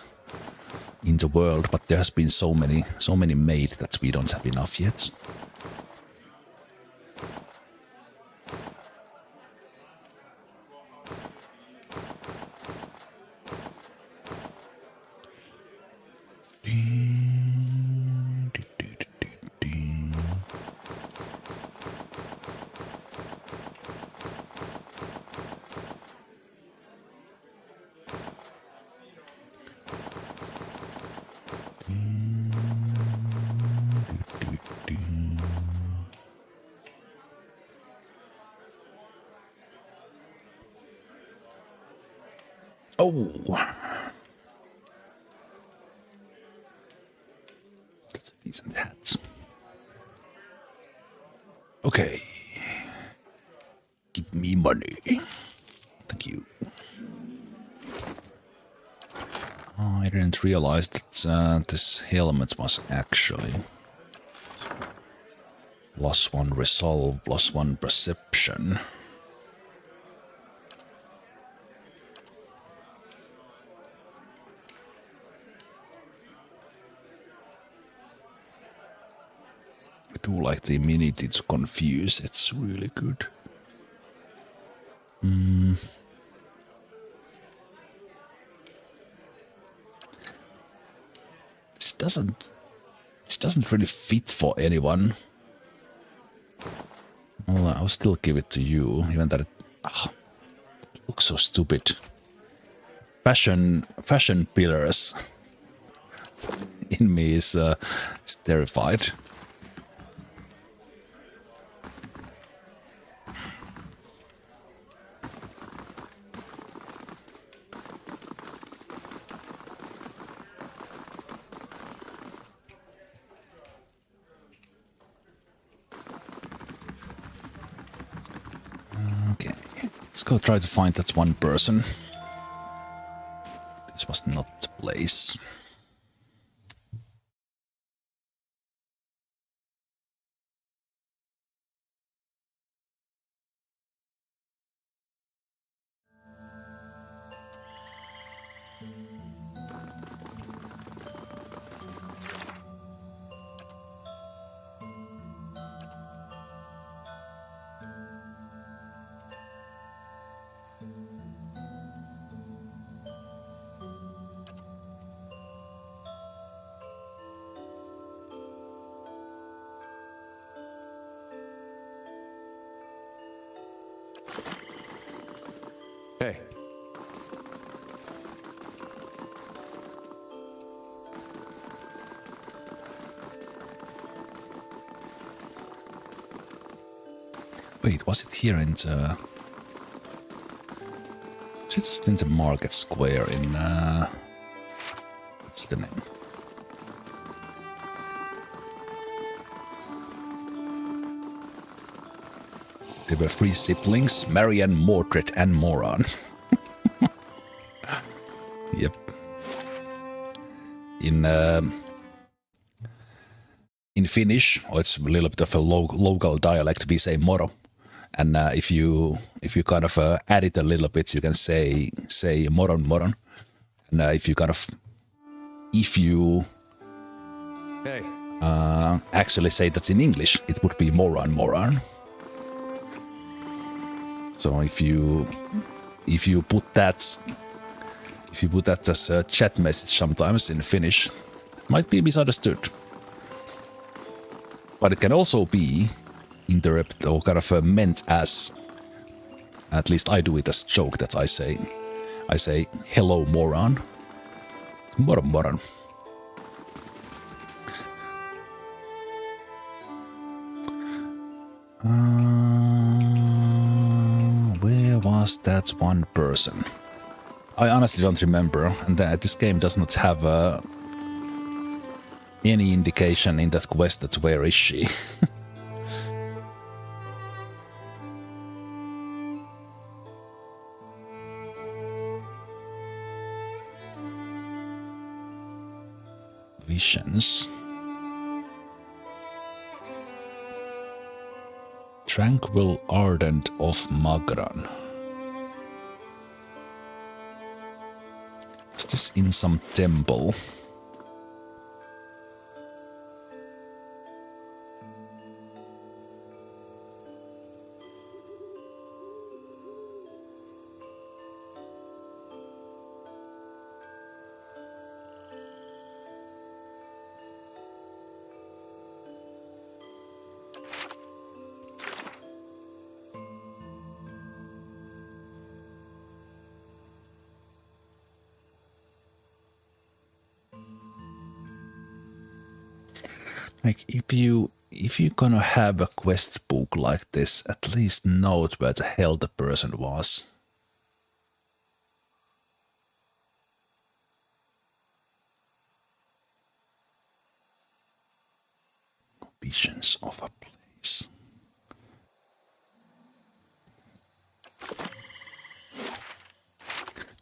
in the world, but there has been so many made that we don't have enough yet. Oh, that's a decent hat. Okay, give me money. Thank you. Oh, I didn't realize that this helmet was actually +1 resolve, +1 perception. I do like the immunity to confuse, it's really good. This doesn't really fit for anyone. Well, I'll still give it to you, even that it looks so stupid. Fashion pillars in me is terrified. Okay, let's go try to find that one person. This was not the place. Hey. Wait, was it here in the... Was it just in the market square in... What's the name? There were 3 siblings, Marian, Mordred, and Moran. Yep. In Finnish, or it's a little bit of a local dialect, we say moro. And if you kind of add it a little bit, you can say moron. And if you Hey. actually say that's in English, it would be moran. So if you put that as a chat message sometimes in Finnish, it might be misunderstood. But it can also be interpreted or kind of meant as, at least I do it as a joke, that I say hello moron. Moron. Where was that one person? I honestly don't remember, and this game does not have any indication in that quest that where is she. Visions. Tranquil Ardent of Magran. Is this in some temple? Like, if you're gonna have a quest book like this, at least note where the hell the person was. Visions of a place.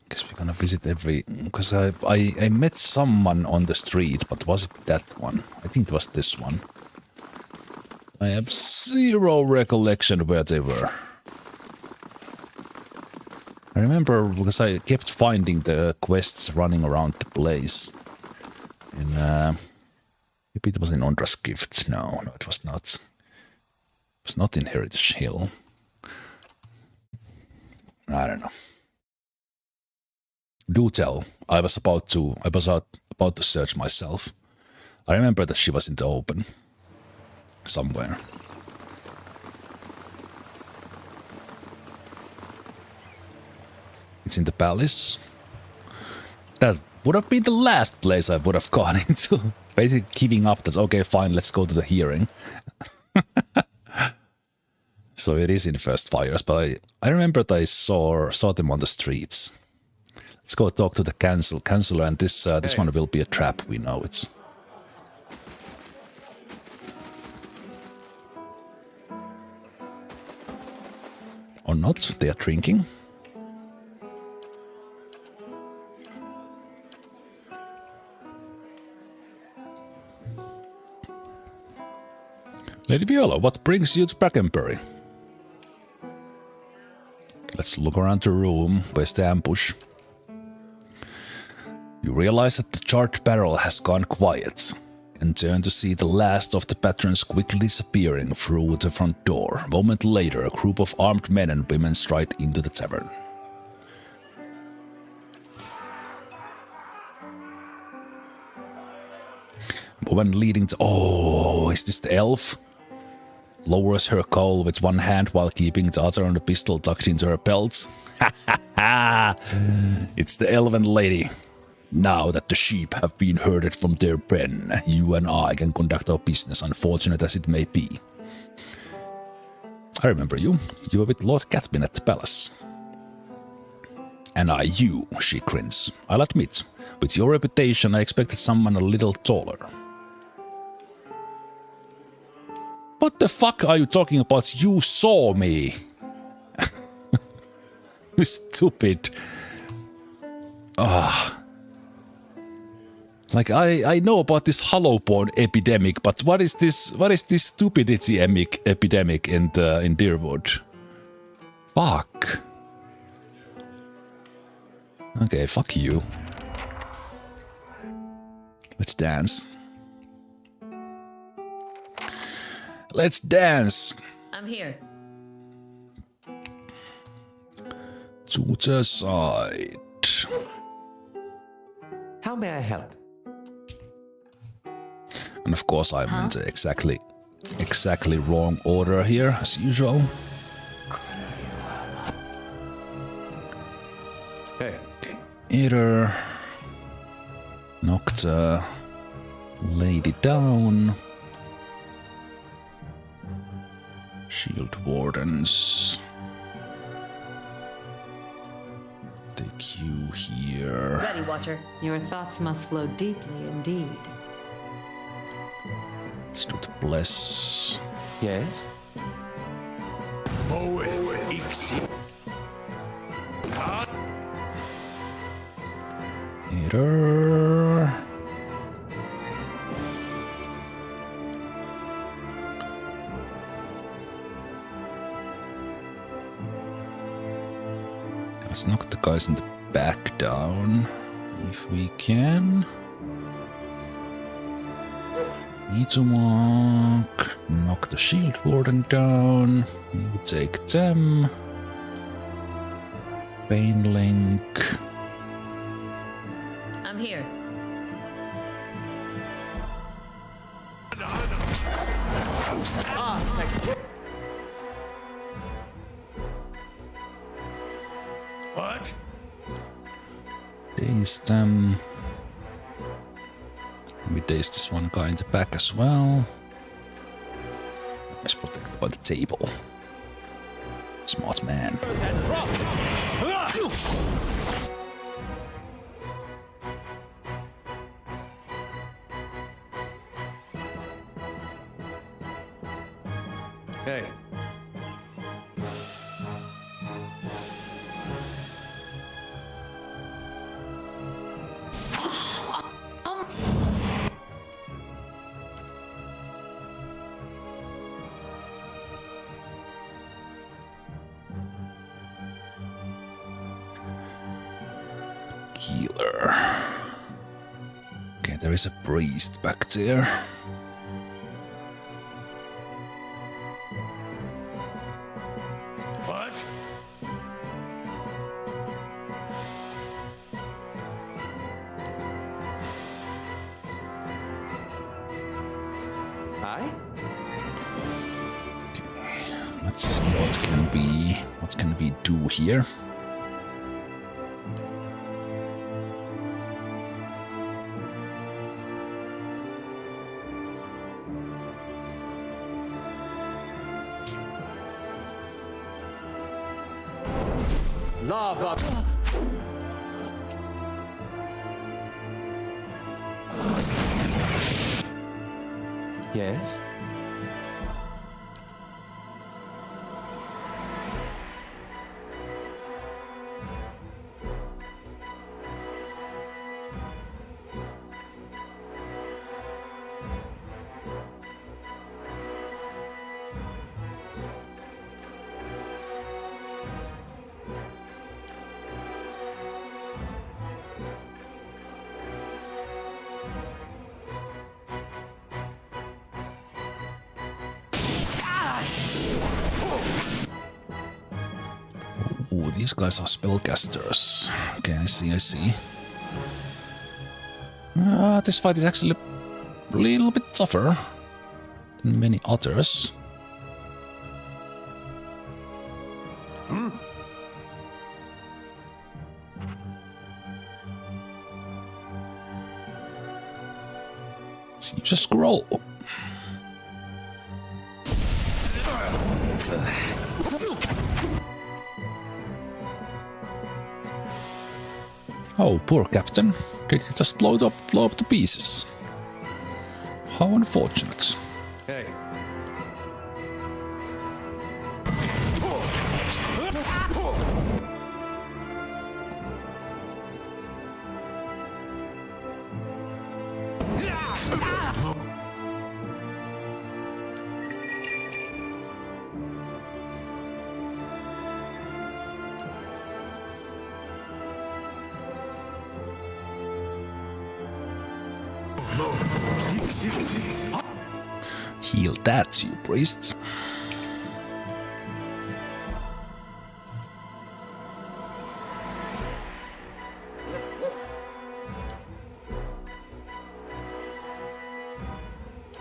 Guess we're gonna visit every... Because I met someone on the street, but was it that one? I think it was this one. I have zero recollection where they were. I remember because I kept finding the quests running around the place. And maybe it was in Ondra's Gift. No, it was not. It was not in Heritage Hill. I don't know. Do tell. I was about to search myself. I remember that she was in the open. Somewhere. It's in the palace. That would have been the last place I would have gone into. Basically giving up that, okay, fine, let's go to the hearing. So it is in First Fires, but I remember that I saw them on the streets. Let's go talk to the counselor, and this one will be a trap, we know it. Or not, they are drinking. Lady Viola, what brings you to Brackenbury? Let's look around the room. Where's the ambush? You realize that the charged barrel has gone quiet, and turn to see the last of the patrons quickly disappearing through the front door. A moment later, a group of armed men and women stride into the tavern. Woman leading to... Oh, is this the elf? Lowers her cowl with one hand while keeping the other on the pistol tucked into her belt. Ha ha ha! It's the elven lady. Now that the sheep have been herded from their pen, you and I can conduct our business, unfortunate as it may be. I remember you. You were with Lord Catmin at the palace. And you, she grins. I'll admit, with your reputation, I expected someone a little taller. But the fuck are you talking about? You saw me. You stupid. Like I know about this hollow-born epidemic, but what is this stupidity epidemic in Deerwood? Fuck. Okay, fuck you. Let's dance. Let's dance. I'm here. To the side. How may I help? And of course I'm in the exactly wrong order here, as usual. Hey. Okay. Either knock the lady down. Shield wardens. Take you here. Ready, Watcher. Your thoughts must flow deeply indeed. Stood bless. Yes? Either. Let's knock the guys in the back down if we can. Need to walk. Knock the shield warden down. You take them. Bane link. I'm here. What? Daze them. We daze this one guy in the back as well. He's protected by the table. Smart man. Hey. Healer. Okay, there is a priest back there. What? Aye? Let's see what can we do here. Lava! Yes? Ooh, these guys are spellcasters. Okay, I see. This fight is actually a little bit tougher than many others. Let's use a scroll. Oh, poor captain. Did he just blow up to pieces? How unfortunate. Hey. Heal that, you priests.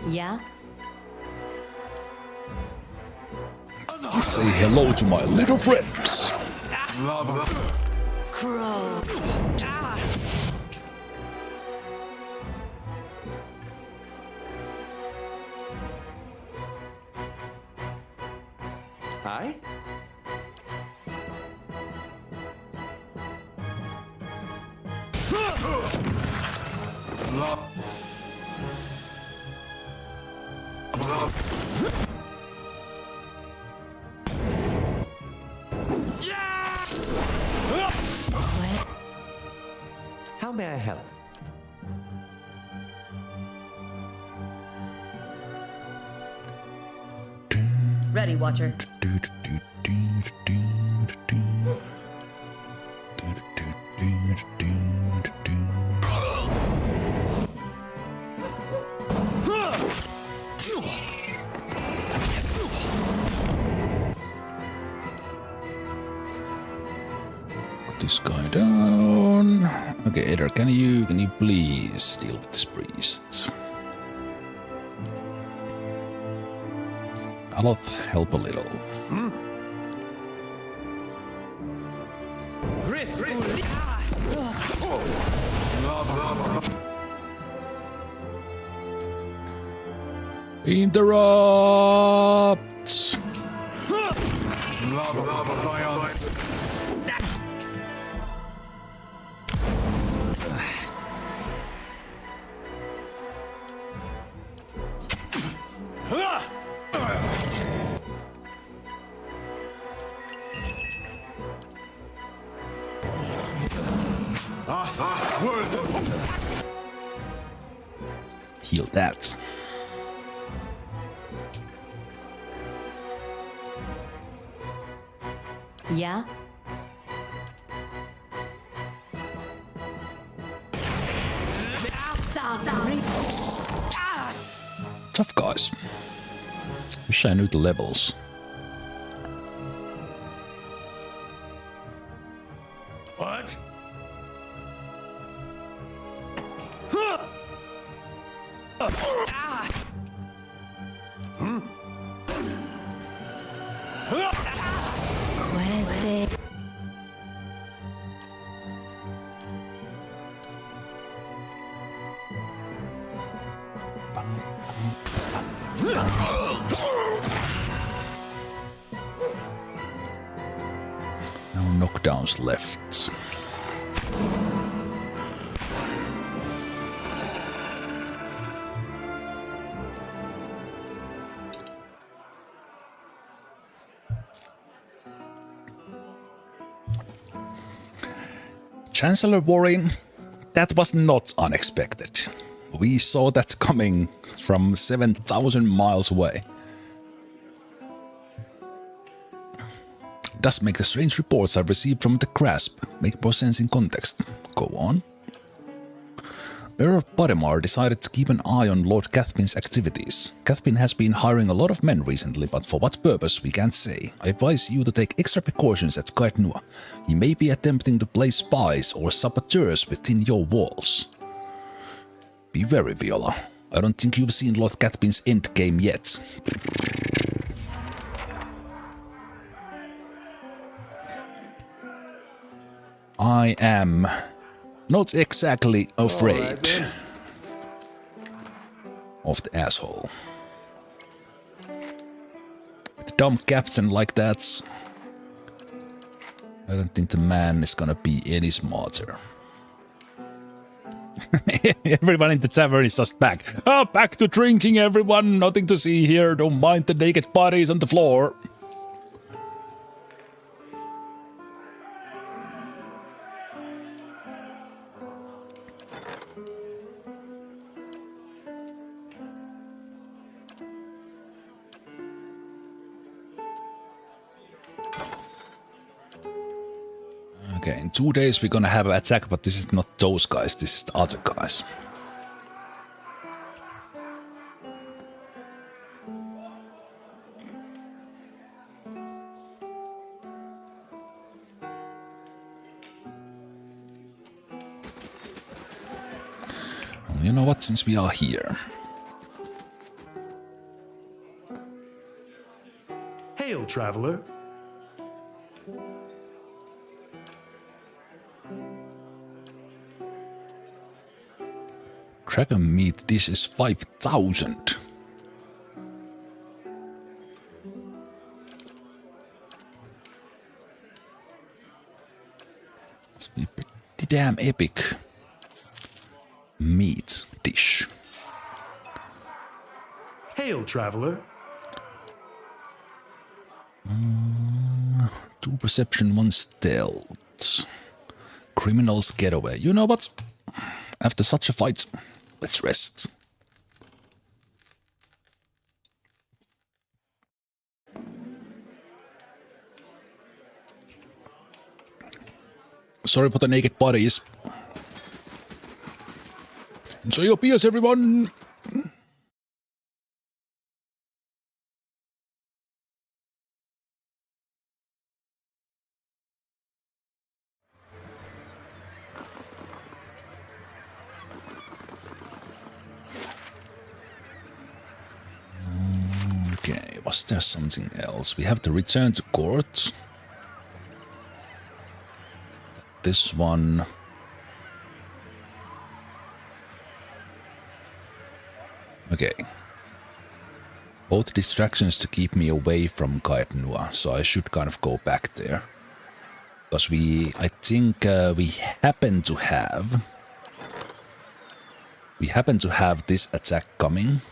Yeah? Say hello to my little friends. Crow. Aye? How may I help? Ready, Watcher. Put this guy down. Okay, Eder, can you please deal with this priest? Aloth, help a little. Interrupts! Heal that. Yeah? Tough guys. Wish I knew the levels. What? Puede. No knockdowns left. Chancellor Warren, that was not unexpected. We saw that coming from 7,000 miles away. Does make the strange reports I've received from the Grasp make more sense in context. Go on. Earl Podemar decided to keep an eye on Lord Cathpin's activities. Cathpin has been hiring a lot of men recently, but for what purpose we can't say. I advise you to take extra precautions at Kaet Nua. He may be attempting to place spies or saboteurs within your walls. Be wary, Viola. I don't think you've seen Lord Cathpin's endgame yet. I am not exactly afraid of the asshole. With a dumb captain like that, I don't think the man is gonna be any smarter. Everyone in the tavern is just back. Oh, back to drinking, everyone. Nothing to see here. Don't mind the naked bodies on the floor. Okay, in 2 days we're gonna have an attack, but this is not those guys, this is the other guys. You know what, since we are here. Hail, traveler. Dragon meat dish is 5,000. Must be pretty damn epic meat dish. Hail, traveler. 2 perception, 1 stealth. Criminal's getaway. You know what? After such a fight, let's rest. Sorry for the naked bodies. Enjoy your beers, everyone! Okay, was there something else? We have to return to court. This one. Okay. Both distractions to keep me away from Kaetnua, so I should kind of go back there. Because I think we happen to have this attack coming.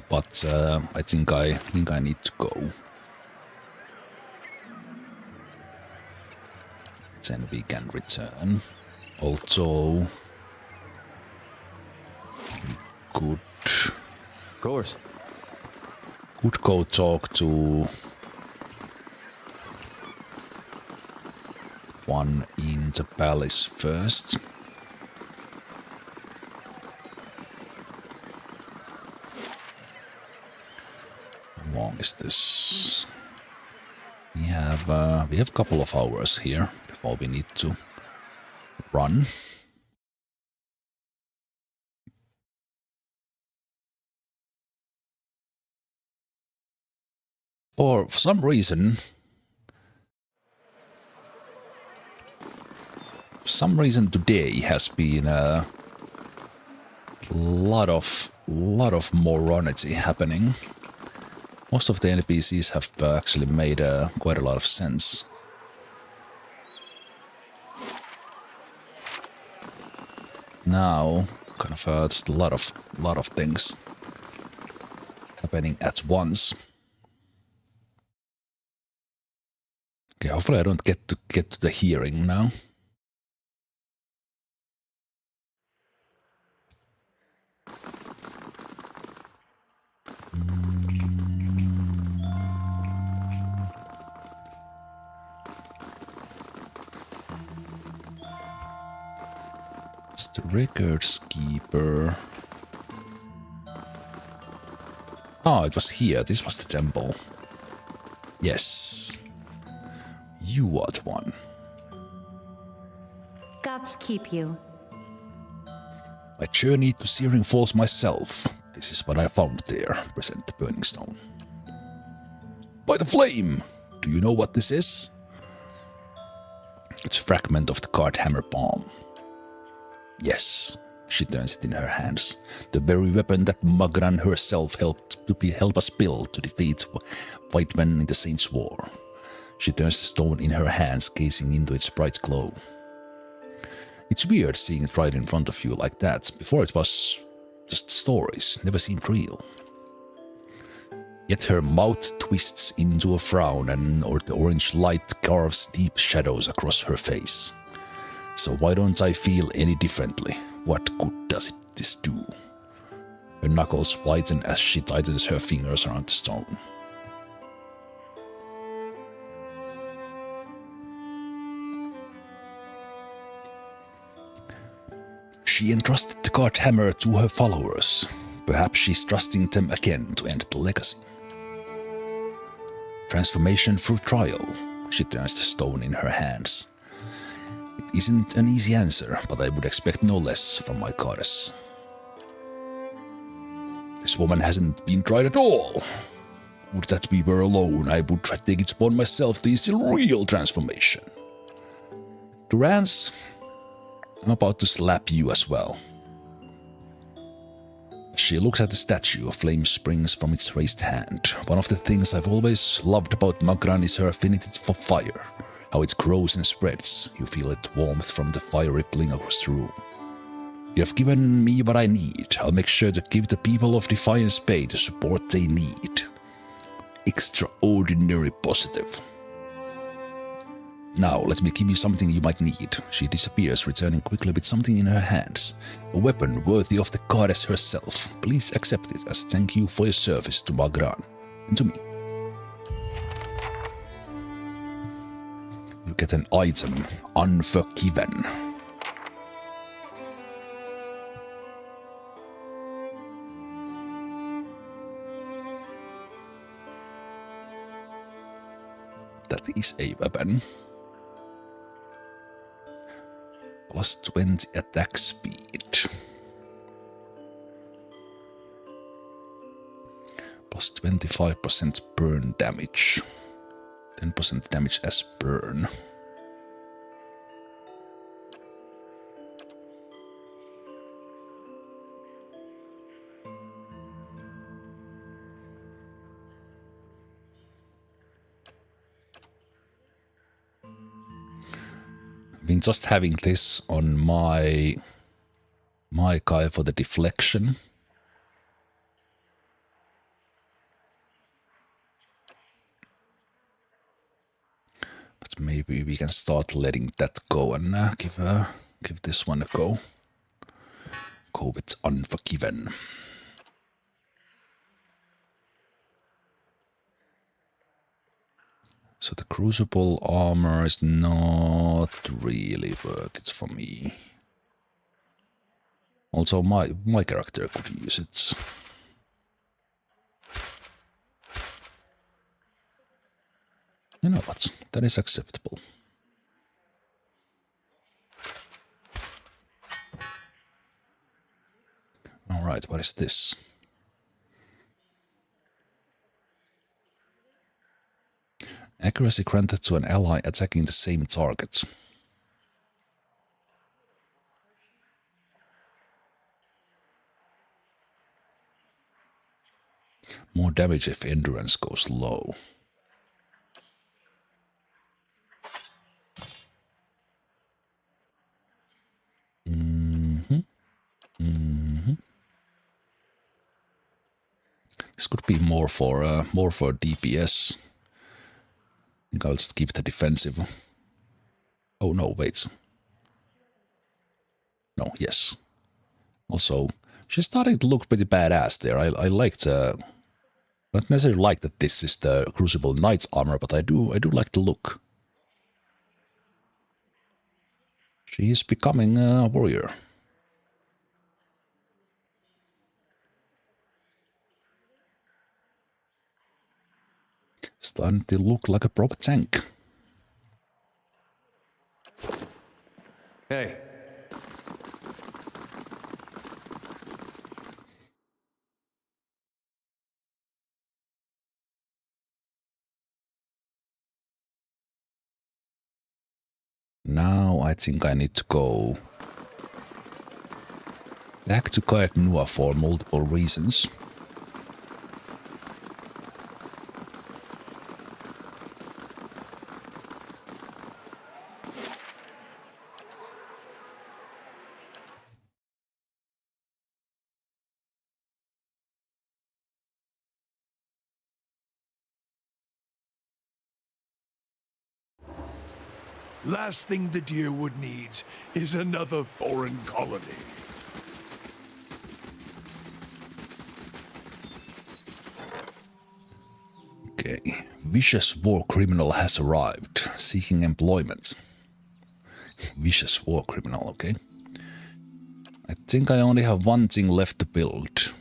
But I think I need to go. Then we can return. Although we could Of course. go talk to one in the palace first. How long is this? We have a couple of hours here before we need to run. For some reason today has been a lot of morality happening. Most of the NPCs have actually made quite a lot of sense. Now, kind of just a lot of things happening at once. Okay, hopefully I don't get to the hearing now. It's the records keeper. Oh, it was here. This was the temple. Yes. You are the one. Gods keep you. I journeyed to Searing Falls myself. This is what I found there. Present the burning stone. By the flame! Do you know what this is? It's a fragment of the card hammer palm. Yes, she turns it in her hands. The very weapon that Magran herself helped help us build to defeat white men in the Saints' War. She turns the stone in her hands, gazing into its bright glow. It's weird seeing it right in front of you like that. Before it was just stories, never seemed real. Yet her mouth twists into a frown and the orange light carves deep shadows across her face. So why don't I feel any differently? What good does this do? Her knuckles whiten as she tightens her fingers around the stone. She entrusted the card hammer to her followers. Perhaps she's trusting them again to end the legacy. Transformation through trial. She turns the stone in her hands. It isn't an easy answer, but I would expect no less from my goddess. This woman hasn't been tried at all. Would that we were alone, I would take it upon myself to instill real transformation. Durance, I'm about to slap you as well. She looks at the statue, a flame springs from its raised hand. One of the things I've always loved about Magran is her affinity for fire. How it grows and spreads. You feel its warmth from the fire rippling across the room. You have given me what I need. I'll make sure to give the people of Defiance Bay the support they need. Extraordinary positive. Now, let me give you something you might need. She disappears, returning quickly with something in her hands. A weapon worthy of the goddess herself. Please accept it as thank you for your service to Magran and to me. You get an item, Unforgiven. That is a weapon. Plus 20 attack speed. Plus 25% burn damage. 10% damage as burn. I've been just having this on my guy for the deflection. But maybe we can start letting that go and give this one a go. Go with Unforgiven. So the Crucible armor is not really worth it for me. Also, my character could use it. You know what? That is acceptable. Alright, what is this? Accuracy granted to an ally attacking the same target. More damage if endurance goes low. This could be more for DPS. I think I'll just keep the defensive. Oh no, wait. No, yes. Also, she's starting to look pretty badass there. I liked, not necessarily like that this is the Crucible Knight's armor, but I do like the look. She is becoming a warrior. Starting to look like a proper tank. Hey. Now I think I need to go back to Kayak Nua for multiple reasons. Last thing the Deerwood needs is another foreign colony. Okay, vicious war criminal has arrived, seeking employment. Vicious war criminal, okay. I think I only have one thing left to build.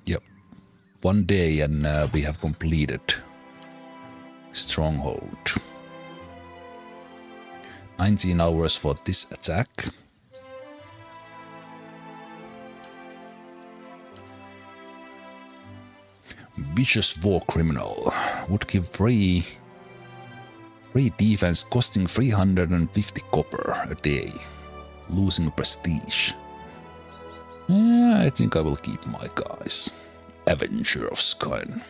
Yep, one day and we have completed Stronghold. 19 hours for this attack. Vicious War Criminal would give free defense costing 350 copper a day, losing prestige. Yeah, I think I will keep my guys. Avenger of Skyn.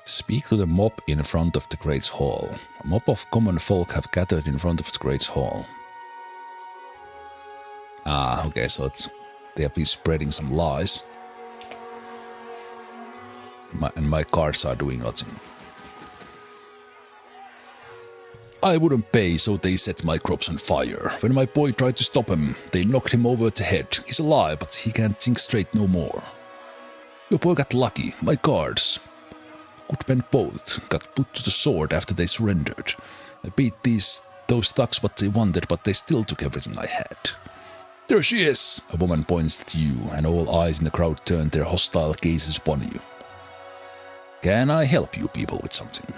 Speak to the mob in front of the Great Hall. A mob of common folk have gathered in front of the Great Hall. Ah, okay, so they have been spreading some lies. And my cards are doing nothing. I wouldn't pay, so they set my crops on fire. When my boy tried to stop him, they knocked him over the head. He's alive, but he can't think straight no more. Your boy got lucky. My cards, good men both, got put to the sword after they surrendered. I beat those thugs what they wanted, but they still took everything I had. There she is! A woman points at you, and all eyes in the crowd turn their hostile gazes upon you. Can I help you people with something?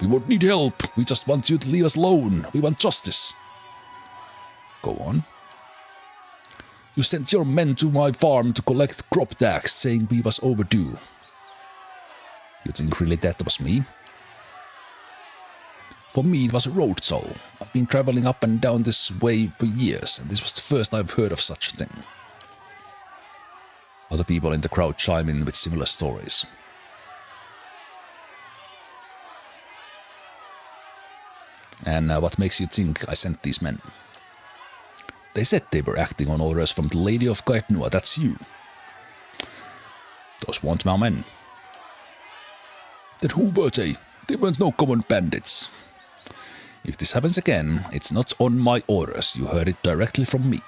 We won't need help. We just want you to leave us alone. We want justice. Go on. You sent your men to my farm to collect crop tax, saying we was overdue. You think really that was me? For me, it was a road toll. I've been traveling up and down this way for years, and this was the first I've heard of such a thing. Other people in the crowd chime in with similar stories. And what makes you think I sent these men? They said they were acting on orders from the Lady of Kaetnua, that's you. Those weren't my men. Then who were they? They weren't no common bandits. If this happens again, it's not on my orders, you heard it directly from me.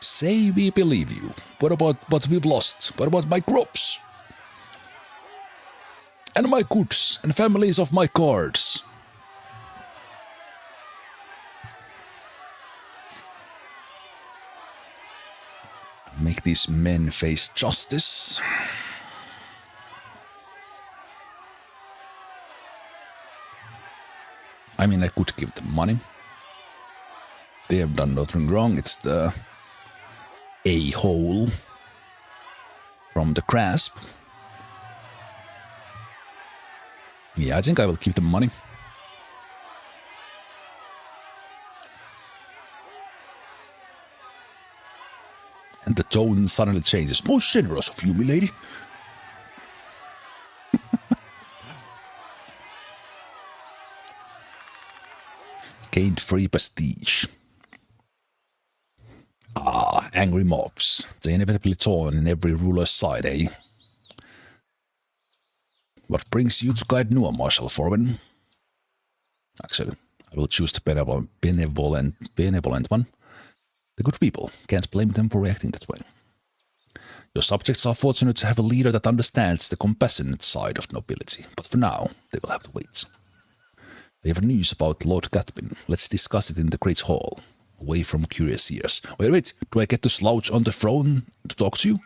Say we believe you. What about what we've lost? What about my crops? And my goods, and families of my cards? Make these men face justice. I mean, I could give them money. They have done nothing wrong. It's the a-hole from the grasp. Yeah, I think I will give them money. And the tone suddenly changes. Most generous of you, milady. Gained free prestige. Ah, angry mobs. They inevitably torn in every ruler's side, eh? What brings you to Kaetnua, Marshal Forwin? Actually, I will choose the benevolent one. The good people. Can't blame them for reacting that way. Your subjects are fortunate to have a leader that understands the compassionate side of nobility, but for now, they will have to wait. They have news about Lord Gathbin. Let's discuss it in the Great Hall, away from curious ears. Wait, do I get to slouch on the throne to talk to you?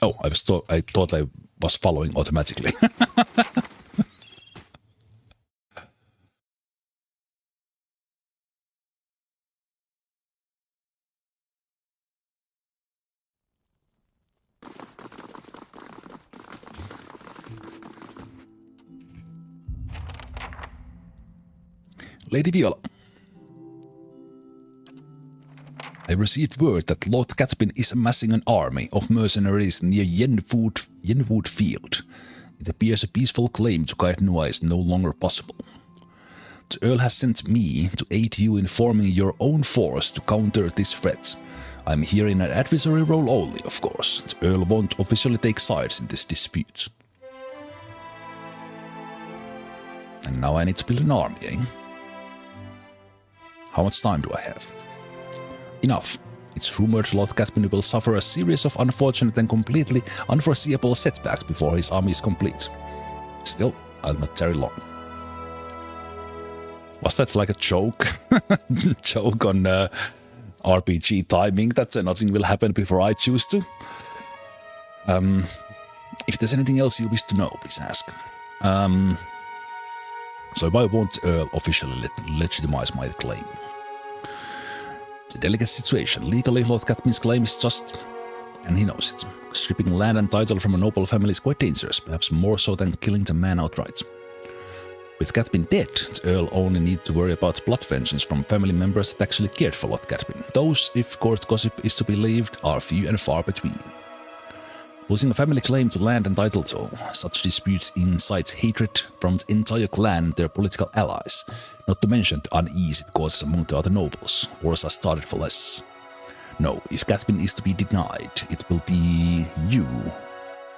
Oh, I thought I was following automatically. Lady Viola. I received word that Lord Gathbin is amassing an army of mercenaries near Yenwood Field. It appears a peaceful claim to Kaetnua is no longer possible. The Earl has sent me to aid you in forming your own force to counter this threat. I'm here in an advisory role only, of course. The Earl won't officially take sides in this dispute. And now I need to build an army, eh? How much time do I have? Enough. It's rumored Lord Gathbin will suffer a series of unfortunate and completely unforeseeable setbacks before his army is complete. Still, I'll not tarry long. Was that like a joke? Joke on RPG timing that nothing will happen before I choose to. If there's anything else you wish to know, please ask. So why won't Earl officially legitimize my claim? It's a delicate situation. Legally, Lord Catmin's claim is just, and he knows it. Stripping land and title from a noble family is quite dangerous, perhaps more so than killing the man outright. With Catmin dead, the Earl only need to worry about blood vengeance from family members that actually cared for Lord Catmin. Those, if court gossip is to be believed, are few and far between. Losing a family claim to land and title though, such disputes incite hatred from the entire clan and their political allies, not to mention the unease it causes among the other nobles. Wars are started for less. No, if Catmin is to be denied, it will be you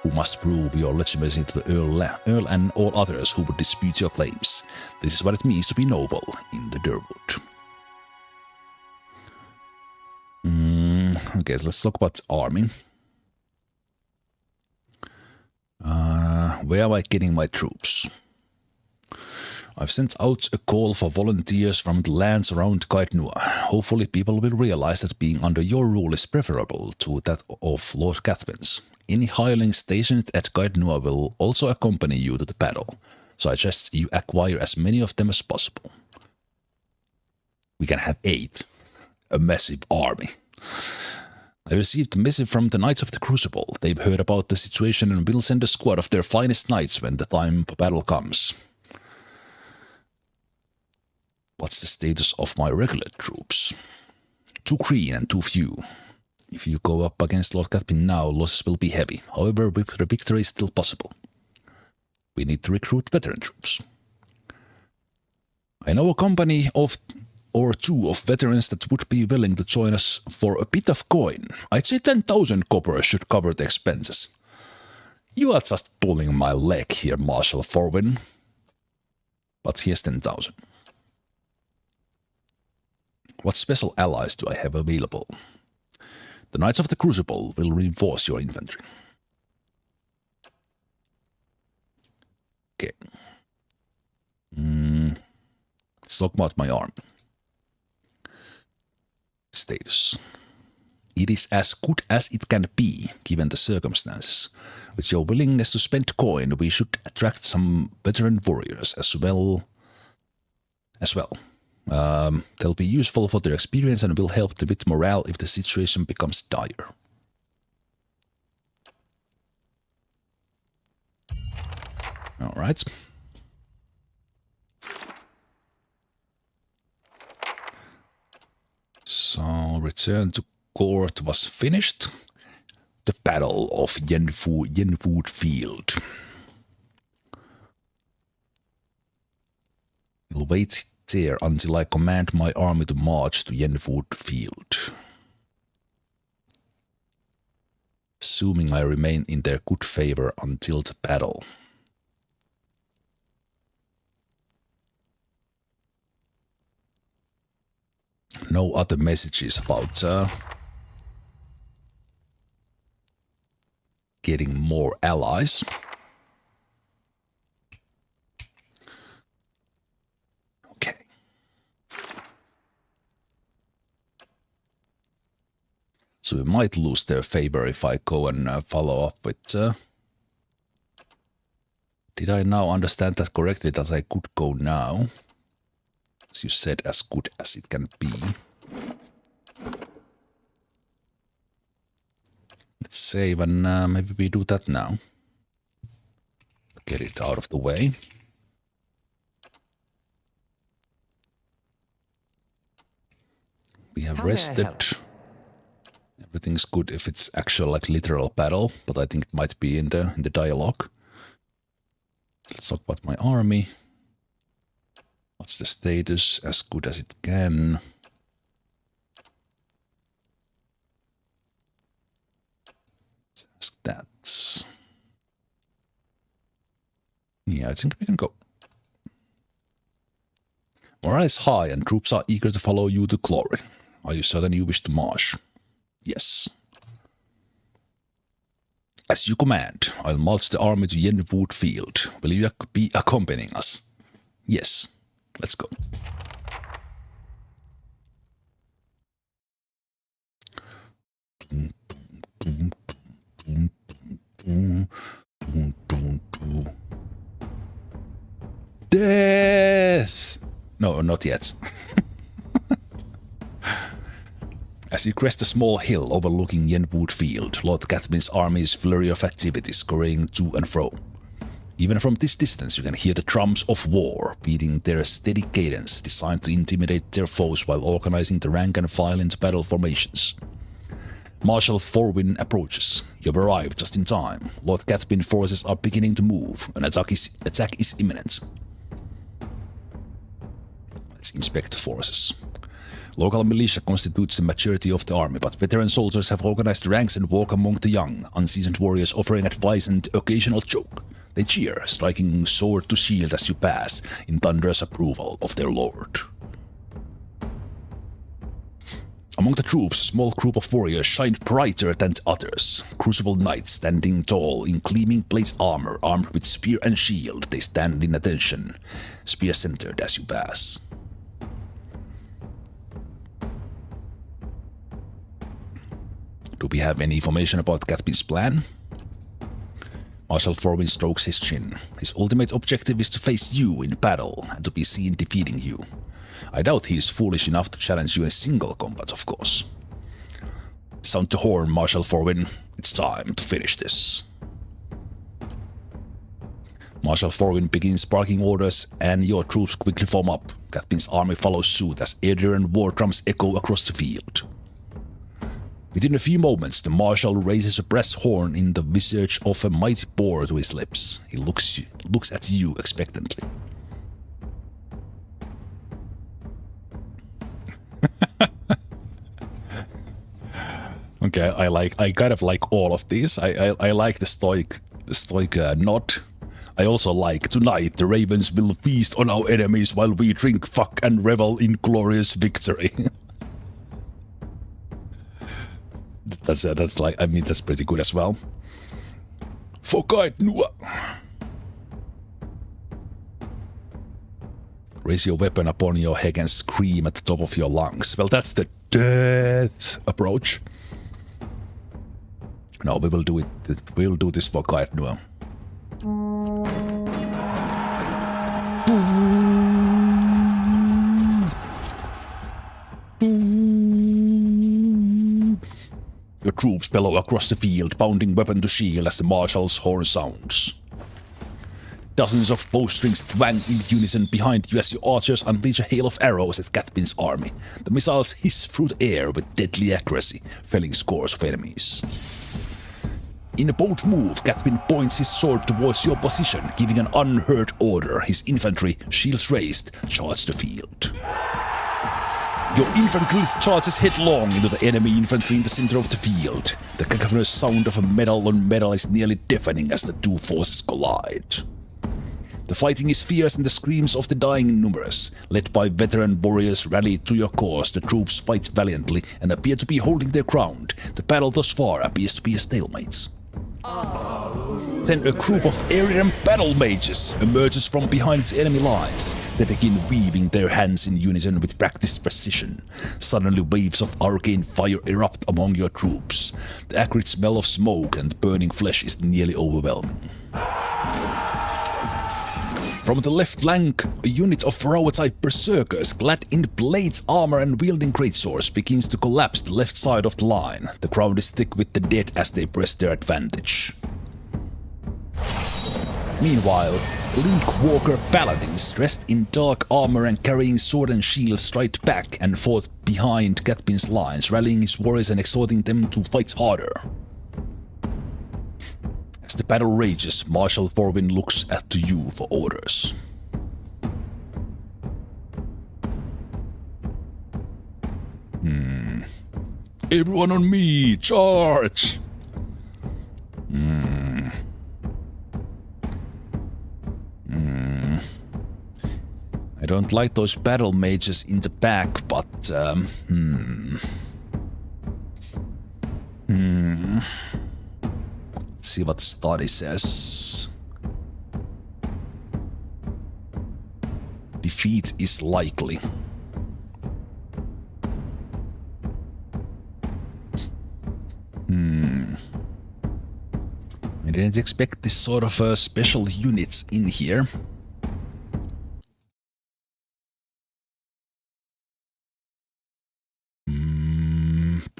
who must prove your legitimacy to the Earl and all others who would dispute your claims. This is what it means to be noble in the Durwood. Okay, so let's talk about the army. Where am I getting my troops? I've sent out a call for volunteers from the lands around Kaidnua. Hopefully people will realize that being under your rule is preferable to that of Lord Catmin's. Any hirelings stationed at Kaidnua will also accompany you to the battle, so I suggest you acquire as many of them as possible. We can have 8. A massive army. I received a missive from the Knights of the Crucible. They've heard about the situation and will send a squad of their finest knights when the time for battle comes. What's the status of my regular troops? 2 green and 2 few. If you go up against Lord Catmin now, losses will be heavy. However, the victory is still possible. We need to recruit veteran troops. I know a company or 2 of veterans that would be willing to join us for a bit of coin. I'd say 10,000 copper should cover the expenses. You are just pulling my leg here, Marshal Forwin. But here's 10,000. What special allies do I have available? The Knights of the Crucible will reinforce your infantry. Okay. Let's talk about my army. Status. It is as good as it can be, given the circumstances. With your willingness to spend coin, we should attract some veteran warriors as well. They'll be useful for their experience and will help with morale if the situation becomes dire. Alright. So, return to court was finished. The Battle of Yenwood Field. We'll wait there until I command my army to march to Yenwood Field. Assuming I remain in their good favor until the battle. No other messages about getting more allies. Okay. So we might lose their favor if I go and follow up with... Did I now understand that correctly, that I could go now? As you said, as good as it can be. Let's save and maybe we do that now. Get it out of the way. We have rested. Everything's good if it's actual like literal battle, but I think it might be in the dialogue. Let's talk about my army. What's the status? As good as it can. Let's ask that. Yeah, I think we can go. Morale is high and troops are eager to follow you to glory. Are you certain you wish to march? Yes. As you command, I'll march the army to Yenwood Field. Will you be accompanying us? Yes. Let's go. Death! No, not yet. As you crest a small hill overlooking Yenwood Field, Lord Catmin's army's flurry of activity scurrying to and fro. Even from this distance you can hear the drums of war beating their steady cadence designed to intimidate their foes while organizing the rank and file into battle formations. Marshal Forwin approaches. You've arrived just in time. Lord Catmin forces are beginning to move. An attack is imminent. Let's inspect the forces. Local militia constitutes the majority of the army, but veteran soldiers have organized ranks and walk among the young, unseasoned warriors offering advice and occasional joke. They cheer, striking sword to shield as you pass, in thunderous approval of their lord. Among the troops, a small group of warriors shine brighter than others. Crucible knights standing tall in gleaming plate armor, armed with spear and shield, they stand in attention, spear centered as you pass. Do we have any information about Catmin's plan? Marshal Forwin strokes his chin. His ultimate objective is to face you in battle and to be seen defeating you. I doubt he is foolish enough to challenge you in single combat, of course. Sound the horn, Marshal Forwin. It's time to finish this. Marshal Forwin begins barking orders and your troops quickly form up. Catmin's army follows suit as Adrian war drums echo across the field. Within a few moments, the Marshal raises a brass horn in the visage of a mighty boar to his lips. He looks at you expectantly. Okay, I kind of like all of these. I like the stoic nod. I also like tonight the ravens will feast on our enemies while we drink, fuck and revel in glorious victory. That's like, I mean, that's pretty good as well. Fokait Nua. Raise your weapon upon your head and scream at the top of your lungs. Well, that's the death approach. No, we will do it. We'll do this for Fokait Nua. Your troops bellow across the field, pounding weapon to shield as the Marshal's horn sounds. Dozens of bowstrings twang in unison behind you as your archers unleash a hail of arrows at Catmin's army. The missiles hiss through the air with deadly accuracy, felling scores of enemies. In a bold move, Catmin points his sword towards your position, giving an unheard order. His infantry, shields raised, charge the field. Your infantry charges headlong into the enemy infantry in the center of the field. The cacophonous sound of a metal on metal is nearly deafening as the two forces collide. The fighting is fierce and the screams of the dying numerous. Led by veteran warriors rallied to your cause, the troops fight valiantly and appear to be holding their ground. The battle thus far appears to be a stalemate. Then a group of Aryan battle mages emerges from behind its enemy lines. They begin weaving their hands in unison with practiced precision. Suddenly waves of arcane fire erupt among your troops. The acrid smell of smoke and burning flesh is nearly overwhelming. From the left flank, a unit of Pharaoh-type berserkers clad in plate armor and wielding greatswords begins to collapse the left side of the line. The crowd is thick with the dead as they press their advantage. Meanwhile, League Walker paladins dressed in dark armor and carrying sword and shield stride back and forth behind Catmin's lines, rallying his warriors and exhorting them to fight harder. As the battle rages, Marshal Forwin looks to you for orders. Everyone on me, charge! I don't like those battle mages in the back, but Let's see what the study says. Defeat is likely. I didn't expect this sort of special units in here.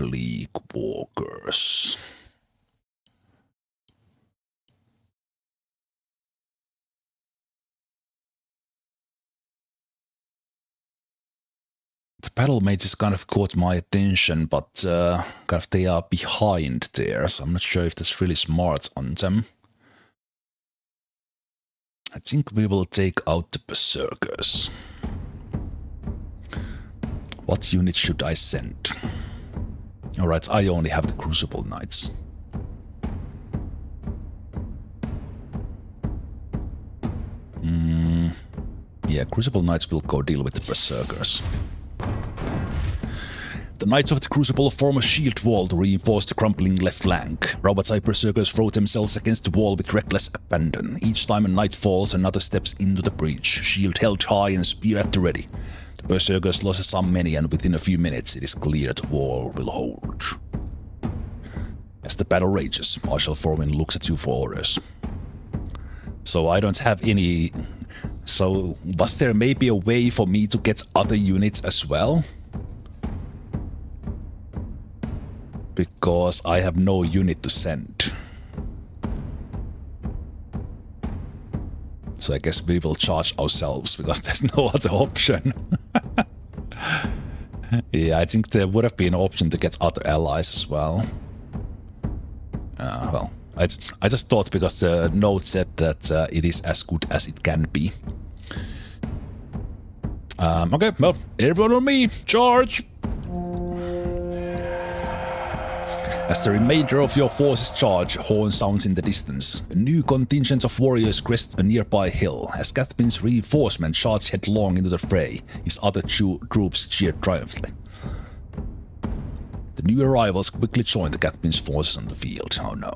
Bleak Walkers. The battle mages kind of caught my attention, but kind of they are behind there, so I'm not sure if that's really smart on them. I think we will take out the berserkers. What unit should I send? Alright, I only have the Crucible Knights. Yeah, Crucible Knights will go deal with the berserkers. The Knights of the Crucible form a shield wall to reinforce the crumbling left flank. Robot-eye berserkers throw themselves against the wall with reckless abandon. Each time a knight falls, another steps into the breach, shield held high and spear at the ready. The berserkers lose some many, and within a few minutes it is clear the wall will hold. As the battle rages, Marshal Forwin looks at you for orders. So I don't have any... So was there maybe a way for me to get other units as well? Because I have no unit to send. So I guess we will charge ourselves, because there's no other option. Yeah, I think there would have been an option to get other allies as well. Well, I just thought, because the note said that it is as good as it can be. Okay, well, everyone on me, charge! As the remainder of your forces charge, horn sounds in the distance. A new contingent of warriors crest a nearby hill. As Cathbin's reinforcement charge headlong into the fray, his other two troops cheer triumphantly. The new arrivals quickly join the Cathbin's forces on the field. Oh no.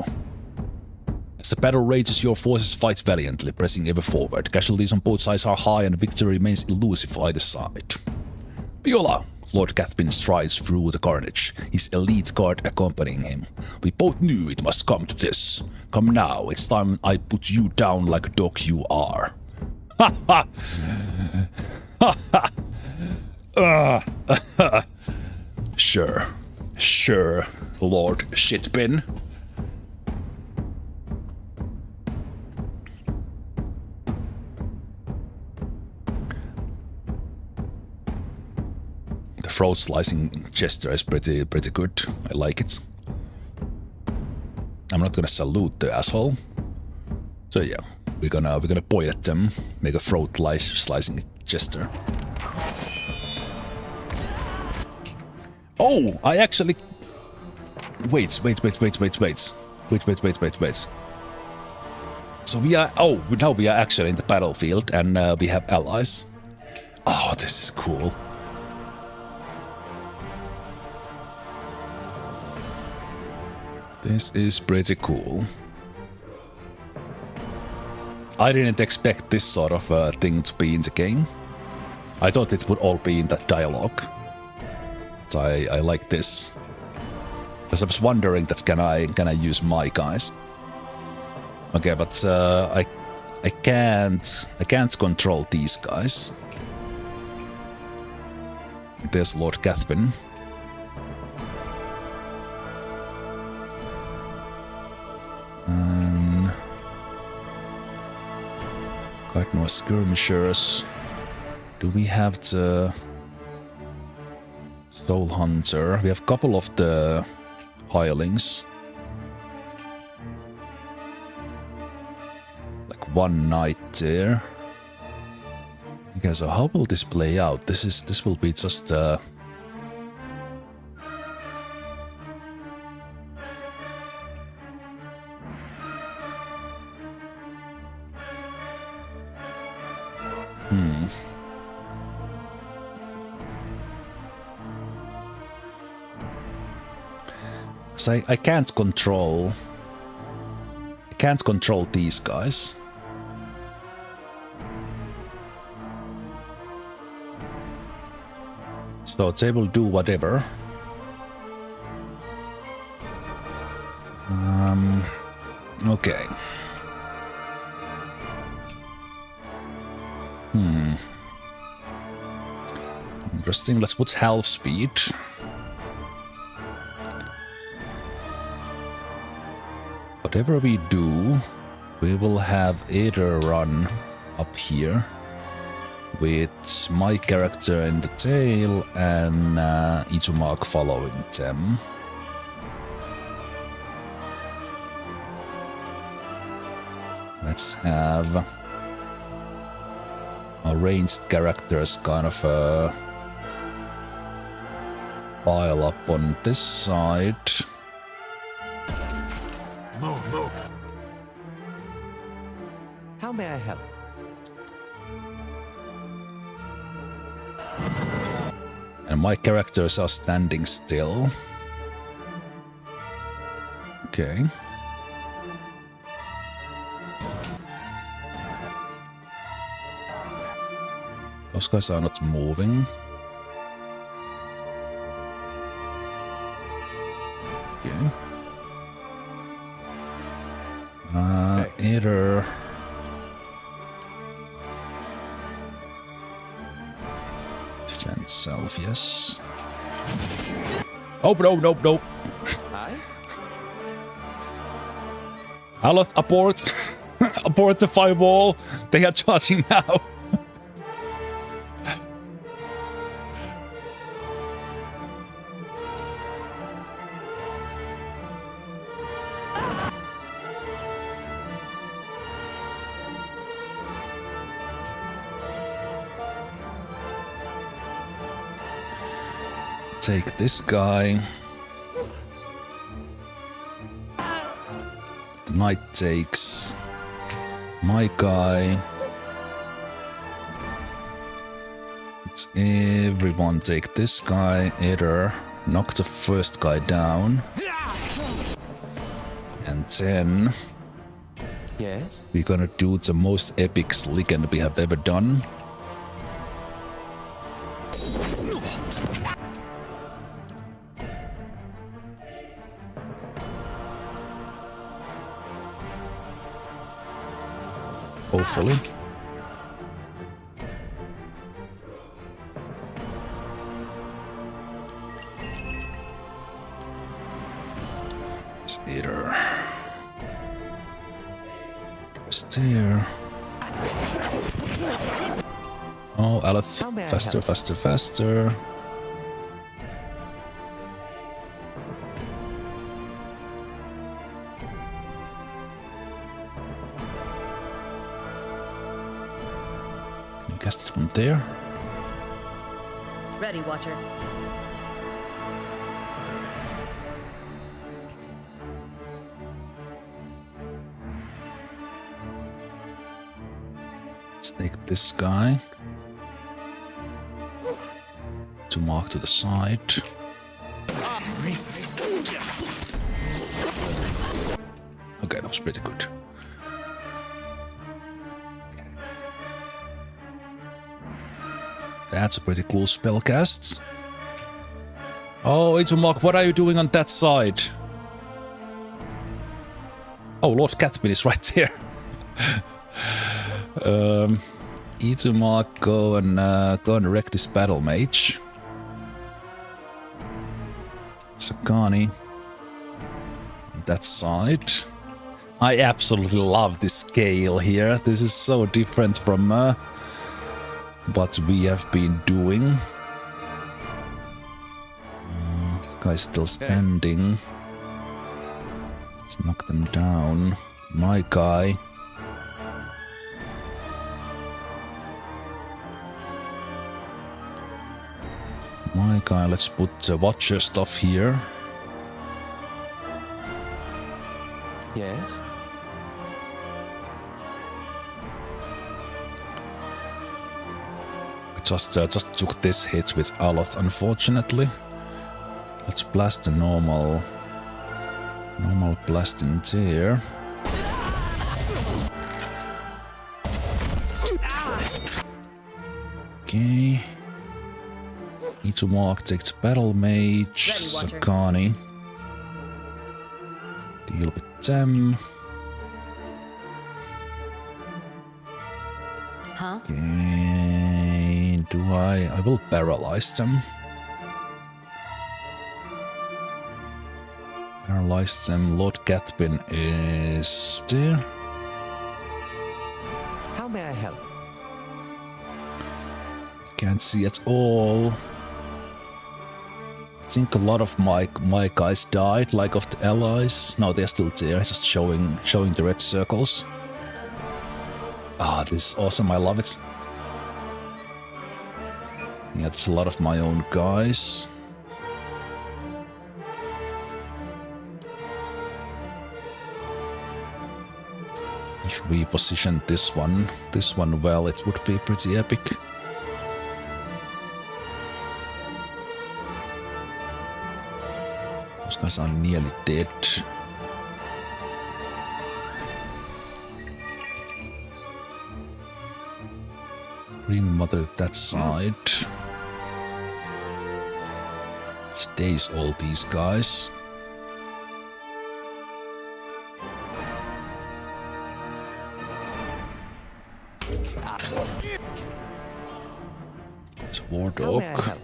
As the battle rages, your forces fight valiantly, pressing ever forward. Casualties on both sides are high and victory remains elusive either side. Viola! Lord Cathbin strides through the carnage, his elite guard accompanying him. We both knew it must come to this. Come now, it's time I put you down like a dog you are. Ha ha! Ha ha! Sure. Sure, Lord Shitbin. The throat slicing gesture is pretty good. I like it. I'm not gonna salute the asshole. So yeah, we're gonna point at them, make a throat slicing gesture. Oh, I actually... Wait. So we are... Oh, now we are actually in the battlefield and we have allies. Oh, this is cool. This is pretty cool. I didn't expect this sort of thing to be in the game. I thought it would all be in that dialogue. So I like this. Because I was wondering that can I use my guys? Okay, but I can't control these guys. There's Lord Cathbin. And got no skirmishers. Do we have the Soul Hunter? We have a couple of the hirelings. Like one knight there. Okay, so how will this play out? This will be just So I can't control these guys. So they will do whatever. Okay. Interesting. Let's put half speed. whatever we do, we will have either run up here with my character in the tail and Izumak following them. Let's have our ranged characters kind of pile up on this side. How may I help? And my characters are standing still. Okay. Those guys are not moving. Okay. Either defend self, yes. Oh no, no, no. Hi? Aloth, abort! Abort the fireball! They are charging now! Take this guy. The knight takes my guy. Let's everyone take this guy. Either knock the first guy down. And then Yes? we're gonna do the most epic slicken we have ever done. Hopefully. It's either there. Oh, Aloth, How may I faster, help? faster, faster. Can you cast it from there? Ready, Watcher. Let's take this guy to mark to the side. Okay, that was pretty good. That's a pretty cool spell cast. Oh, Izumak, what are you doing on that side? Oh, Lord Catmin is right there. Izumak, go and wreck this battle mage. Sakani on that side. I absolutely love this scale here. This is so different from what we have been doing. This guy's still standing. Let's knock them down. My guy. My guy, let's put the Watcher stuff here. Yes? We just took this hit with Aloth, unfortunately. Let's blast the normal blast in there. Okay. Izumak takes battle mage. Watcher. Sakani. Deal with them. Huh? Okay. Do I will paralyze them. Paralyzed them. Lord Gathbin is there. How may I help? Can't see at all. I think a lot of my guys died, like of the allies. No, they're still there, just showing the red circles. Ah, this is awesome, I love it. Yeah, it's a lot of my own guys. If we position this one well, it would be pretty epic. Those guys are nearly dead. Green Mother at that side. Stays all these guys. It's War How Dog. may I help?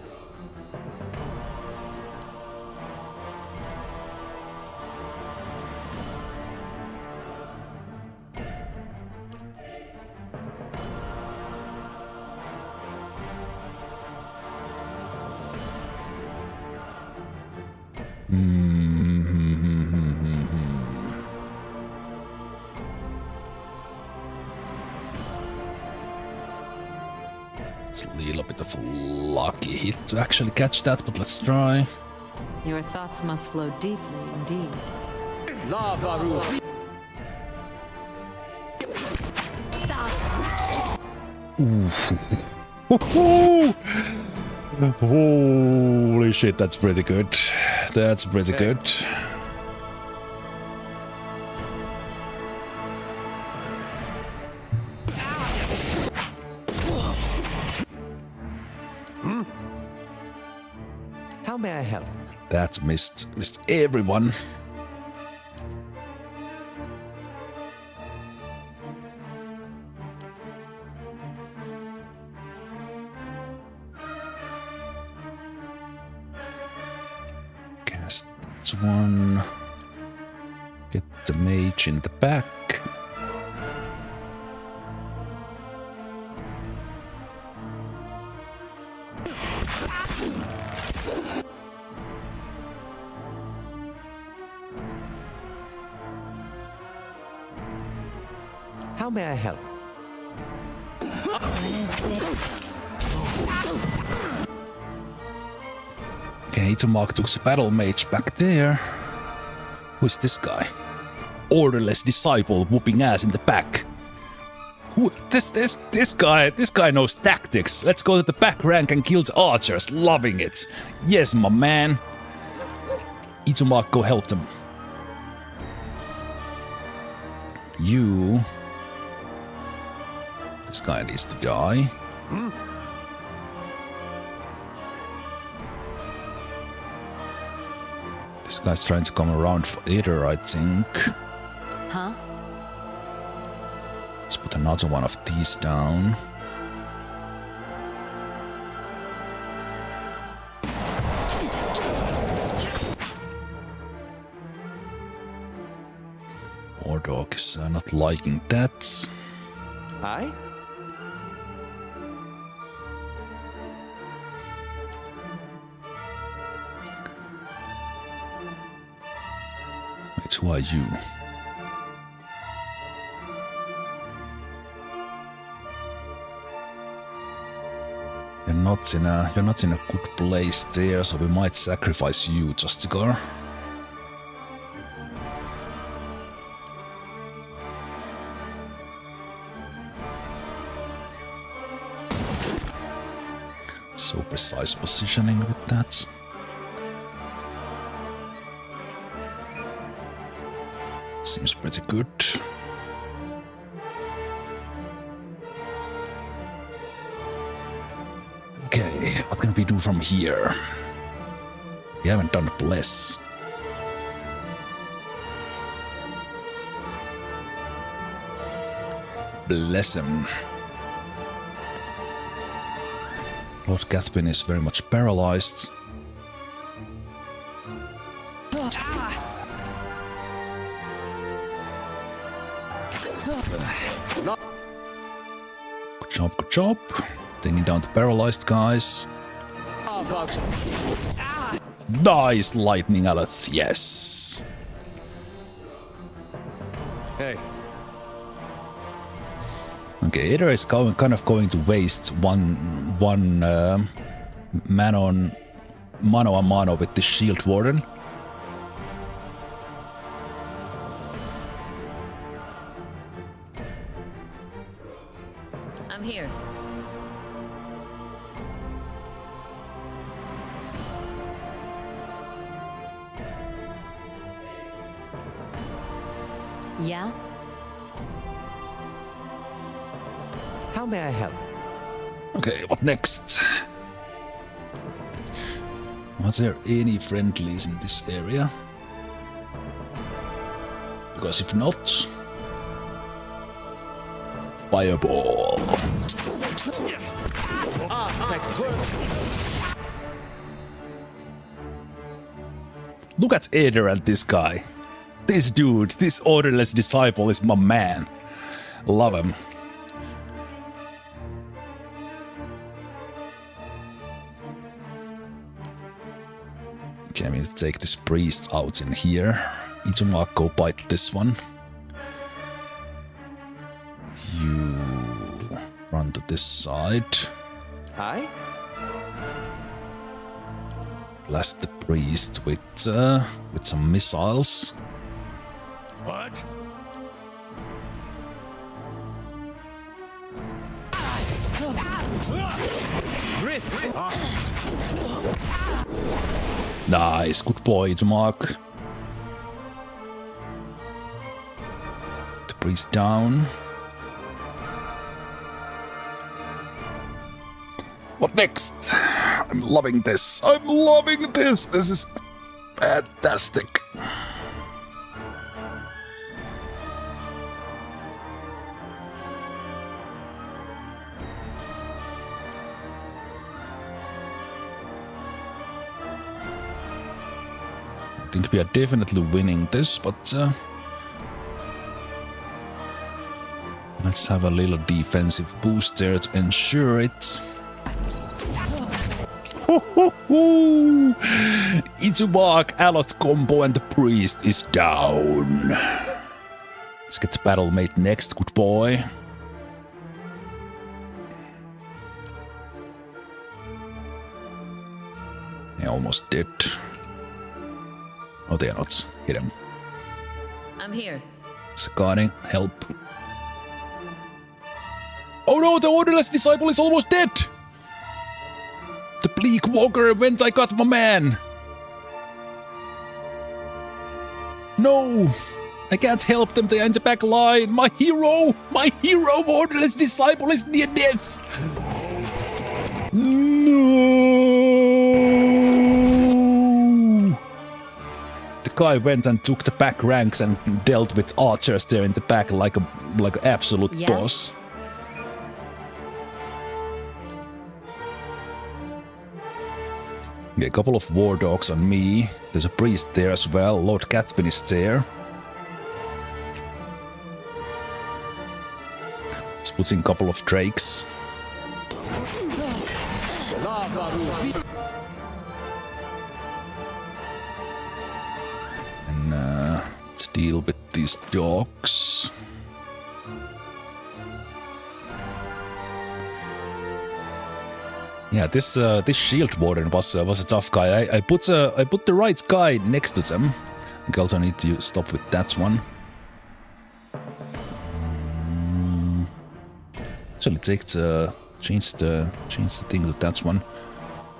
It's a little bit of a lucky hit to actually catch that, but let's try. Your thoughts must flow deeply indeed. Lava root. Holy shit, that's pretty good. That's pretty good. How may I help? That missed everyone. Cast that one. Get the mage in the back. How may I help? Okay, Itumark took the battle mage back there. Who's this guy? Orderless disciple whooping ass in the back. Who? This guy knows tactics. Let's go to the back rank and kill the archers. Loving it. Yes, my man. Itumark, go help them. You. This guy needs to die. This guy's trying to come around for Aether, I think. Huh? Let's put another one of these down. Ordog is not liking that. Aye? Wait, who are you? You're not in a good place there, so we might sacrifice you, Justicar. So precise positioning with that. Seems pretty good. Okay, what can we do from here? We haven't done Bless. Bless him. Lord Gathbin is very much paralyzed. job, good job. Taking down the paralyzed guys. Nice lightning Aleth, yes. Hey. Okay, Eder is kind of going to waste one mano a mano with the shield warden. I'm here. Yeah? How may I help? Okay, what next? Are there any friendlies in this area? Because if not... Fireball! Look at Eder and this guy. This dude, this orderless disciple is my man. Love him. Okay, I'm gonna take this priest out in here. Zemalf, go bite this one. You run to this side. I? Blast the priest with some missiles. What? Nice, good boy, Zemalf. The priest down. What next? I'm loving this. I'm loving this. This is fantastic. I think we are definitely winning this, but let's have a little defensive boost there to ensure it. Zemalf, Aleth combo and the priest is down. Let's get the battle mate next, good boy. They're almost dead. No, they are not. Hit him. I'm here. Sakani, help. Oh no, the orderless disciple is almost dead! The bleak walker went, I got my man! No! I can't help them, they are in the back line! My hero, orderless disciple is near death! No! The guy went and took the back ranks and dealt with archers there in the back like an absolute boss. Okay, a couple of war dogs on me. There's a priest there as well. Lord Cathpin is there. Let's put in a couple of drakes. And let's deal with these dogs. Yeah, this shield warden was a tough guy. I put the right guy next to them. I think I also need to stop with that one. Actually, change the thing to that one.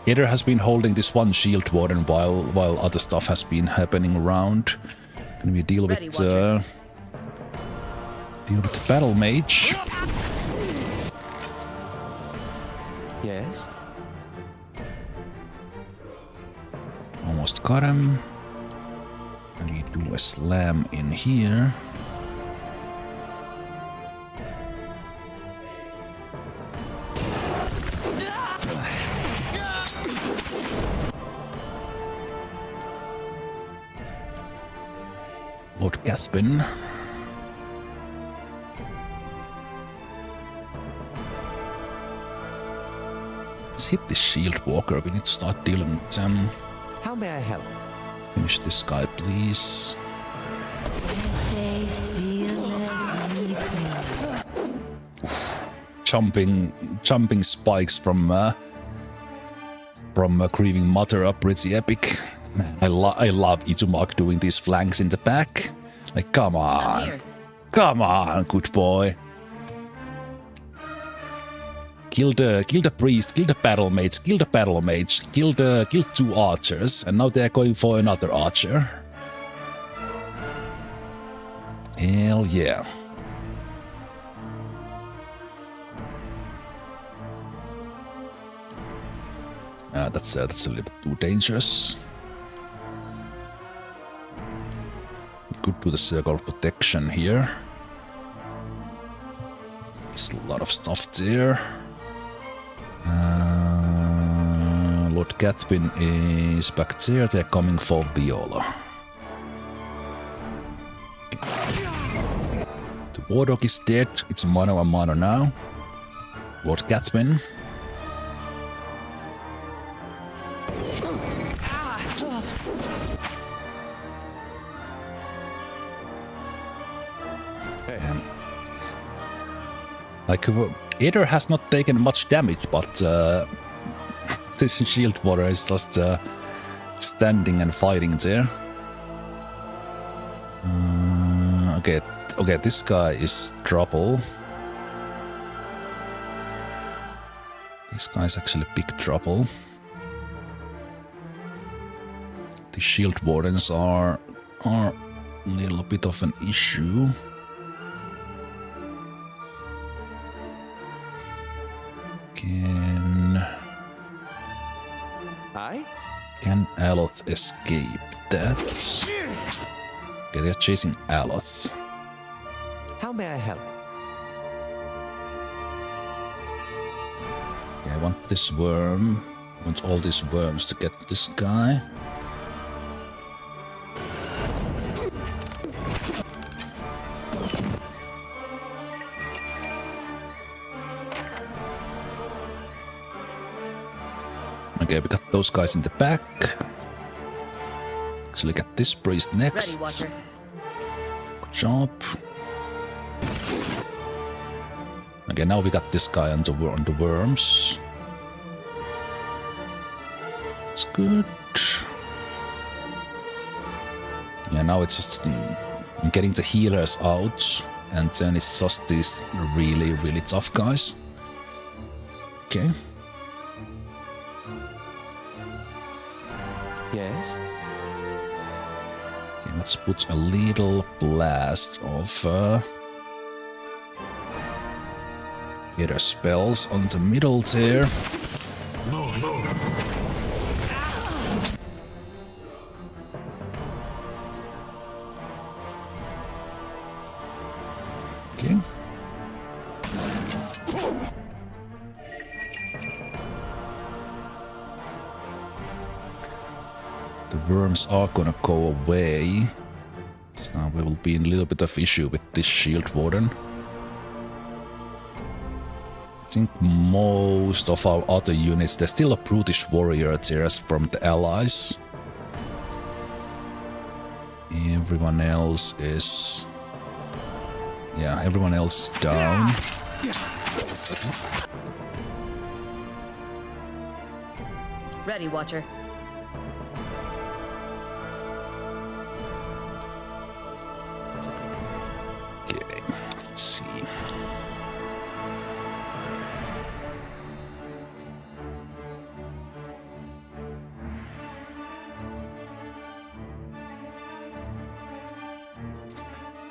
Eder has been holding this one shield warden while other stuff has been happening around. Can we deal with the battle mage? Yes? Almost got him. And we do a slam in here. Lord Cathpin. Let's hit this shield walker. We need to start dealing with them. How may I help? Finish this guy, please. Jumping spikes from Grieving Mother are pretty epic. Man, I love Izumak doing these flanks in the back. Like, come on. Come on, good boy. Kill the priest, kill the battle mage, kill two archers, and now they're going for another archer. Hell yeah. That's a little bit too dangerous. We could do the circle of protection here. There's a lot of stuff there. Lord Gatvin is back there. They're coming for Viola. The Wardog is dead. It's mono a mono now. Lord Gatvin. Like, Aether has not taken much damage, but this shield water is just standing and fighting there. Okay, this guy is trouble. This guy is actually big trouble. The shield wardens are a little bit of an issue. Can Aloth escape that? Okay, they're chasing Aloth. How may I help? Okay, I want this worm. I want all these worms to get this guy. Okay, we got those guys in the back. Actually, get this priest next. Ready, Good job. Okay, now we got this guy on the worms. It's good. Yeah, now it's just I'm getting the healers out, and then it's just these really, really tough guys. Okay. Yes? Okay, let's put a little blast of other spells on the middle there. Okay. The worms are gonna go away. So now we will be in a little bit of issue with this shield warden. I think most of our other units, there's still a brutish warrior there from the allies. Everyone else is... yeah, everyone else is down. Ready, Watcher. Okay, let's see.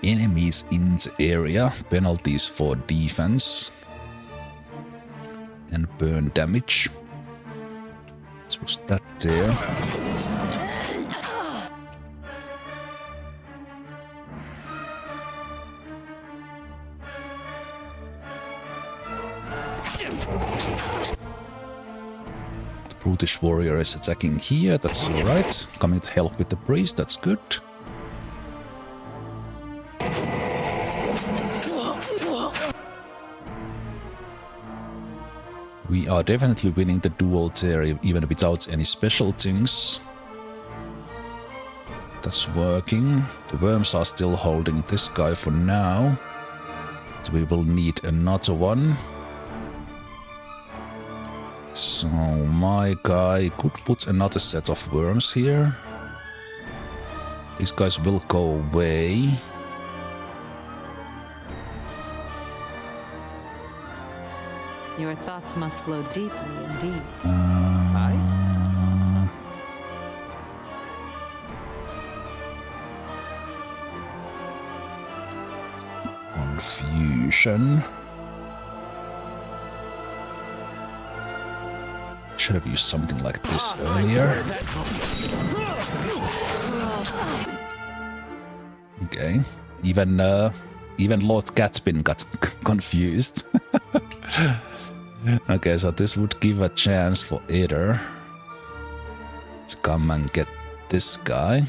Enemies in the area, penalties for defense and burn damage. Let's put that there. The brutish warrior is attacking here, that's alright. Coming to help with the priest, that's good. We are definitely winning the duel there, even without any special things. That's working. The worms are still holding this guy for now. So we will need another one. So my guy could put another set of worms here. These guys will go away. Your thoughts must flow deeply indeed. Confusion. Should have used something like this earlier. Okay, even Lord Catpin got confused. Okay, so this would give a chance for Eder to come and get this guy.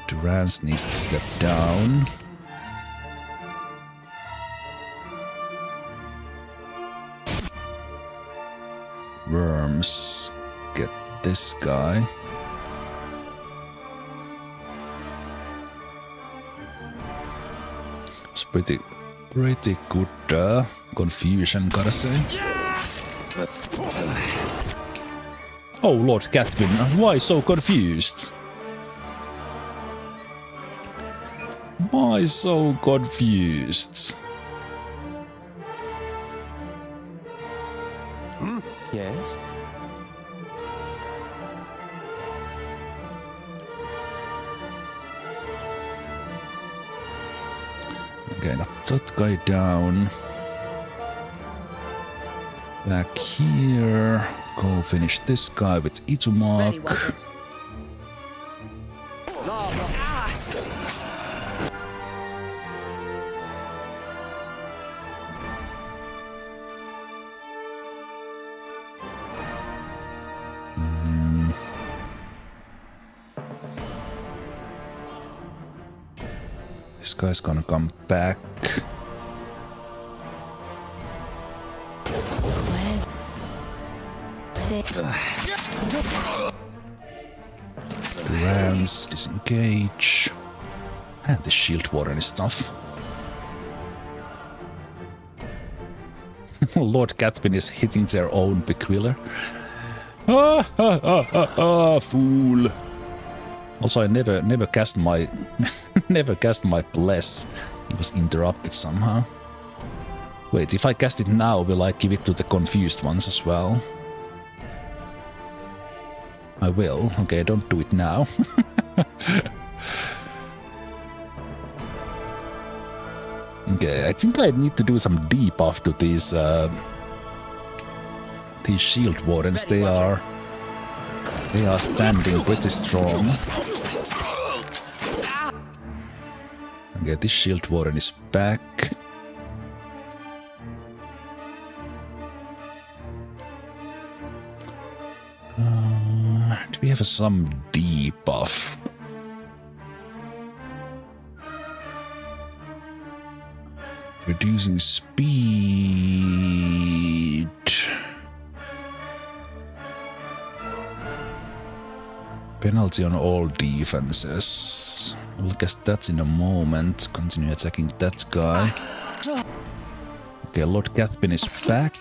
Durance needs to step down. Worms, get this guy. It's pretty good confusion, gotta say. Oh, Lord Catwin, why so confused? Why so confused? Yes? Okay, got that guy down. Back here. Go finish this guy with Itumark. This guy's gonna come back. Rams, disengage. And the shield warren is tough. Lord Catpin is hitting their own Bequiller. Fool. Also, I never cast my never cast my bless. It was interrupted somehow. Wait, if I cast it now, will I give it to the confused ones as well? I will. Okay, don't do it now. Okay, I think I need to do some debuff to these shield wardens. They are standing pretty strong. Okay, this shield warden is back. Do we have some debuff? Reducing speed. Penalty on all defenses. We'll guess that in a moment. Continue attacking that guy. Okay, Lord Catpin is back.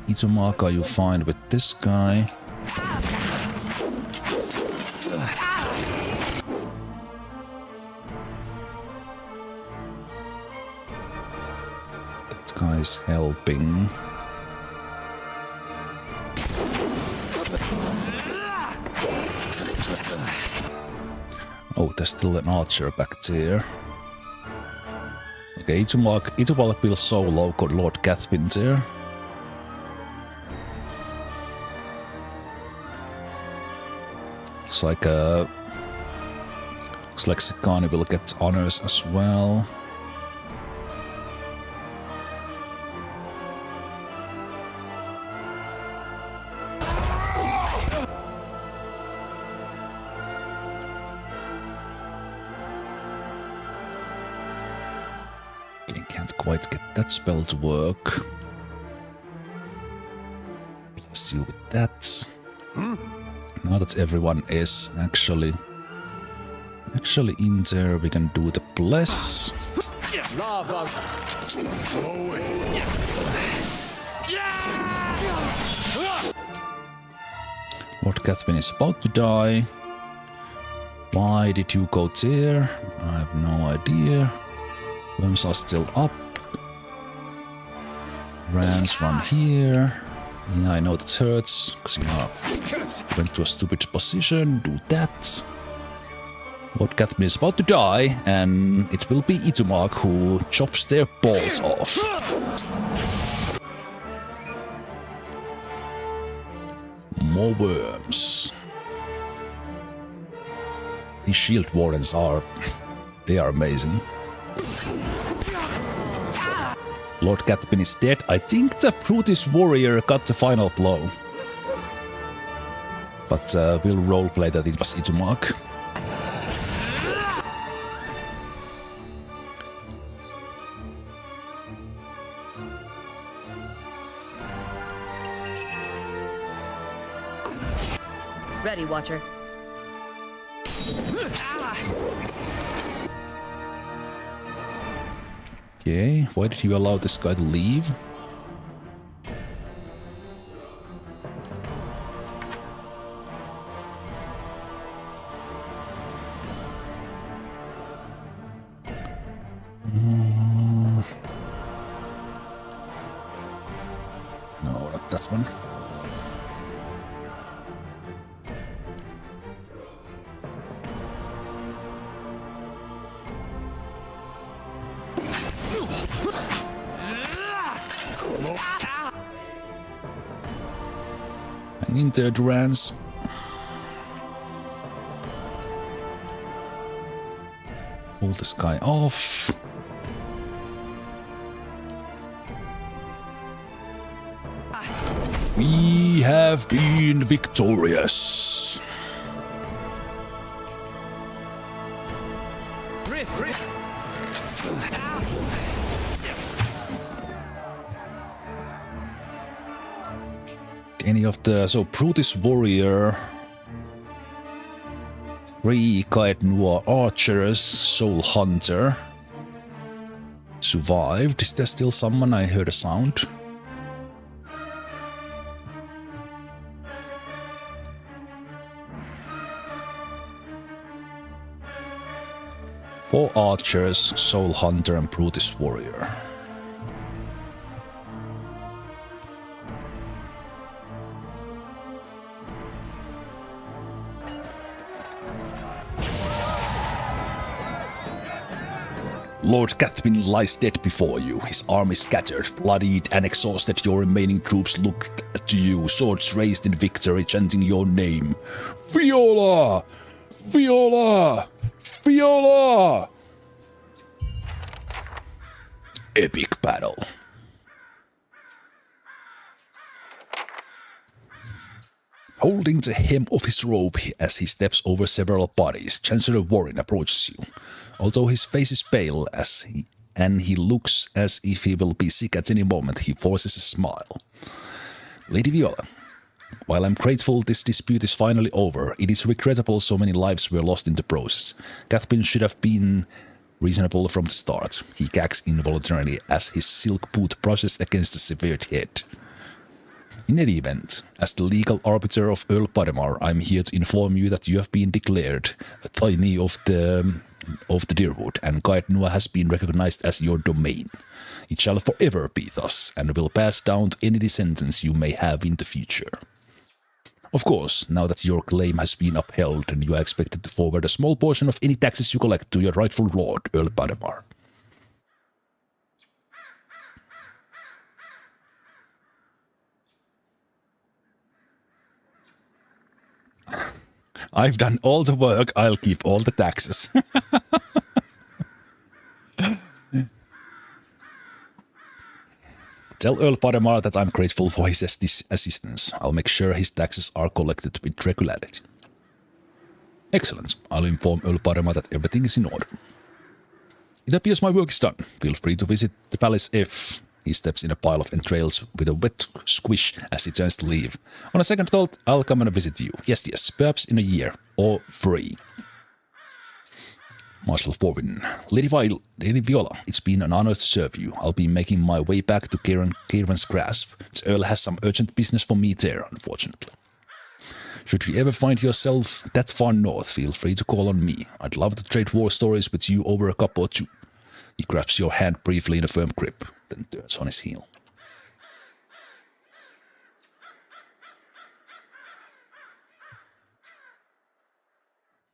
Itumark, are you fine with this guy? That guy is helping. Oh, there's still an archer back there. Okay, Itumark will solo Lord Catpin there. Looks like Sekani will get honors as well. Can't quite get that spell to work. Bless you with that. Now that everyone is actually in there, we can do the bless. Lord Cathvin is about to die. Why did you go there? I have no idea. Worms are still up. Rans run here. Yeah, I know that hurts, because you went to a stupid position. Do that. Lord Cathvin is about to die, and it will be Itumark who chops their balls off. More worms. These shield wardens they are amazing. Lord Cathvin is dead. I think the Brutish warrior got the final blow. But we'll roleplay that it was Itumark. Ready, Watcher. Okay, why did you allow this guy to leave? No, not that one. Hang in there, Durans. Pull this guy off. We have been victorious. Any of the... So, Brutish warrior... 3 Kaed Noir archers, Soul Hunter... survived. Is there still someone? I heard a sound. Four archers, Soul Hunter and Brutish warrior. Lord Cathvin lies dead before you, his army scattered, bloodied and exhausted. Your remaining troops look to you, swords raised in victory, chanting your name. Viola! Viola! Viola! Epic battle. Holding the hem of his robe as he steps over several bodies, Chancellor Warren approaches you. Although his face is pale and he looks as if he will be sick at any moment, he forces a smile. Lady Viola, while I'm grateful this dispute is finally over, it is regrettable so many lives were lost in the process. Cathvin should have been reasonable from the start. He gags involuntarily as his silk boot brushes against the severed head. In any event, as the legal arbiter of Earl Paramar, I'm here to inform you that you have been declared a Tiny of the Deerwood, and Kaed Noir has been recognized as your domain. It shall forever be thus, and will pass down to any descendants you may have in the future. Of course, now that your claim has been upheld, and you are expected to forward a small portion of any taxes you collect to your rightful lord, Earl Paramar. I've done all the work, I'll keep all the taxes. Tell Earl Paramar that I'm grateful for his assistance. I'll make sure his taxes are collected with regularity. Excellent. I'll inform Earl Paramar that everything is in order. It appears my work is done. Feel free to visit the palace if He steps in a pile of entrails with a wet squish as he turns to leave. On a second thought, I'll come and visit you. Yes, yes, perhaps in a year. Or free. Marshal Forwin. Lady Viola, it's been an honor to serve you. I'll be making my way back to Kieran's Grasp. The Earl has some urgent business for me there, unfortunately. Should you ever find yourself that far north, feel free to call on me. I'd love to trade war stories with you over a cup or two. He grabs your hand briefly in a firm grip, then turns on his heel.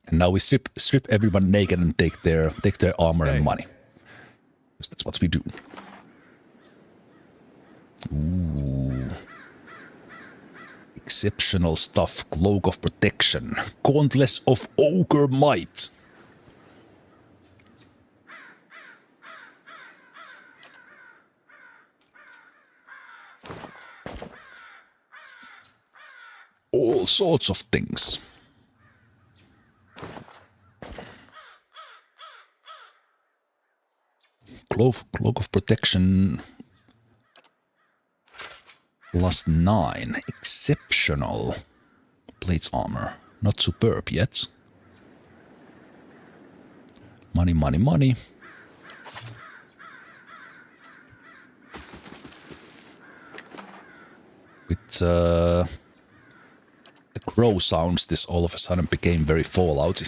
And now we strip everyone naked and take their armor and money. Because that's what we do. Ooh. Exceptional stuff. Cloak of Protection. Gauntlets of Ogre Might. All sorts of things. Cloak of Protection +9. Exceptional. Plates armor. Not superb yet. Money, money, money. With the crow sounds, this all of a sudden became very Fallouty.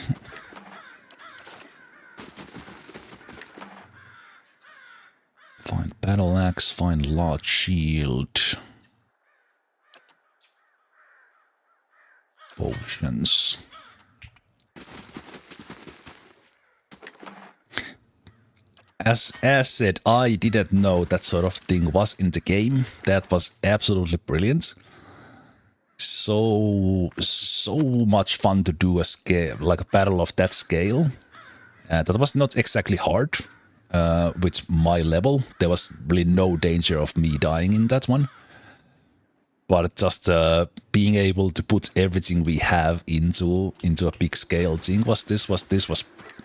Find battle axe, find large shield. Potions. As said, I didn't know that sort of thing was in the game. That was absolutely brilliant. So much fun to do a scale, like a battle of that scale. That was not exactly hard. With my level, there was really no danger of me dying in that one. But just being able to put everything we have into a big scale thing was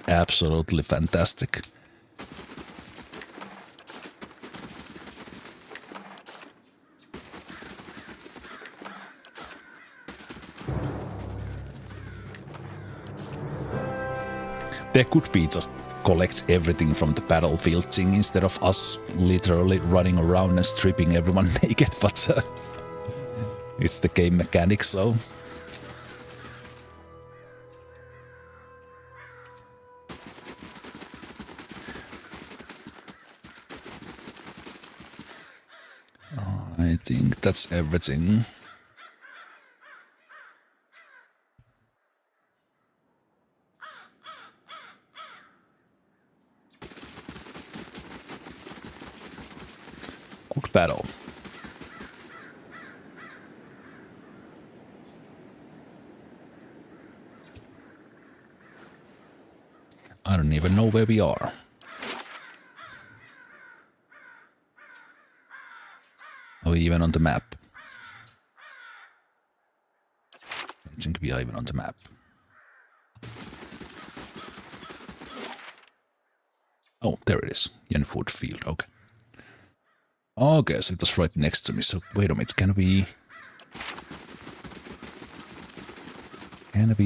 absolutely fantastic. There could be just collect everything from the battlefield thing instead of us literally running around and stripping everyone naked, but it's the game mechanics, so... I think that's everything. Good battle. I don't even know where we are. Are we even on the map? I think we are even on the map. Oh, there it is. Yenfood Field, okay. Okay, so it was right next to me, so wait a minute, can we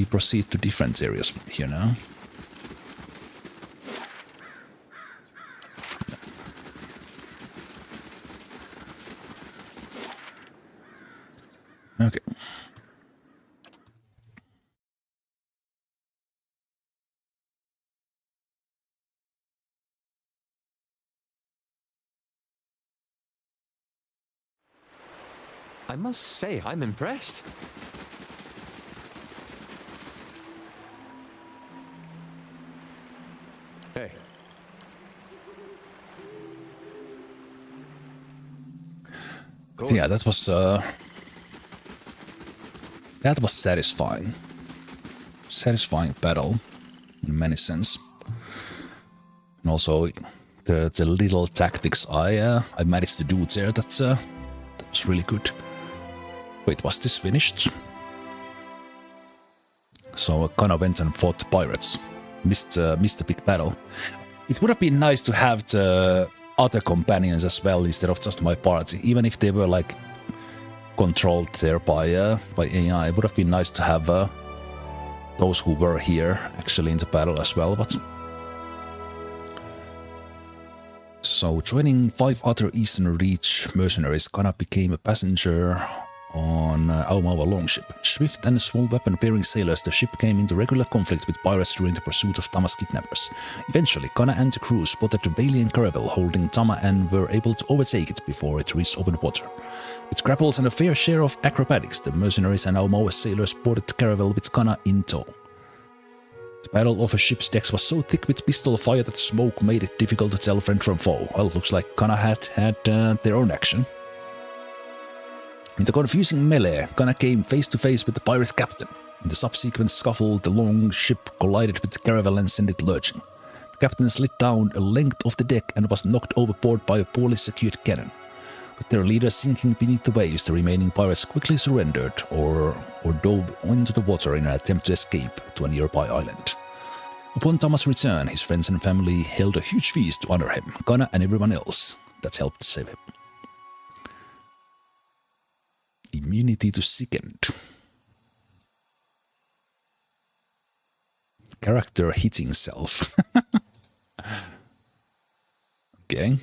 proceed to different areas from here now? Okay. I must say, I'm impressed. Hey. Yeah, that was satisfying. Satisfying battle in many sense. And also the little tactics I managed to do there, that was really good. Wait, was this finished? So I kind of went and fought the pirates. Missed the big battle. It would have been nice to have the other companions as well instead of just my party. Even if they were like controlled there by AI, it would have been nice to have those who were here actually in the battle as well. But so joining 5 other Eastern Reach mercenaries, Kana became a passenger on Aumaua longship. Swift and small weapon-bearing sailors, the ship came into regular conflict with pirates during the pursuit of Tama's kidnappers. Eventually, Kana and the crew spotted a Valiant caravel holding Tama and were able to overtake it before it reached open water. With grapples and a fair share of acrobatics, the mercenaries and Aumaua sailors boarded the caravel with Kana in tow. The battle of a ship's decks was so thick with pistol fire that the smoke made it difficult to tell friend from foe. Well, it looks like Kana had their own action. In the confusing melee, Kana came face to face with the pirate captain. In the subsequent scuffle, the long ship collided with the caravel and sent it lurching. The captain slid down a length of the deck and was knocked overboard by a poorly secured cannon. With their leader sinking beneath the waves, the remaining pirates quickly surrendered or dove into the water in an attempt to escape to a nearby island. Upon Tama's return, his friends and family held a huge feast to honor him, Kana and everyone else that helped save him. Immunity to sickened. Character hitting self. Okay.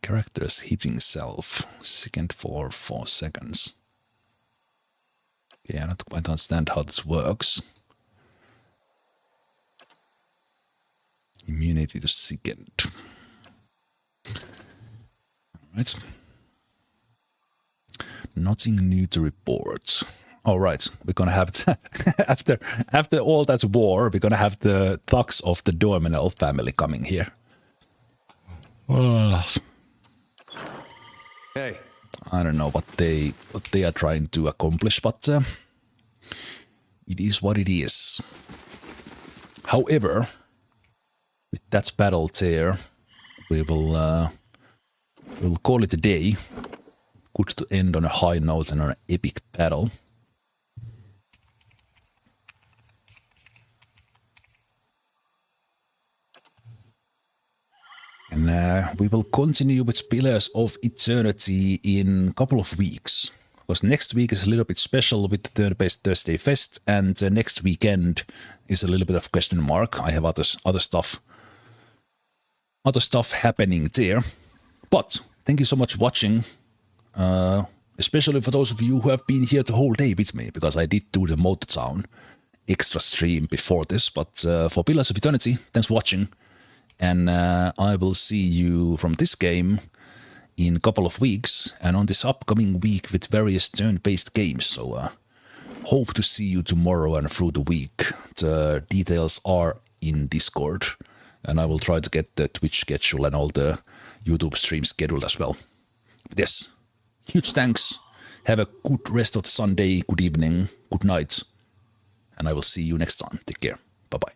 Characters hitting self. Sickened for 4 seconds. Okay, I don't quite understand how this works. Immunity to sickened. Alright. Nothing new to report. Alright, we're gonna have after all that war, we're gonna have the thugs of the Dorminal family coming here. Hey. I don't know what they are trying to accomplish, but it is what it is. However, with that battle there, we'll call it a day. Good to end on a high note and on an epic battle. And we will continue with Pillars of Eternity in a couple of weeks. Because next week is a little bit special with the Turn-Based Thursday Fest, and next weekend is a little bit of question mark. I have other stuff happening there. But thank you so much for watching. Especially for those of you who have been here the whole day with me, because I did do the Motortown extra stream before this. But for Pillars of Eternity, thanks for watching. And I will see you from this game in a couple of weeks and on this upcoming week with various turn-based games. So hope to see you tomorrow and through the week. The details are in Discord, and I will try to get the Twitch schedule and all the YouTube stream scheduled as well. But yes, huge thanks. Have a good rest of the Sunday, good evening, good night, and I will see you next time. Take care. Bye-bye.